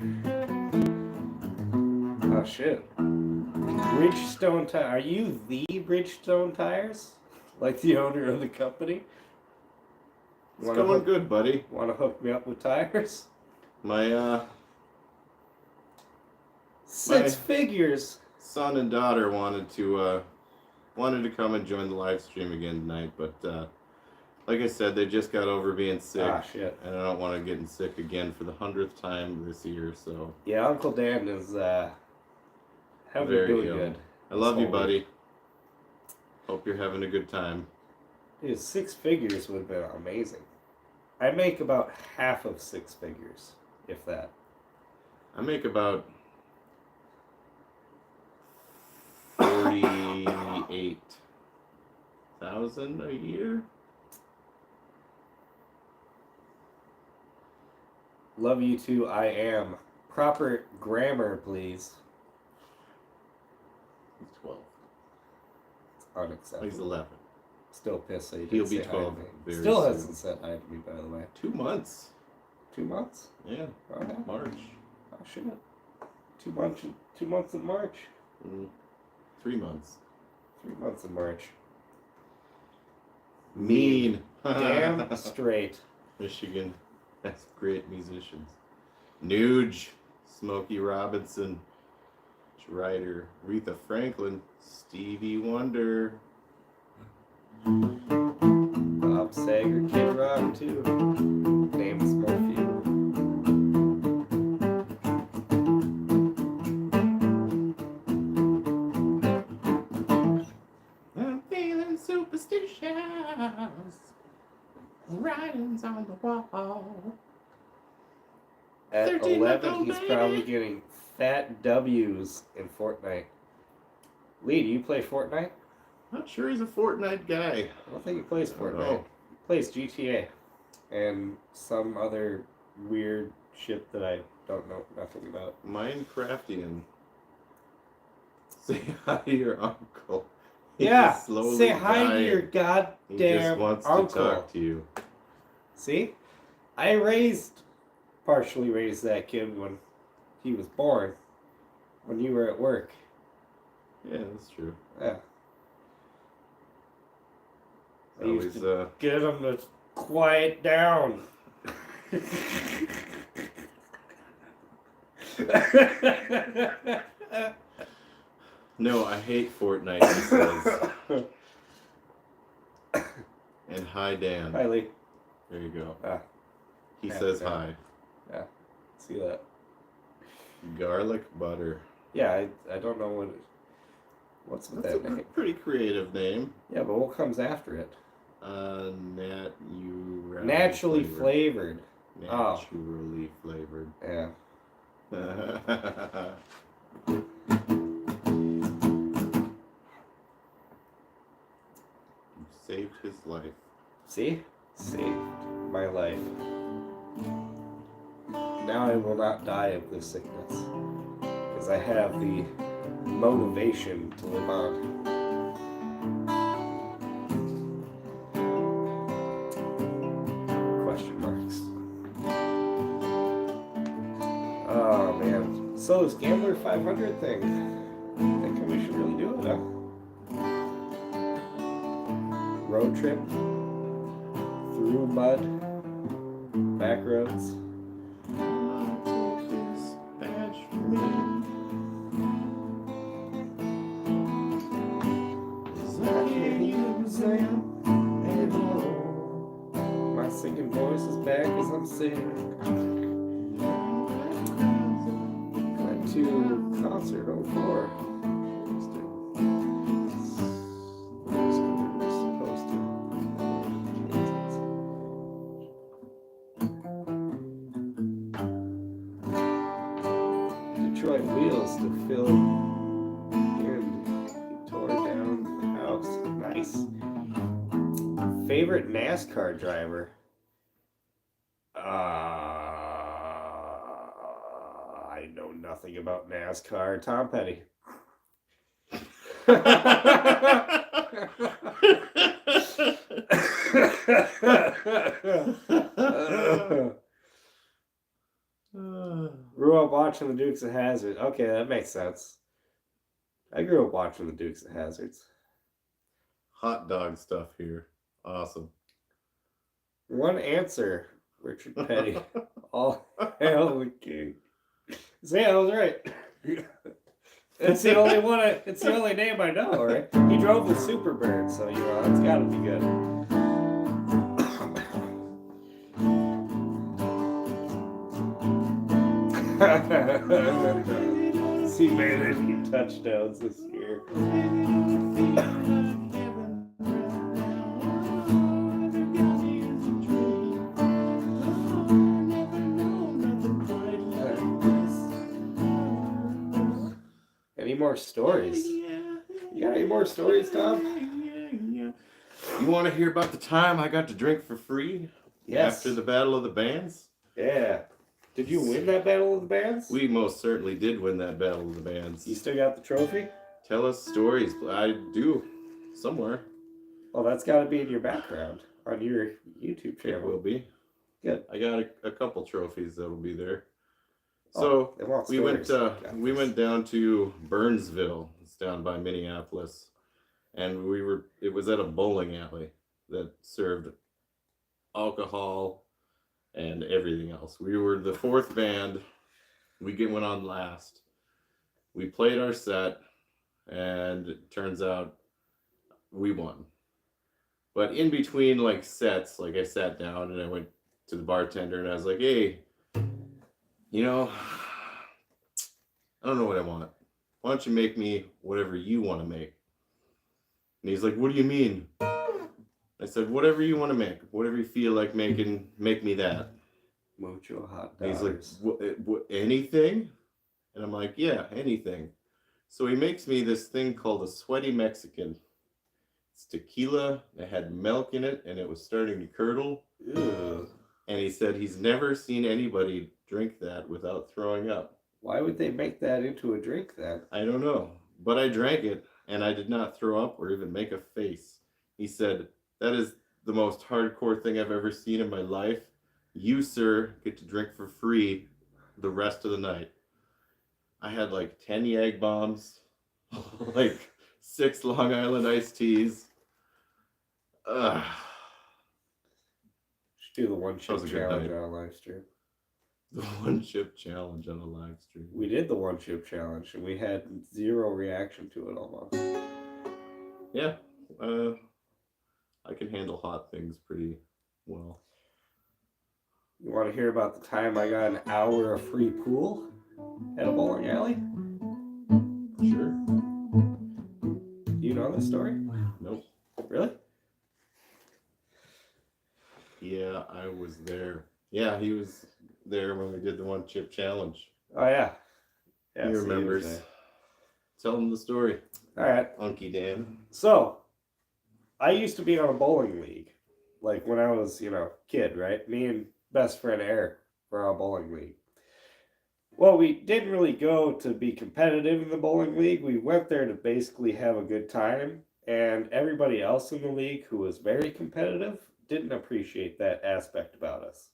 Oh shit. Bridgestone tire. Are you the Bridgestone tires? Like the owner of the company? It's going good, buddy. Want to hook me up with tires? My Six figures. son and daughter wanted to come and join the live stream again tonight, but like I said, they just got over being sick. Ah, shit. And I don't want to get sick again for the 100th time this year, so. Yeah, Uncle Dan is having Very doing ill. good. I love you, whole week. buddy. Hope you're having a good time. Dude, 6 figures would have been amazing. I make about half of 6 figures, if that. I make about 48,000 a year. Love you too, I am. Proper grammar, please. He's 12. It's unacceptable. He's 11. Still pissed that he He'll didn't be say 12 hi to me. very Still soon. hasn't said hi to me, by the way. 2 months. 2 months? Yeah, Okay. March. Oh, shit. 2 months, 2 months in March. 3 months. 3 months in March. Mean. Damn straight. Michigan has great musicians. Nuge, Smokey Robinson, Ryder, Aretha Franklin, Stevie Wonder. Bob Sager, Kid Rock, too. Name a small few. I'm feeling superstitious. Writings on the wall. At 13-month-old 11, he's baby. probably getting fat W's in Fortnite. Lee, do you play Fortnite? Not sure he's a Fortnite guy. I don't think he plays Fortnite. know. He plays GTA and some other weird shit that I don't know nothing about. Minecraftian. Say hi to your uncle. He's Yeah, slowly say hi to dying. your He just goddamn wants uncle. to talk to you. See? I partially raised that kid when he was born, when you were at work. Yeah, that's true. Yeah. I Always, used to get him to quiet down. No, I hate Fortnite, he says. And hi, Dan. Hi, Lee. There you go. Ah, He yeah, says yeah. hi. Yeah, see that. Garlic butter. Yeah, I don't know what's with That's that a name. pretty creative name. Yeah, but what comes after it? Naturally flavored. Naturally flavored. Yeah. You saved his life. See? Saved my life. Now I will not die of this sickness. Because I have the motivation to live on. Question marks. Oh man. So this Gambler 500 thing. Thinking we should really do it, huh? Road trip through mud, back roads. My singing voice is back as I'm singing. Went to concert 04. Detroit wheels to fill in. He tore down the house. Nice. Favorite NASCAR driver? I know nothing about NASCAR. Tom Petty. Grew up watching the Dukes of Hazzard. Okay, that makes sense. I grew up watching the Dukes of Hazzards. Hot dog stuff here. Awesome. One answer, Richard Petty. All hail the king. See, I was right. It's the only one. It's the only name I know, right? He drove the Superbird, so it's got to be good. He made 8 touchdowns this year. Any more stories? You got any more stories, Tom? You want to hear about the time I got to drink for free? Yes. After the Battle of the Bands? Yeah. Did you win that Battle of the Bands? We most certainly did win that Battle of the Bands. You still got the trophy? Tell us stories. I do. Somewhere. Well, that's got to be in your background on your YouTube It channel. will be. Good. I got a couple trophies that'll be there. So we went down to Burnsville. It's down by Minneapolis, and it was at a bowling alley that served alcohol and everything else. We were the 4th band. We went on last. We played our set, and it turns out we won. But in between sets, I sat down and I went to the bartender and I was like, "Hey, I don't know what I want. Why don't you make me whatever you want to make?" And he's like, "What do you mean?" I said, whatever you want to make, whatever you feel like making, make me that. Mucho hot And he's like, dollars. anything? And I'm like, yeah, anything. So he makes me this thing called a sweaty Mexican. It's tequila. It had milk in it, and it was starting to curdle. Ew. And he said he's never seen anybody drink that without throwing up. Why would they make that into a drink then? I don't know. But I drank it, and I did not throw up or even make a face. He said, that is the most hardcore thing I've ever seen in my life. You, sir, get to drink for free the rest of the night. I had like 10 Yag bombs, like 6 Long Island iced teas. Ugh. Should do the one That chip was a good challenge night. on a live stream. The one chip challenge on a live stream. We did the one chip challenge and we had 0 reaction to it almost. Yeah, I can handle hot things pretty well. You want to hear about the time I got an hour of free pool at a bowling alley? Sure. You know this story? Nope. Really? Yeah, I was there. Yeah, he was there when we did the one chip challenge. Oh yeah. He so was remembers. there. Tell him the story, All right. Unky Dan. So, I used to be on a bowling league, like when I was, kid, right? Me and best friend Eric were on a bowling league. Well, we didn't really go to be competitive in the bowling league. We went there to basically have a good time, and everybody else in the league who was very competitive didn't appreciate that aspect about us.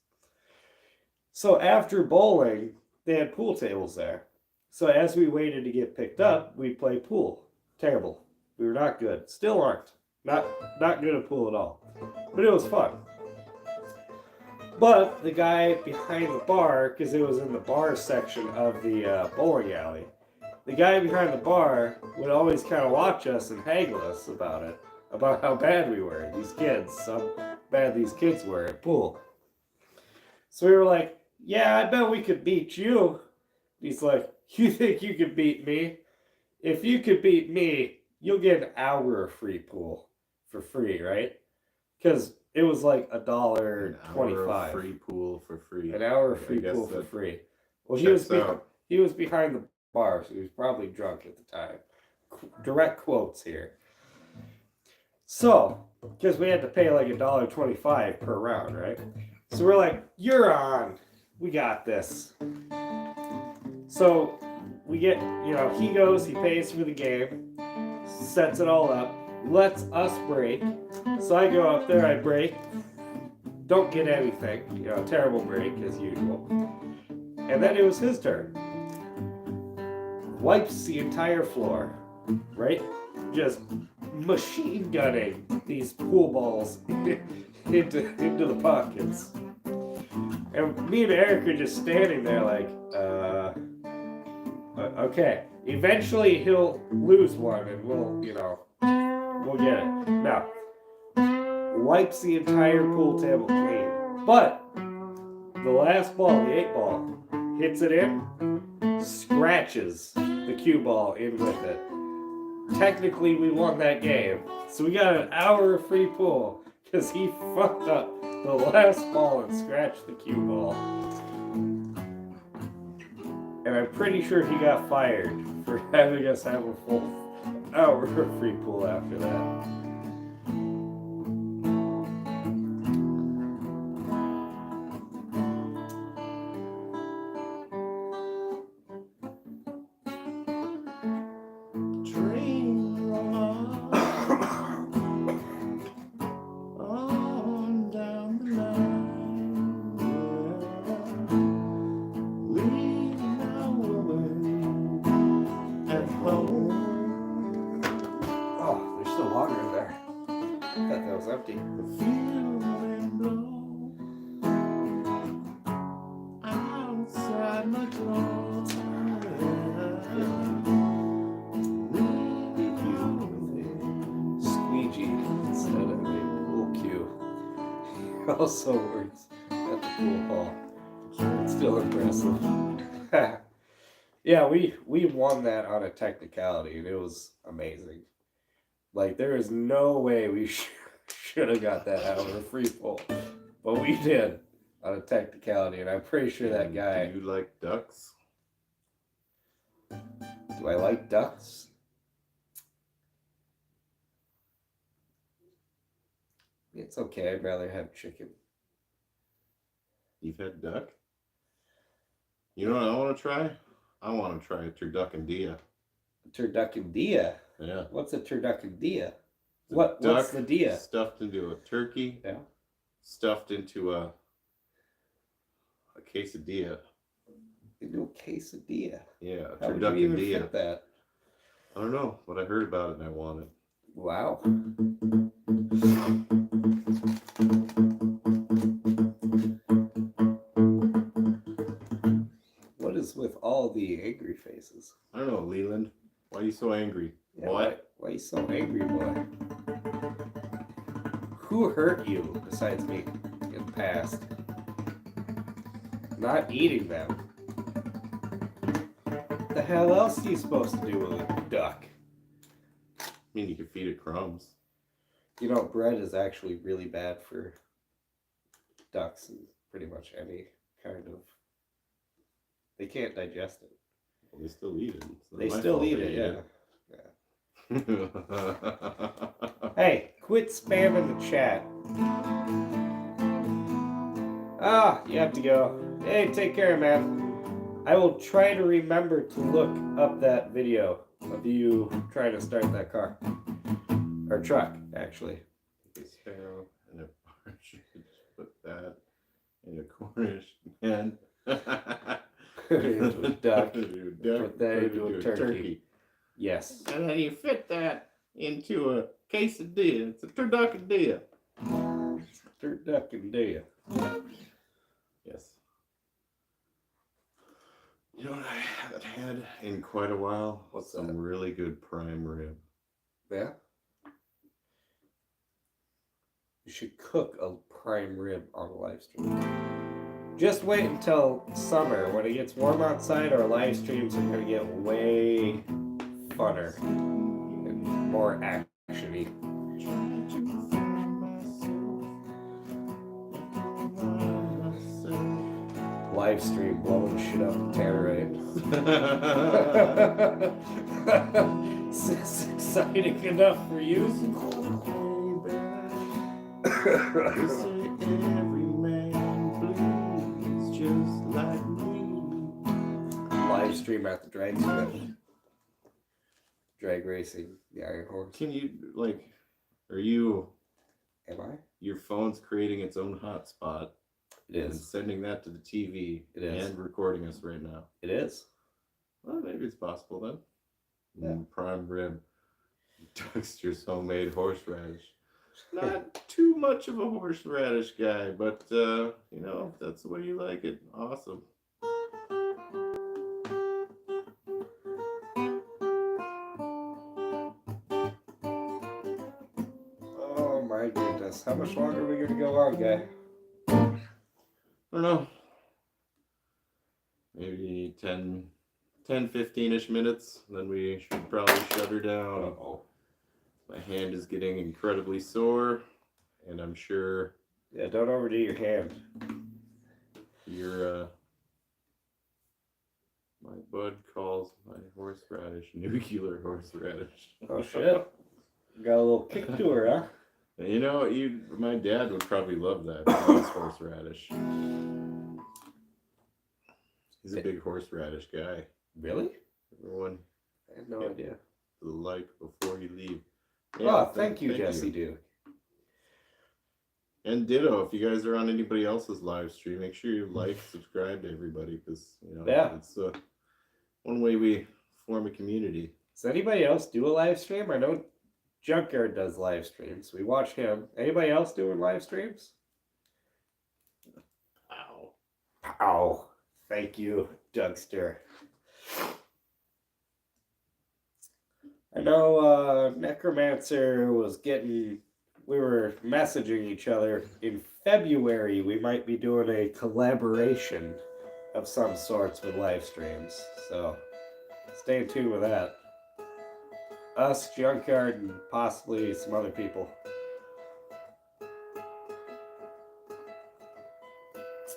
So after bowling, they had pool tables there. So as we waited to get picked up, we'd play pool. Terrible. We were not good. Still aren't. Not good at pool at all. But it was fun. But the guy behind the bar, because it was in the bar section of the bowling alley, the guy behind the bar would always kind of watch us and haggle us about it, about how bad we were, these kids, how bad these kids were at pool. So we were like, yeah, I bet we could beat you. He's like, you think you could beat me? If you could beat me, you'll get an hour of free pool for free, right? Because it was like $1.25. Free pool for free. An hour of I free guess pool for that free. Well, checks out. he was behind the bar, so he was probably drunk at the time. Direct quotes here. So, because we had to pay like $1.25 per round, right? So we're like, you're on. We got this. So we get, he goes, he pays for the game, sets it all up, lets us break. So I go up there, I break, don't get anything, terrible break as usual. And then it was his turn. Wipes the entire floor, right? Just machine gunning these pool balls into the pockets. And me and Eric are just standing there like, okay. Eventually he'll lose one and we'll get it. Now, wipes the entire pool table clean. But the last ball, the 8 ball, hits it in, scratches the cue ball in with it. Technically, we won that game. So we got an hour of free pool because he fucked up the last ball and scratched the cue ball. And I'm pretty sure he got fired for having us have a full hour of free pool after that. Empty. Outside my door. Squeegee instead of a pool cue. He also works at the pool hall. It's still impressive. Yeah, we won that on a technicality and it was amazing. Like there is no way we should should have got that out of a free pull, but we did on a technicality, and I'm pretty sure that guy. Do you like ducks? Do I like ducks? It's okay. I'd rather have chicken. You've had duck? You know what I want to try? I want to try a turduckandilla. Turduckandilla. Yeah. What's a turduckandilla? It's a What's duck the dia? Stuffed into a turkey. Yeah. Stuffed into a quesadilla. Into a quesadilla. Yeah, a How would you even turduckandilla. fit that? I don't know, but I heard about it and I want it. Wow. What is with all the angry faces? I don't know, Leland. Why are you so angry? Yeah, Boy? why are you so angry, boy? Who hurt you besides me in the past? Not eating them. What the hell else are you supposed to do with a duck? I mean, you could feed it crumbs. You know, bread is actually really bad for ducks and pretty much any kind of. They can't digest it. Well, they still eat it. It's not They my still fault eat they it, yeah. Hey, quit spamming the chat. Ah, you have to go. Hey, take care, man. I will try to remember to look up that video of you trying to start that car. Or truck, actually. A sparrow and a partridge. Put that in a Cornish hen. Into a duck. Into a duck. Put that into a turkey. Yes. And then you fit that into a quesadilla. It's a turduckadilla. Turduckandilla. Yes. You know what I haven't had in quite a while? What's Some that? really good prime rib. Yeah? You should cook a prime rib on a live stream. Just wait until summer. When it gets warm outside, our live streams are going to get way funner and more action-y. Live stream blowing shit up in Tannerite. Is this exciting enough for you? Live stream at the drag strip. Drag racing, the Iron Horse. Can you, like, are you, Am I? your phone's creating its own hotspot It and is. sending that to the TV It is. and recording us right now? It is. Well, maybe it's possible then. Yeah. Prime rib. Dexter's homemade horseradish. Not too much of a horseradish guy, but, you know, if that's the way you like it, awesome. Oh my goodness. How much longer are we going to go on, guy? I don't know. Maybe 10, 15-ish minutes. Then we should probably shut her down. Uh-oh. My hand is getting incredibly sore, and I'm sure Yeah, don't overdo your hand. your my bud calls my horseradish nuclear horseradish. Oh shit. Got a little kick to her, huh? And you know, my dad would probably love that. He loves horseradish. He's a big horseradish guy. Really? Everyone, I had no Yeah. idea. like before you leave. Oh, thank you, Jesse Duke. And ditto, if you guys are on anybody else's live stream, make sure you like, subscribe to everybody, because you know it's one way we form a community. Does anybody else do a live stream? I know Junkyard does live streams. We watch him. Anybody else doing live streams? Ow. Ow. Thank you, Dougster. I know Necromancer was getting... We were messaging each other. In February, we might be doing a collaboration of some sorts with live streams. So, stay tuned with that. Us, Junkyard, and possibly some other people.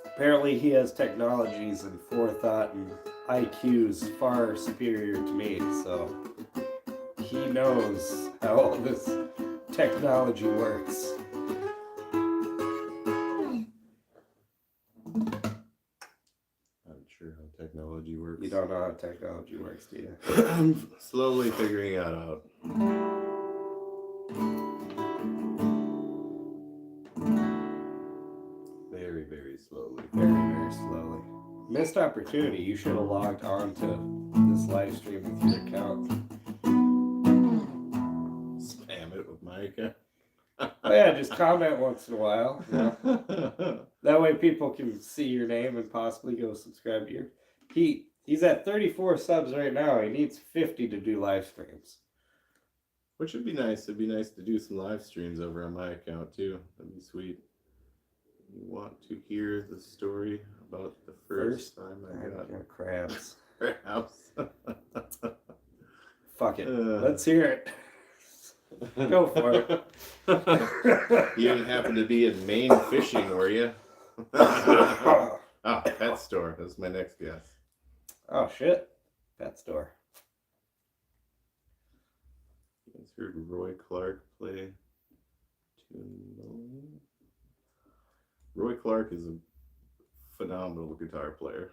Apparently, he has technologies and forethought and IQs far superior to me, so he knows how all this technology works. Not sure how technology works. You don't know how technology works, do you? I'm slowly figuring that out. Very, very slowly. Very, very slowly. Missed opportunity. You should have logged on to this live stream with your account. Spam it with my account. Oh yeah, just comment once in a while. You know? That way people can see your name and possibly go subscribe to your. He's at 34 subs right now. He needs 50 to do live streams. Which would be nice. It'd be nice to do some live streams over on my account too. That'd be sweet. You want to hear the story about the first time I got crabs? crabs. Fuck it. Let's hear it. Go for it. You didn't happen to be in Maine fishing, were you? Oh, pet store. That's my next guess. Oh shit. Pet store. You guys heard Roy Clark play Tune Lonely? Roy Clark is a phenomenal guitar player.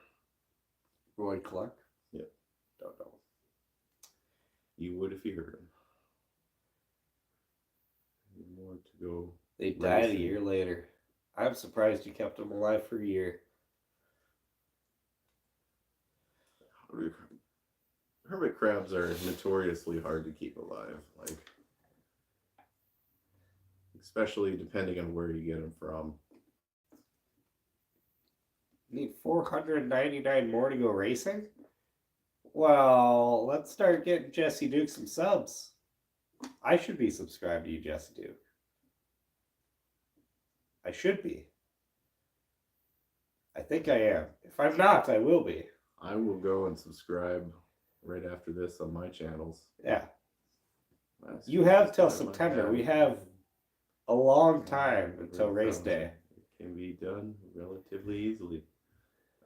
Roy Clark? Yep. Don't know. You would if you heard him. More to go. They died a year later. I'm surprised you kept them alive for a year. Hermit crabs are notoriously hard to keep alive. Like, especially depending on where you get them from. You need 499 more to go racing? Well, let's start getting Jesse Duke some subs. I should be subscribed to you, Jesse Duke. I should be. I think I am. If I'm not, I will be. I will go and subscribe right after this on my channels. Yeah. You have till September. We have a long time until race day. It can be done relatively easily.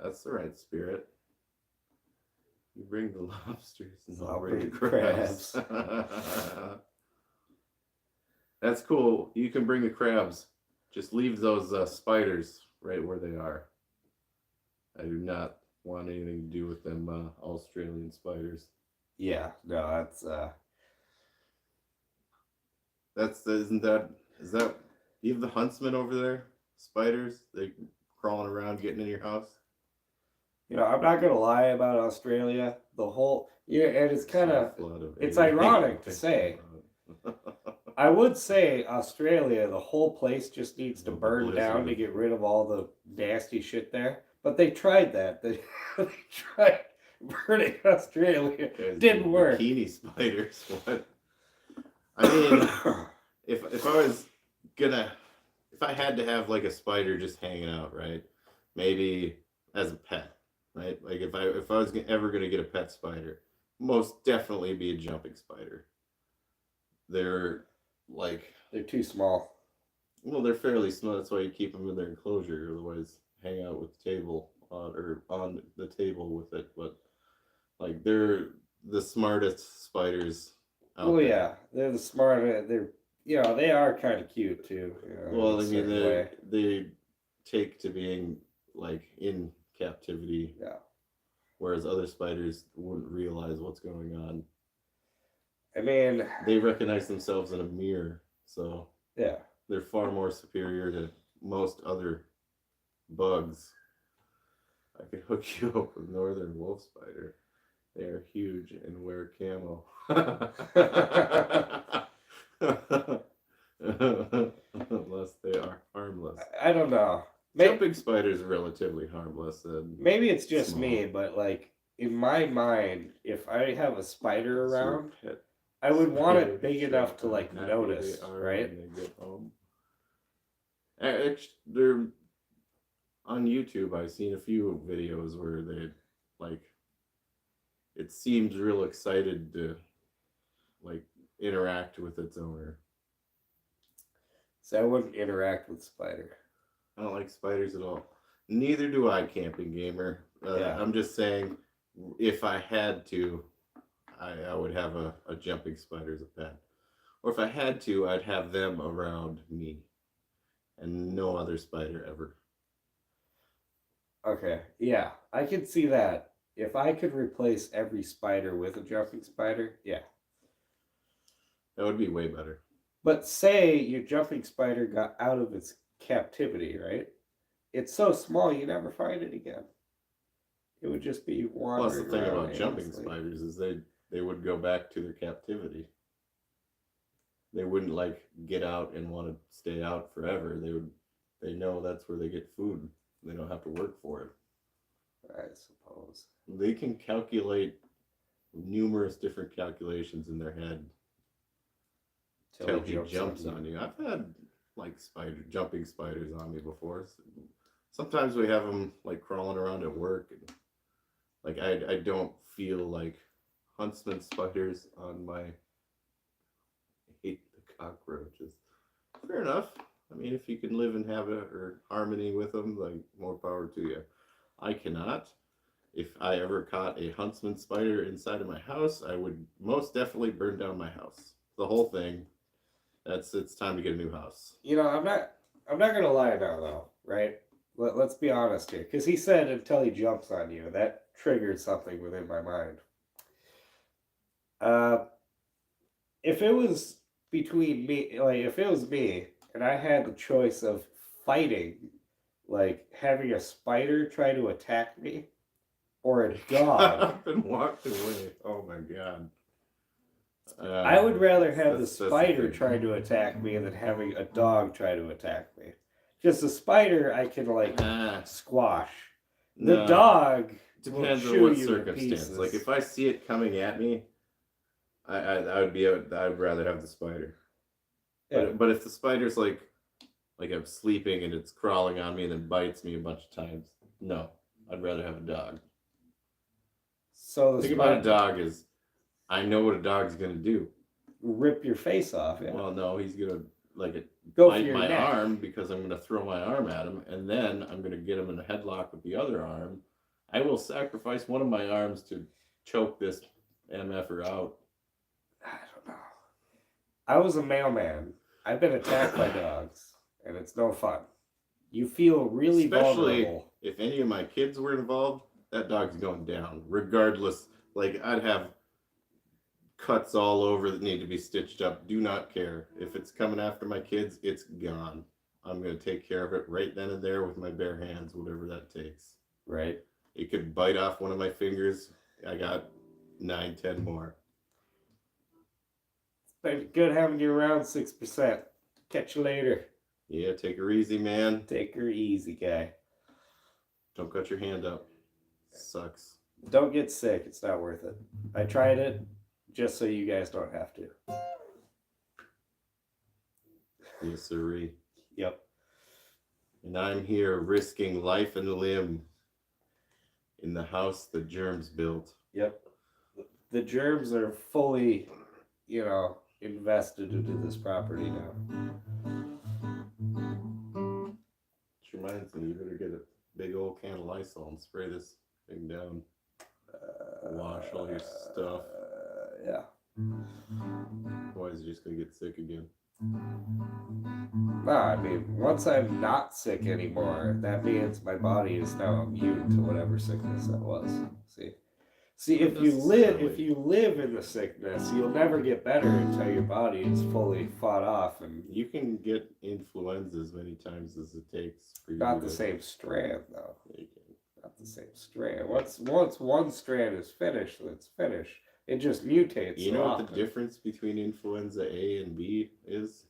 That's the right spirit. You bring the lobsters and I'll bring the crabs. That's cool. You can bring the crabs. Just leave those spiders right where they are. I do not want anything to do with them Australian spiders. Yeah, no, is that you have the huntsman over there? Spiders? They crawling around getting in your house? You know, I'm not gonna lie about Australia. The whole and it's kind of it's ironic to say. I would say Australia, the whole place just needs to burn down to get rid of all the nasty shit there. But they tried that. They tried burning Australia. Didn't work. Bikini spiders. What? I mean, if I was gonna, if I had to have like a spider just hanging out, right? Maybe as a pet, right? Like if I was ever gonna get a pet spider, most definitely be a jumping spider. They're too small. Well, they're fairly small. That's why you keep them in their enclosure. Otherwise, hang out with the table or on the table with it. But like they're the smartest spiders out there. Yeah, they're the smart. They are kind of cute too. Well, I mean, they take to being like in captivity. Yeah. Whereas other spiders wouldn't realize what's going on. I mean, they recognize themselves in a mirror, so yeah, they're far more superior to most other bugs. I could hook you up with northern wolf spider. They are huge and wear camo. Unless they are harmless. I don't know. Jumping spiders are relatively harmless. Maybe it's just me, but like in my mind, if I have a spider around, I would want it big enough to like notice, right? When they get home. Actually, they're on YouTube. I've seen a few videos where they like. It seems real excited to like interact with its owner. So I wouldn't interact with spider. I don't like spiders at all. Neither do I, camping gamer. Yeah. I'm just saying, if I had to, I would have a jumping spider as a pet. Or if I had to, I'd have them around me and no other spider ever. Okay, yeah, I can see that. If I could replace every spider with a jumping spider, yeah. That would be way better. But say your jumping spider got out of its captivity, right? It's so small you never find it again. It would just be Plus, the wandering thing around about jumping aimlessly. spiders is they would go back to their captivity. They wouldn't like get out and want to stay out forever. They know that's where they get food. They don't have to work for it. I suppose. They can calculate numerous different calculations in their head till he jumps on you. I've had like jumping spiders on me before. Sometimes we have them like crawling around at work, and like I don't feel like huntsman spiders on my. I hate the cockroaches. Fair enough. I mean, if you can live in habit or harmony with them, like more power to you. I cannot. If I ever caught a huntsman spider inside of my house, I would most definitely burn down my house. The whole thing. It's time to get a new house. You know, I'm not gonna lie now though, right? Let's be honest here, because he said until he jumps on you, that triggered something within my mind. Uh, if it was between me, like if it was me, and I had the choice of fighting, like having a spider try to attack me, or a dog. Up and walked away. Oh my god. I would rather have the that's the spider thing. trying to attack me than having a dog try to attack me. Because the spider I can like squash. The No. dog Depends will on what chew you to circumstance. pieces. Like if I see it coming at me, I'd rather have the spider. Yeah. But if the spider's like I'm sleeping and it's crawling on me and then bites me a bunch of times, no, I'd rather have a dog. So the The thing about a spider dog is, I know what a dog's gonna do. rip your face off. Yeah. Well, no, he's gonna Go for bite your my neck. arm because I'm gonna throw my arm at him, and then I'm gonna get him in a headlock with the other arm. I will sacrifice one of my arms to choke this MFer out. I don't know. I was a mailman. I've been attacked by dogs, and it's no fun. You feel really Especially vulnerable. if any of my kids were involved, that dog's going down. Regardless, like I'd have cuts all over that need to be stitched up. Do not care. If it's coming after my kids, it's gone. I'm going to take care of it right then and there with my bare hands, whatever that takes. Right. It could bite off one of my fingers. I got 9, 10 more. It's been good having you around, 6%. Catch you later. Yeah, take her easy, man. Take her easy, guy. Don't cut your hand up. Sucks. Don't get sick. It's not worth it. I tried it just so you guys don't have to. Yes, sirree. Yep. And I'm here risking life and limb in the house the germs built. Yep. The germs are fully, invested into this property now. Which reminds me, you better get a big old can of Lysol and spray this thing down. Wash all your stuff. Yeah. Otherwise, you're just going to get sick again. Nah, I mean, once I'm not sick anymore, that means my body is now immune to whatever sickness that was. See, if you live in the sickness, you'll never get better until your body is fully fought off, and You can get influenza as many times as it takes for you not to... the same strand though. You can. Not the same strand. Once one strand is finished, it's finished. It just mutates. You know what the difference between influenza A and B is?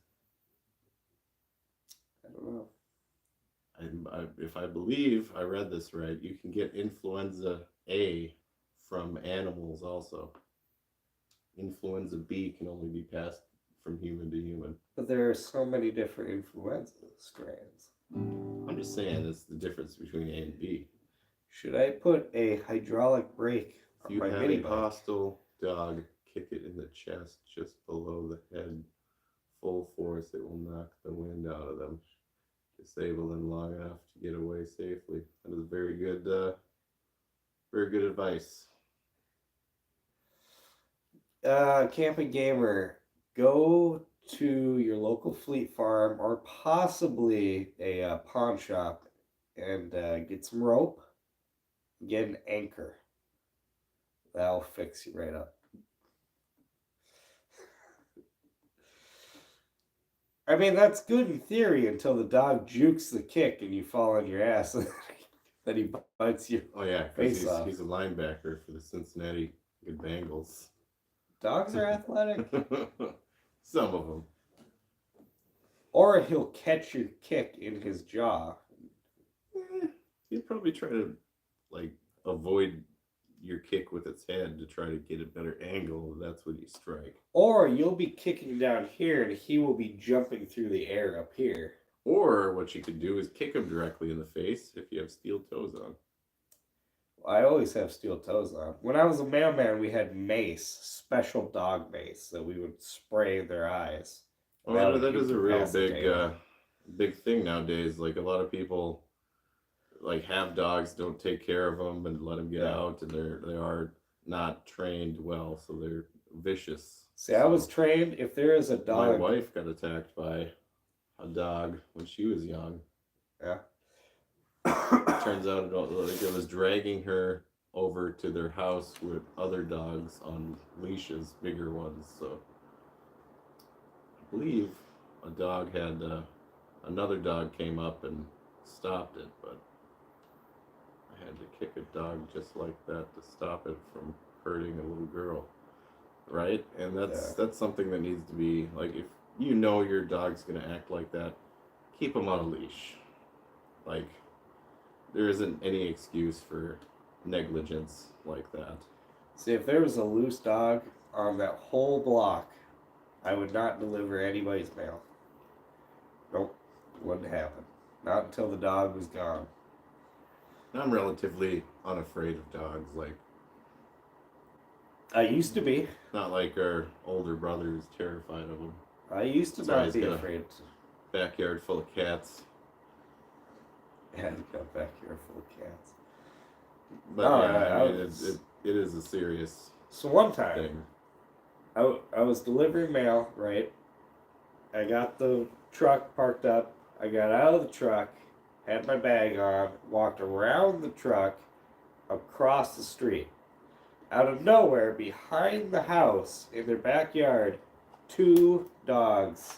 I don't know. If I believe I read this right, you can get influenza A from animals also. Influenza B can only be passed from human to human. But there are so many different influenza strands. I'm just saying that's the difference between A and B. Should I put a hydraulic brake If on you my have mini a bike? hostile dog, kick it in the chest just below the head. Full force, it will knock the wind out of them. disable them long enough to get away safely. That is very good advice. Camping gamer, go to your local fleet farm or possibly a pawn shop and get some rope, get an anchor. That'll fix you right up. I mean, that's good in theory until the dog jukes the kick and you fall on your ass and then he bites you. Oh yeah, Face because off. he's a linebacker for the Cincinnati Bengals. Dogs are athletic. Some of them. Or he'll catch your kick in his jaw. He'd probably try to like avoid your kick with its head to try to get a better angle. That's when you strike. Or you'll be kicking down here and he will be jumping through the air up here. Or what you could do is kick him directly in the face if you have steel toes on. I always have steel toes on. When I was a mailman, we had mace, special dog mace, that we would spray their eyes. Oh, that is a real big thing nowadays. Like a lot of people like have dogs, don't take care of them and let them get out, and they are not trained well, so they're vicious. See, I was trained. If there is a dog, my wife got attacked by a dog when she was young. Yeah. Turns out it was dragging her over to their house with other dogs on leashes, bigger ones. So I believe a dog had another dog came up and stopped it, but I had to kick a dog just like that to stop it from hurting a little girl, right? And that's something that needs to be like, if you know your dog's gonna act like that, keep him on a leash. Like, there isn't any excuse for negligence like that. See, if there was a loose dog on that whole block, I would not deliver anybody's mail. Nope, wouldn't happen. Not until the dog was gone. I'm relatively unafraid of dogs. Like, I used to be. not like our older brother who's terrified of them. I used to not be afraid. Backyard full of cats. Yeah, got a backyard full of cats. But it is a serious So one time, thing. I was delivering mail, right? I got the truck parked up. I got out of the truck, had my bag on, walked around the truck, across the street. Out of nowhere, behind the house, in their backyard, 2 dogs,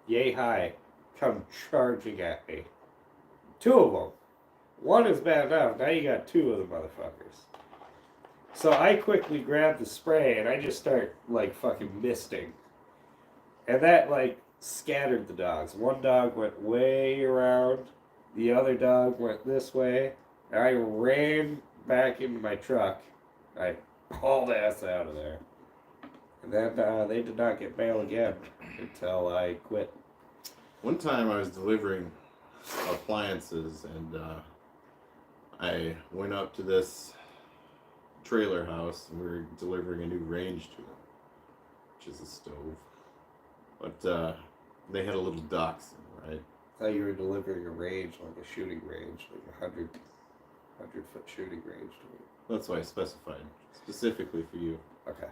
yay high, come charging at me. 2 of them. 1 is bad enough, now you got 2 of the motherfuckers. So I quickly grabbed the spray and I just start, like, fucking misting. And that, like, scattered the dogs. 1 dog went way around, the other dog went this way, and I ran back into my truck. I hauled ass out of there. And then they did not get mail again until I quit. One time I was delivering appliances and I went up to this trailer house and we were delivering a new range to them, which is a stove. But they had a little dachshund, right? I thought you were delivering a range, like a shooting range, like a 100-foot shooting range to me. That's why I specified specifically for you. Okay.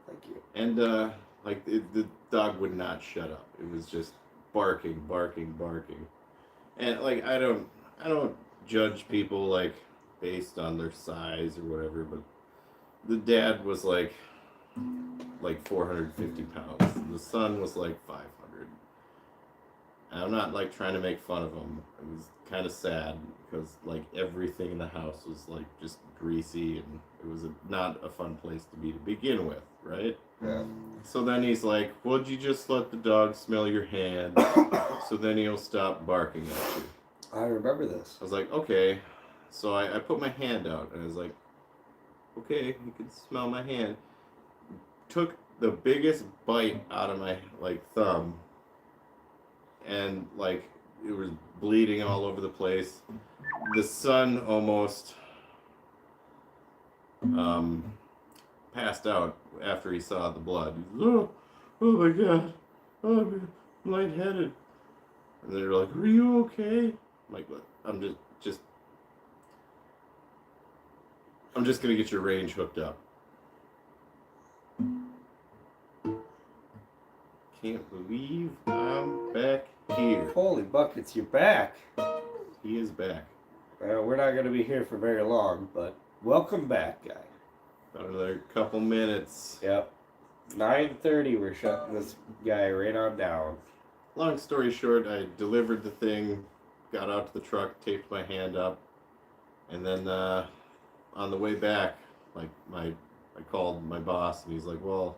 Thank you. And the dog would not shut up. It was just barking. And like I don't judge people like based on their size or whatever, but the dad was like 450 pounds. And the son was like 500. And I'm not like trying to make fun of him. It was kind of sad because like everything in the house was like just greasy and it was not a fun place to be to begin with, right? Yeah. So then he's like, "Would you just let the dog smell your hand so then he'll stop barking at you?" I remember this. I was like, "Okay." So I put my hand out and I was like, "Okay, you can smell my hand." Took the biggest bite out of my like thumb and like it was bleeding all over the place. The son almost passed out after he saw the blood. He's, oh my god, oh, I'm lightheaded. And they're like, "Are you okay?" I'm like, "What? I'm just gonna get your range hooked up." Can't believe I'm back here. Holy buckets, you're back. He is back. We're not going to be here for very long, but welcome back, guy. About another couple minutes. Yep. 9:30, we're shutting this guy right on down. Long story short, I delivered the thing, got out to the truck, taped my hand up, and then on the way back, like I called my boss, and he's like, "Well,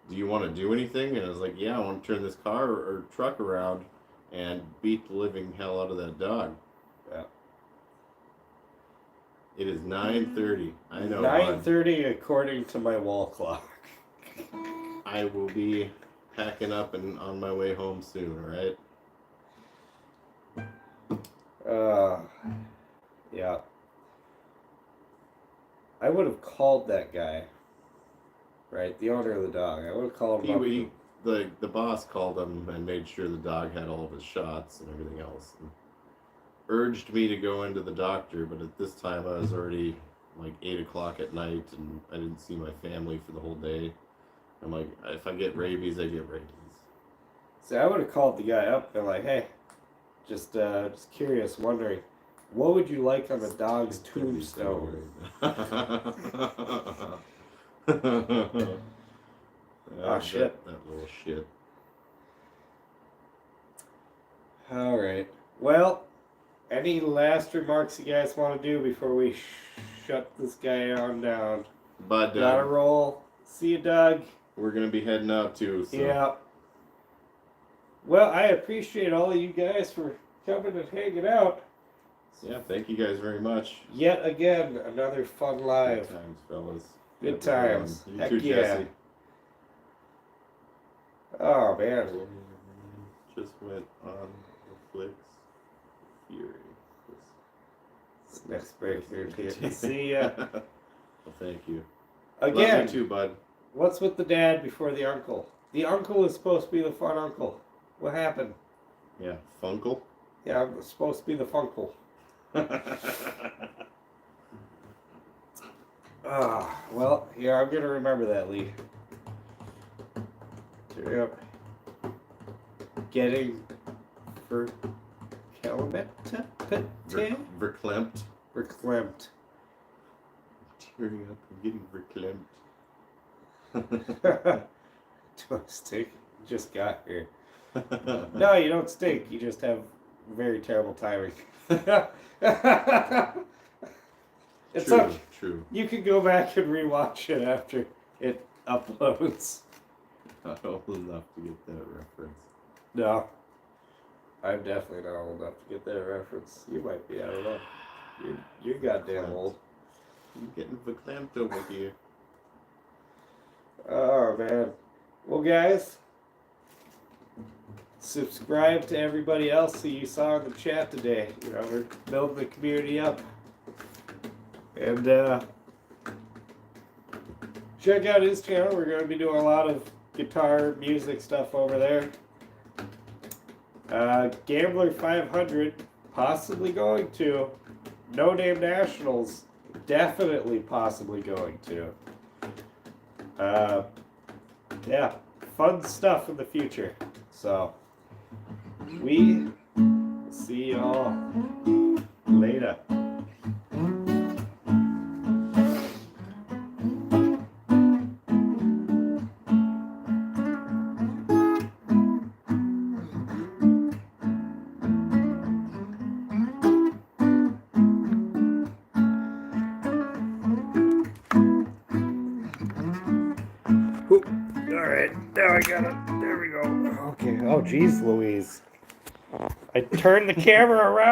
do you want to do anything?" And I was like, "Yeah, I want to turn this car or truck around and beat the living hell out of that dog." Yeah. It is 9:30. I know. 9:30 according to my wall clock. I will be packing up and on my way home soon, alright? Yeah. I would have called that guy, right? The owner of the dog. I would have called him up. The boss called him and made sure the dog had all of his shots and everything else. And urged me to go into the doctor, but at this time I was already like 8 o'clock at night and I didn't see my family for the whole day. I'm like, if I get rabies, I get rabies. See, I would have called the guy up and like, hey, just curious, wondering, what would you like on the dog's tombstone? Shit. That little shit. All right. Well, any last remarks you guys want to do before we shut this guy on down? But Gotta roll. See you, Doug. We're gonna be heading out too. So. Yeah. Well, I appreciate all of you guys for coming and hanging out. Yeah, thank you guys very much. Yet again, another fun live. Good times, fellas. Good times. You Heck too, yeah. Jesse. Oh, man. Just went on Netflix. Fury. Next break here. See ya. Well, thank you. Again, Love you too, bud. what's with the dad before the uncle? The uncle is supposed to be the fun uncle. What happened? Yeah, Funkle. Yeah, I'm supposed to be the funkle. Well, yeah, I'm gonna remember that, Lee. Yep. Getting Verklempt. verklempt. Tearing up and getting verklempt. Do I stink? Just got here. No, you don't stink. You just have very terrible timing. It's True, okay. true. You can go back and rewatch it after it uploads. Not old enough to get that reference. No. I'm definitely not old enough to get that reference. You might be, I don't know. You're goddamn old. You're getting verklempt over here. Oh, man. Well, guys, subscribe to everybody else who you saw in the chat today. You know, we're building the community up. And check out his channel. We're going to be doing a lot of guitar music stuff over there. Gambler 500, possibly going to. No Name Nationals, definitely possibly going to. Yeah, fun stuff in the future. So, we see y'all later. Now I got it. There we go. Okay. Oh, geez, Louise. I turned the camera around.